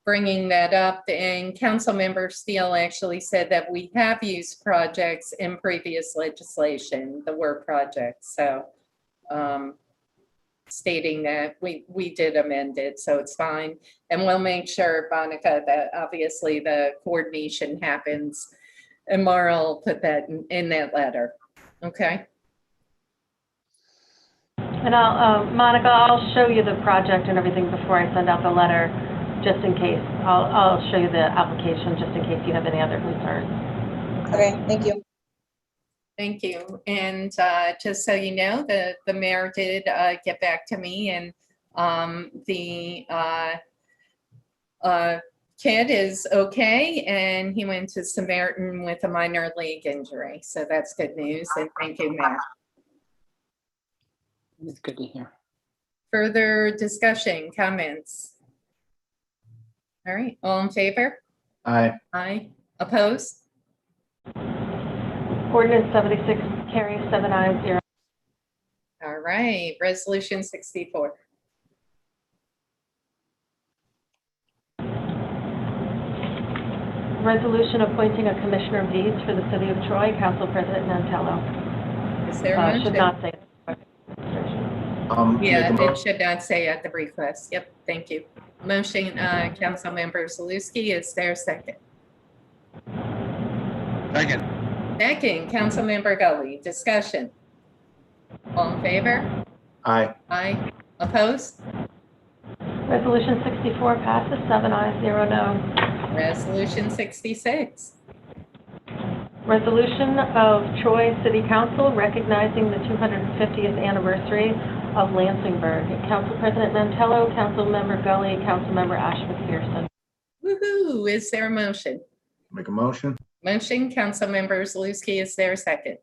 Speaker 2: bringing that up. And Councilmember Steele actually said that we have used projects in previous legislation, the word projects. So stating that we did amend it, so it's fine. And we'll make sure, Monica, that obviously the coordination happens, and Mara will put that in that letter. Okay.
Speaker 1: And Monica, I'll show you the project and everything before I send out the letter, just in case. I'll show you the application just in case you have any other concerns.
Speaker 14: Okay, thank you.
Speaker 2: Thank you. And just so you know, the mayor did get back to me, and the kid is okay, and he went to Samaritan with a minor leg injury. So that's good news, and thank you, Mayor.
Speaker 15: It's good to hear.
Speaker 2: Further discussion, comments? All right, all in favor?
Speaker 4: Aye.
Speaker 2: Aye. Opposed?
Speaker 1: Ordinance 76 carries 7 ayes, 0.
Speaker 2: All right, resolution 64.
Speaker 1: Resolution appointing a commissioner of deeds for the city of Troy, Council President Nantello.
Speaker 2: Is there a motion?
Speaker 1: Should not say.
Speaker 2: Yeah,
Speaker 4: make a
Speaker 2: it should not say at the request. Yep, thank you. Motion, Councilmember Zaluski, is there a second?
Speaker 6: Second.
Speaker 2: Second, Councilmember Gully, discussion. All in favor?
Speaker 4: Aye.
Speaker 2: Aye. Opposed?
Speaker 1: Resolution 64 passes 7 ayes, 0 no.
Speaker 2: Resolution 66.
Speaker 1: Resolution of Troy City Council recognizing the 250th anniversary of Lansingburg. Council President Nantello, Councilmember Gully, Councilmember Ash McPherson.
Speaker 2: Woohoo! Is there a motion?
Speaker 4: Make a motion.
Speaker 2: Motion, Councilmember Zaluski, is there a second?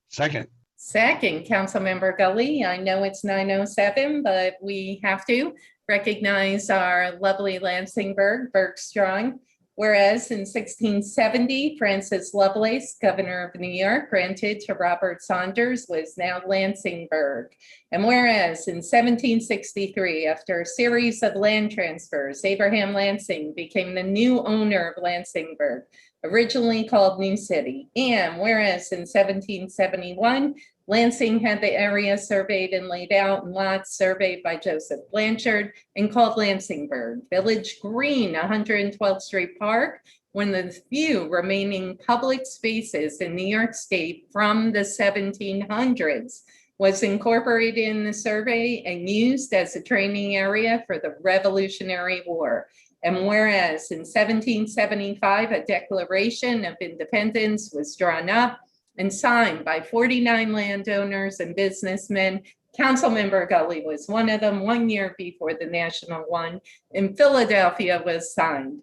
Speaker 6: Second.
Speaker 2: Second, Councilmember Gully. I know it's 9:07, but we have to recognize our lovely Lansingburg, Bergstrong. Whereas in 1670, Francis Lovelace, governor of New York, granted to Robert Saunders was now Lansingburg. And whereas in 1763, after a series of land transfers, Abraham Lansing became the new owner of Lansingburg, originally called New City. And whereas in 1771, Lansing had the area surveyed and laid out in lots surveyed by Joseph Blanchard and called Lansingburg. Village Green, 112th Street Park, one of the few remaining public spaces in New York State from the 1700s, was incorporated in the survey and used as a training area for the Revolutionary War. And whereas in 1775, a Declaration of Independence was drawn up and signed by 49 landowners and businessmen. Councilmember Gully was one of them 1 year before the national one in Philadelphia was signed.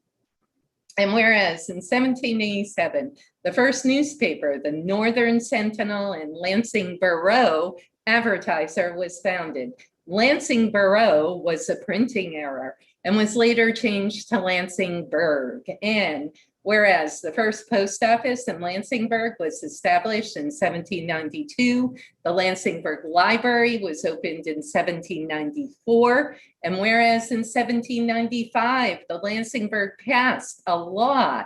Speaker 2: And whereas in 1787, the first newspaper, the Northern Sentinel and Lansing Borough Advertiser, was founded. Lansing Borough was a printing error and was later changed to Lansingburg. And whereas the first post office in Lansingburg was established in 1792, the Lansingburg Library was opened in 1794, and whereas in 1795, the Lansingburg passed a law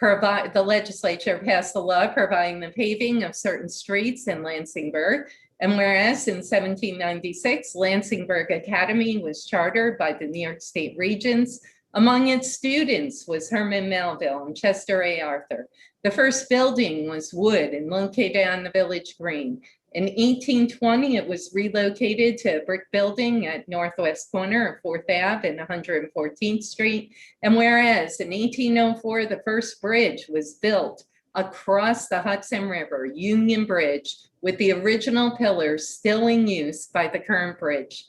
Speaker 2: The legislature passed a law providing the paving of certain streets in Lansingburg. And whereas in 1796, Lansingburg Academy was chartered by the New York State Regents. Among its students was Herman Melville and Chester A. Arthur. The first building was wood and located on the village green. In 1820, it was relocated to a brick building at northwest corner of 4th Ave and 114th Street. And whereas in 1804, the first bridge was built across the Hudson River, Union Bridge, with the original pillars still in use by the current bridge.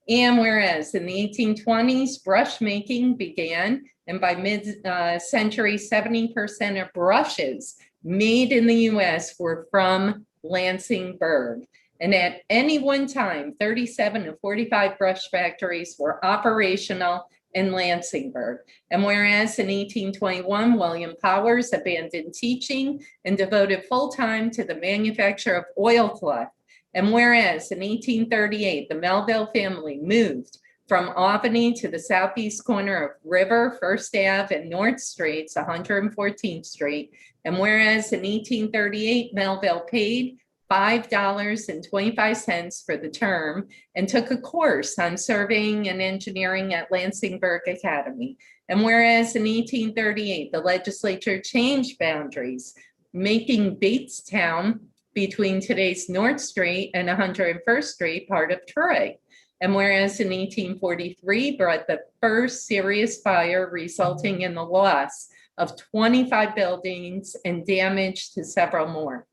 Speaker 2: And whereas in the 1820s, brush making began, and by mid-century, 70% of brushes made in the US were from Lansingburg. And at any one time, 37 of 45 brush factories were operational in Lansingburg. And whereas in 1821, William Powers abandoned teaching and devoted full time to the manufacture of oilcloth. And whereas in 1838, the Melville family moved from Albany to the southeast corner of River, 1st Ave, and North Streets, 114th Street. And whereas in 1838, Melville paid $5.25 for the term and took a course on surveying and engineering at Lansingburg Academy. And whereas in 1838, the legislature changed boundaries, making Batestown between today's North Street and 101st Street part of Troy. And whereas in 1843 brought the first serious fire, resulting in the loss of 25 buildings and damage to several more.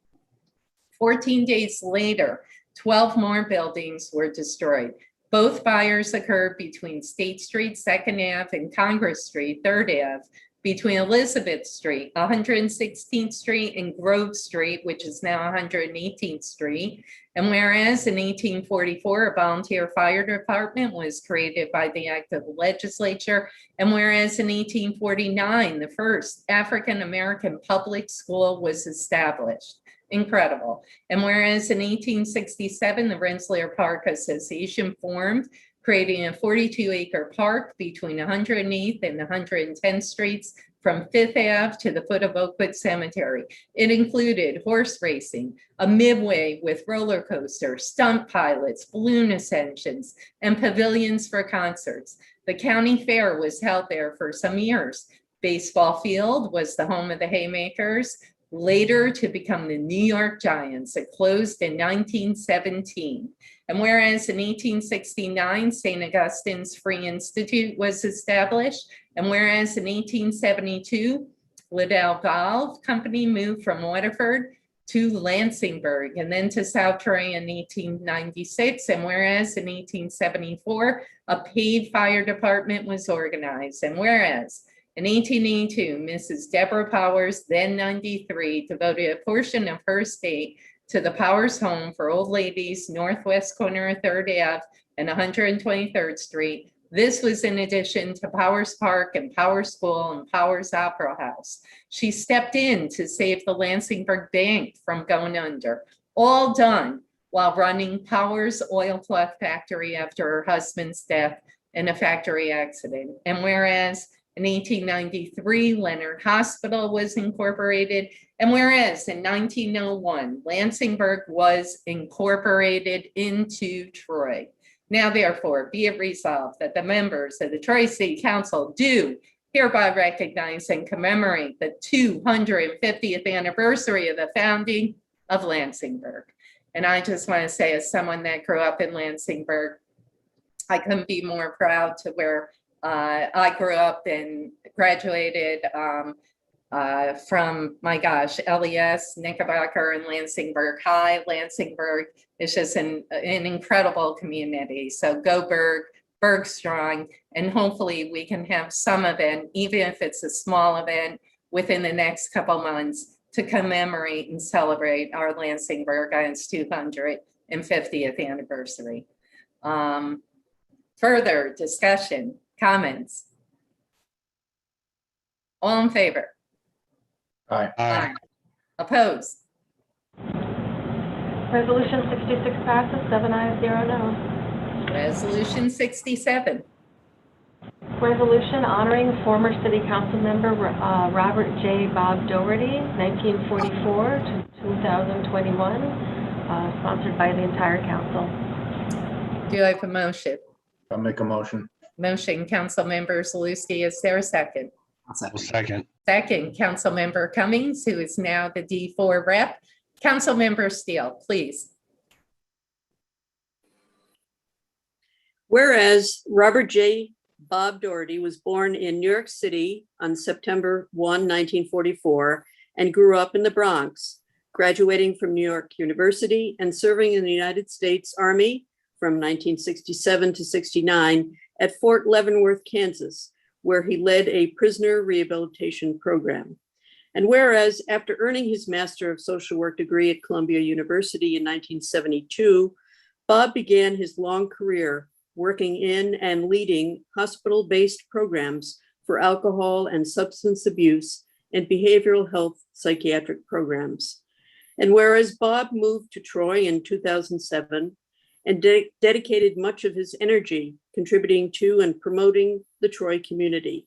Speaker 2: 14 days later, 12 more buildings were destroyed. Both fires occurred between State Street, 2nd Ave, and Congress Street, 3rd Ave, between Elizabeth Street, 116th Street, and Grove Street, which is now 118th Street. And whereas in 1844, a volunteer fire department was created by the act of the legislature, and whereas in 1849, the first African-American public school was established. Incredible. And whereas in 1867, the Rensselaer Park Association formed, creating a 42-acre park between 108th and 110th Streets from 5th Ave to the foot of Oakwood Cemetery. It included horse racing, a midway with roller coasters, stunt pilots, balloon ascensions, and pavilions for concerts. The county fair was held there for some years. Baseball field was the home of the Haymakers, later to become the New York Giants. It closed in 1917. And whereas in 1869, St. Augustine's Free Institute was established, and whereas in 1872, Liddell Golf Company moved from Waterford to Lansingburg and then to South Troy in 1896, and whereas in 1874, a paid fire department was organized, and whereas in 1882, Mrs. Deborah Powers, then 93, devoted a portion of her estate to the Powers Home for Old Ladies, northwest corner of 3rd Ave and 123rd Street. This was in addition to Powers Park and Powers School and Powers Opera House. She stepped in to save the Lansingburg Bank from going under, all done while running Powers Oilcloth Factory after her husband's death in a factory accident. And whereas in 1893, Leonard Hospital was incorporated. And whereas in 1901, Lansingburg was incorporated into Troy. Now, therefore, be it resolved that the members of the Troy City Council do hereby recognize and commemorate the 250th anniversary of the founding of Lansingburg. And I just want to say, as someone that grew up in Lansingburg, I couldn't be more proud to where I grew up and graduated from, my gosh, LES, Knickerbocker, and Lansingburg High. Lansingburg is just an incredible community. So go Berg, Berg strong, and hopefully we can have some event, even if it's a small event, within the next couple months to commemorate and celebrate our Lansingburg on its 250th anniversary. Further discussion? Comments? All in favor?
Speaker 4: Aye.
Speaker 2: Aye. Opposed?
Speaker 1: Resolution 66 passes, 7 ayes, 0 no.
Speaker 2: Resolution 67.
Speaker 1: Resolution honoring former city council member Robert J. Bob Doherty, 1944 to 2021, sponsored by the entire council.
Speaker 2: Do I have a motion?
Speaker 4: I'll make a motion.
Speaker 2: Motion, Councilmember Zaluski. Is there a second?
Speaker 6: Second.
Speaker 2: Second, Councilmember Cummings, who is now the D4 rep. Councilmember Steele, please.
Speaker 5: Whereas Robert J. Bob Doherty was born in New York City on September 1, 1944, and grew up in the Bronx, graduating from New York University and serving in the United States Army from 1967 to 69 at Fort Leavenworth, Kansas, where he led a prisoner rehabilitation program. And whereas after earning his Master of Social Work degree at Columbia University in 1972, Bob began his long career working in and leading hospital-based programs for alcohol and substance abuse and behavioral health psychiatric programs. And whereas Bob moved to Troy in 2007 and dedicated much of his energy contributing to and promoting the Troy community,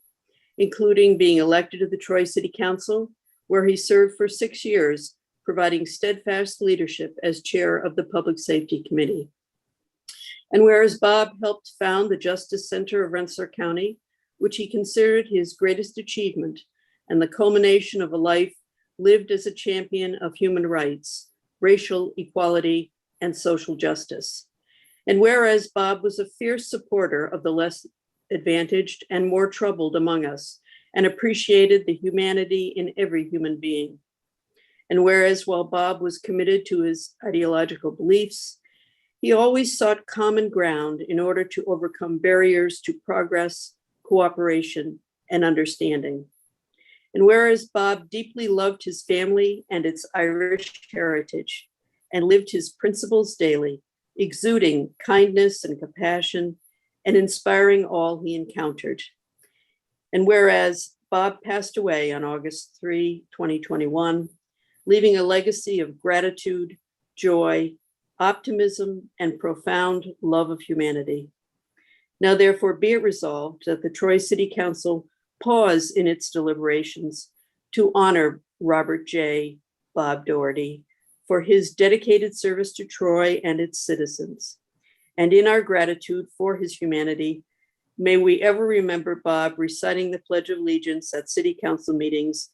Speaker 5: including being elected to the Troy City Council, where he served for 6 years, providing steadfast leadership as chair of the Public Safety Committee. And whereas Bob helped found the Justice Center of Rensselaer County, which he considered his greatest achievement and the culmination of a life lived as a champion of human rights, racial equality, and social justice. And whereas Bob was a fierce supporter of the less advantaged and more troubled among us and appreciated the humanity in every human being. And whereas while Bob was committed to his ideological beliefs, he always sought common ground in order to overcome barriers to progress, cooperation, and understanding. And whereas Bob deeply loved his family and its Irish heritage and lived his principles daily, exuding kindness and compassion and inspiring all he encountered. And whereas Bob passed away on August 3, 2021, leaving a legacy of gratitude, joy, optimism, and profound love of humanity. Now therefore be it resolved that the Troy City Council pause in its deliberations to honor Robert J. Bob Doherty for his dedicated service to Troy and its citizens. And in our gratitude for his humanity, may we ever remember Bob reciting the Pledge of Allegiance at City Council meetings,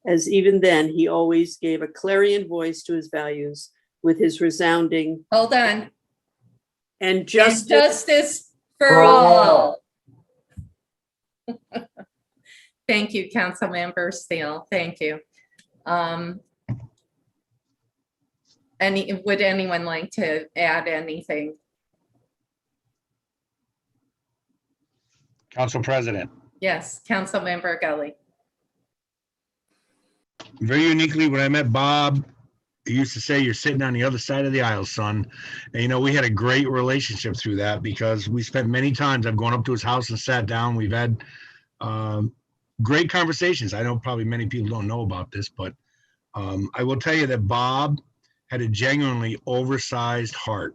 Speaker 5: as even then he always gave a clarion voice to his values with his resounding
Speaker 2: Hold on.
Speaker 5: and justice,
Speaker 2: Justice for all. Thank you, Councilmember Steele. Thank you. Would anyone like to add anything?
Speaker 6: Council President.
Speaker 2: Yes, Councilmember Gully.
Speaker 6: Very uniquely, when I met Bob, he used to say, "You're sitting on the other side of the aisle, son." And, you know, we had a great relationship through that because we spent many times, I've gone up to his house and sat down. We've had great conversations. I know probably many people don't know about this, but I will tell you that Bob had a genuinely oversized heart.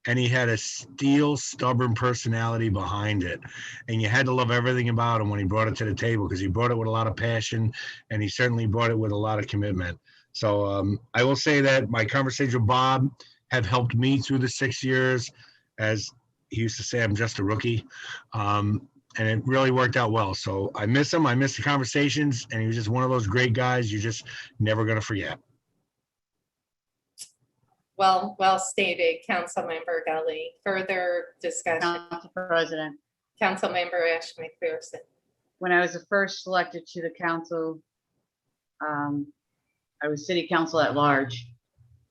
Speaker 6: And he had a steel, stubborn personality behind it. And you had to love everything about him when he brought it to the table, because he brought it with a lot of passion, and he certainly brought it with a lot of commitment. So I will say that my conversation with Bob have helped me through the 6 years. As he used to say, I'm just a rookie. And it really worked out well. So I miss him. I miss the conversations. And he was just one of those great guys you're just never going to forget.
Speaker 2: Well stated, Councilmember Gully. Further discussion.
Speaker 3: Council President.
Speaker 2: Councilmember Ash McPherson.
Speaker 3: When I was first elected to the council, I was city council at large,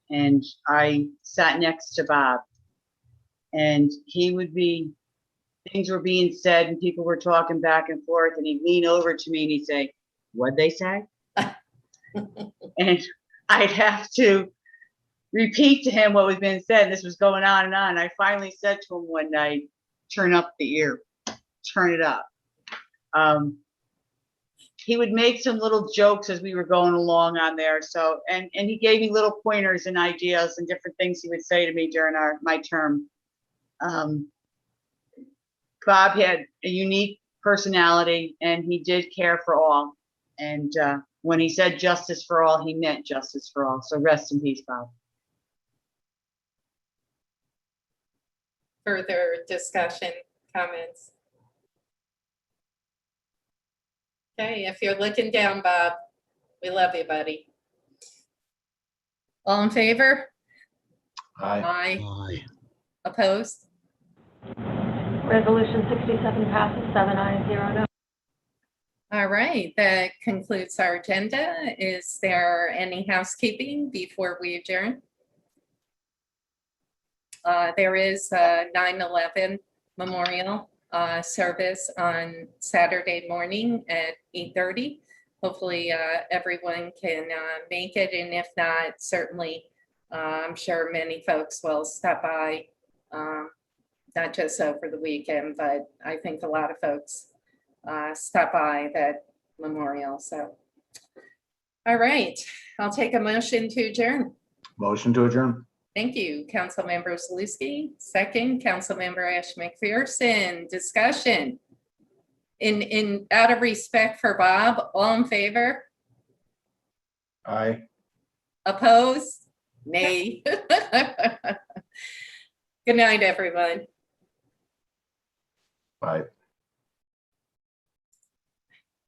Speaker 3: and I sat next to Bob, and things were being said and people were talking back and forth, and he'd lean over to me and he'd say, "What'd they say?" And I'd have to repeat to him what was being said. And this was going on and on. I finally said to him one night, "Turn up the ear, turn it up." He would make some little jokes as we were going along on there. So, and he gave me little pointers and ideas and different things he would say to me during my term. Bob had a unique personality, and he did care for all. And when he said justice for all, he meant justice for all. So rest in peace, Bob.
Speaker 2: Further discussion, comments? Okay, if you're looking down, Bob, we love you, buddy. All in favor?
Speaker 4: Aye.
Speaker 2: Aye.
Speaker 6: Aye.
Speaker 2: Opposed?
Speaker 1: Resolution 67 passes 7 ayes, 0 no.
Speaker 2: All right, that concludes our agenda. Is there any housekeeping before we adjourn? There is a 9/11 memorial service on Saturday morning at 8:30. Hopefully everyone can make it, and if not, certainly I'm sure many folks will stop by, not just over the weekend, but I think a lot of folks stop by that memorial. So, all right, I'll take a motion to adjourn.
Speaker 4: Motion to adjourn.
Speaker 2: Thank you, Councilmember Zaluski. Second, Councilmember Ash McPherson. Discussion. In out of respect for Bob, all in favor?
Speaker 4: Aye.
Speaker 2: Opposed? Nay. Good night, everyone.
Speaker 4: Bye.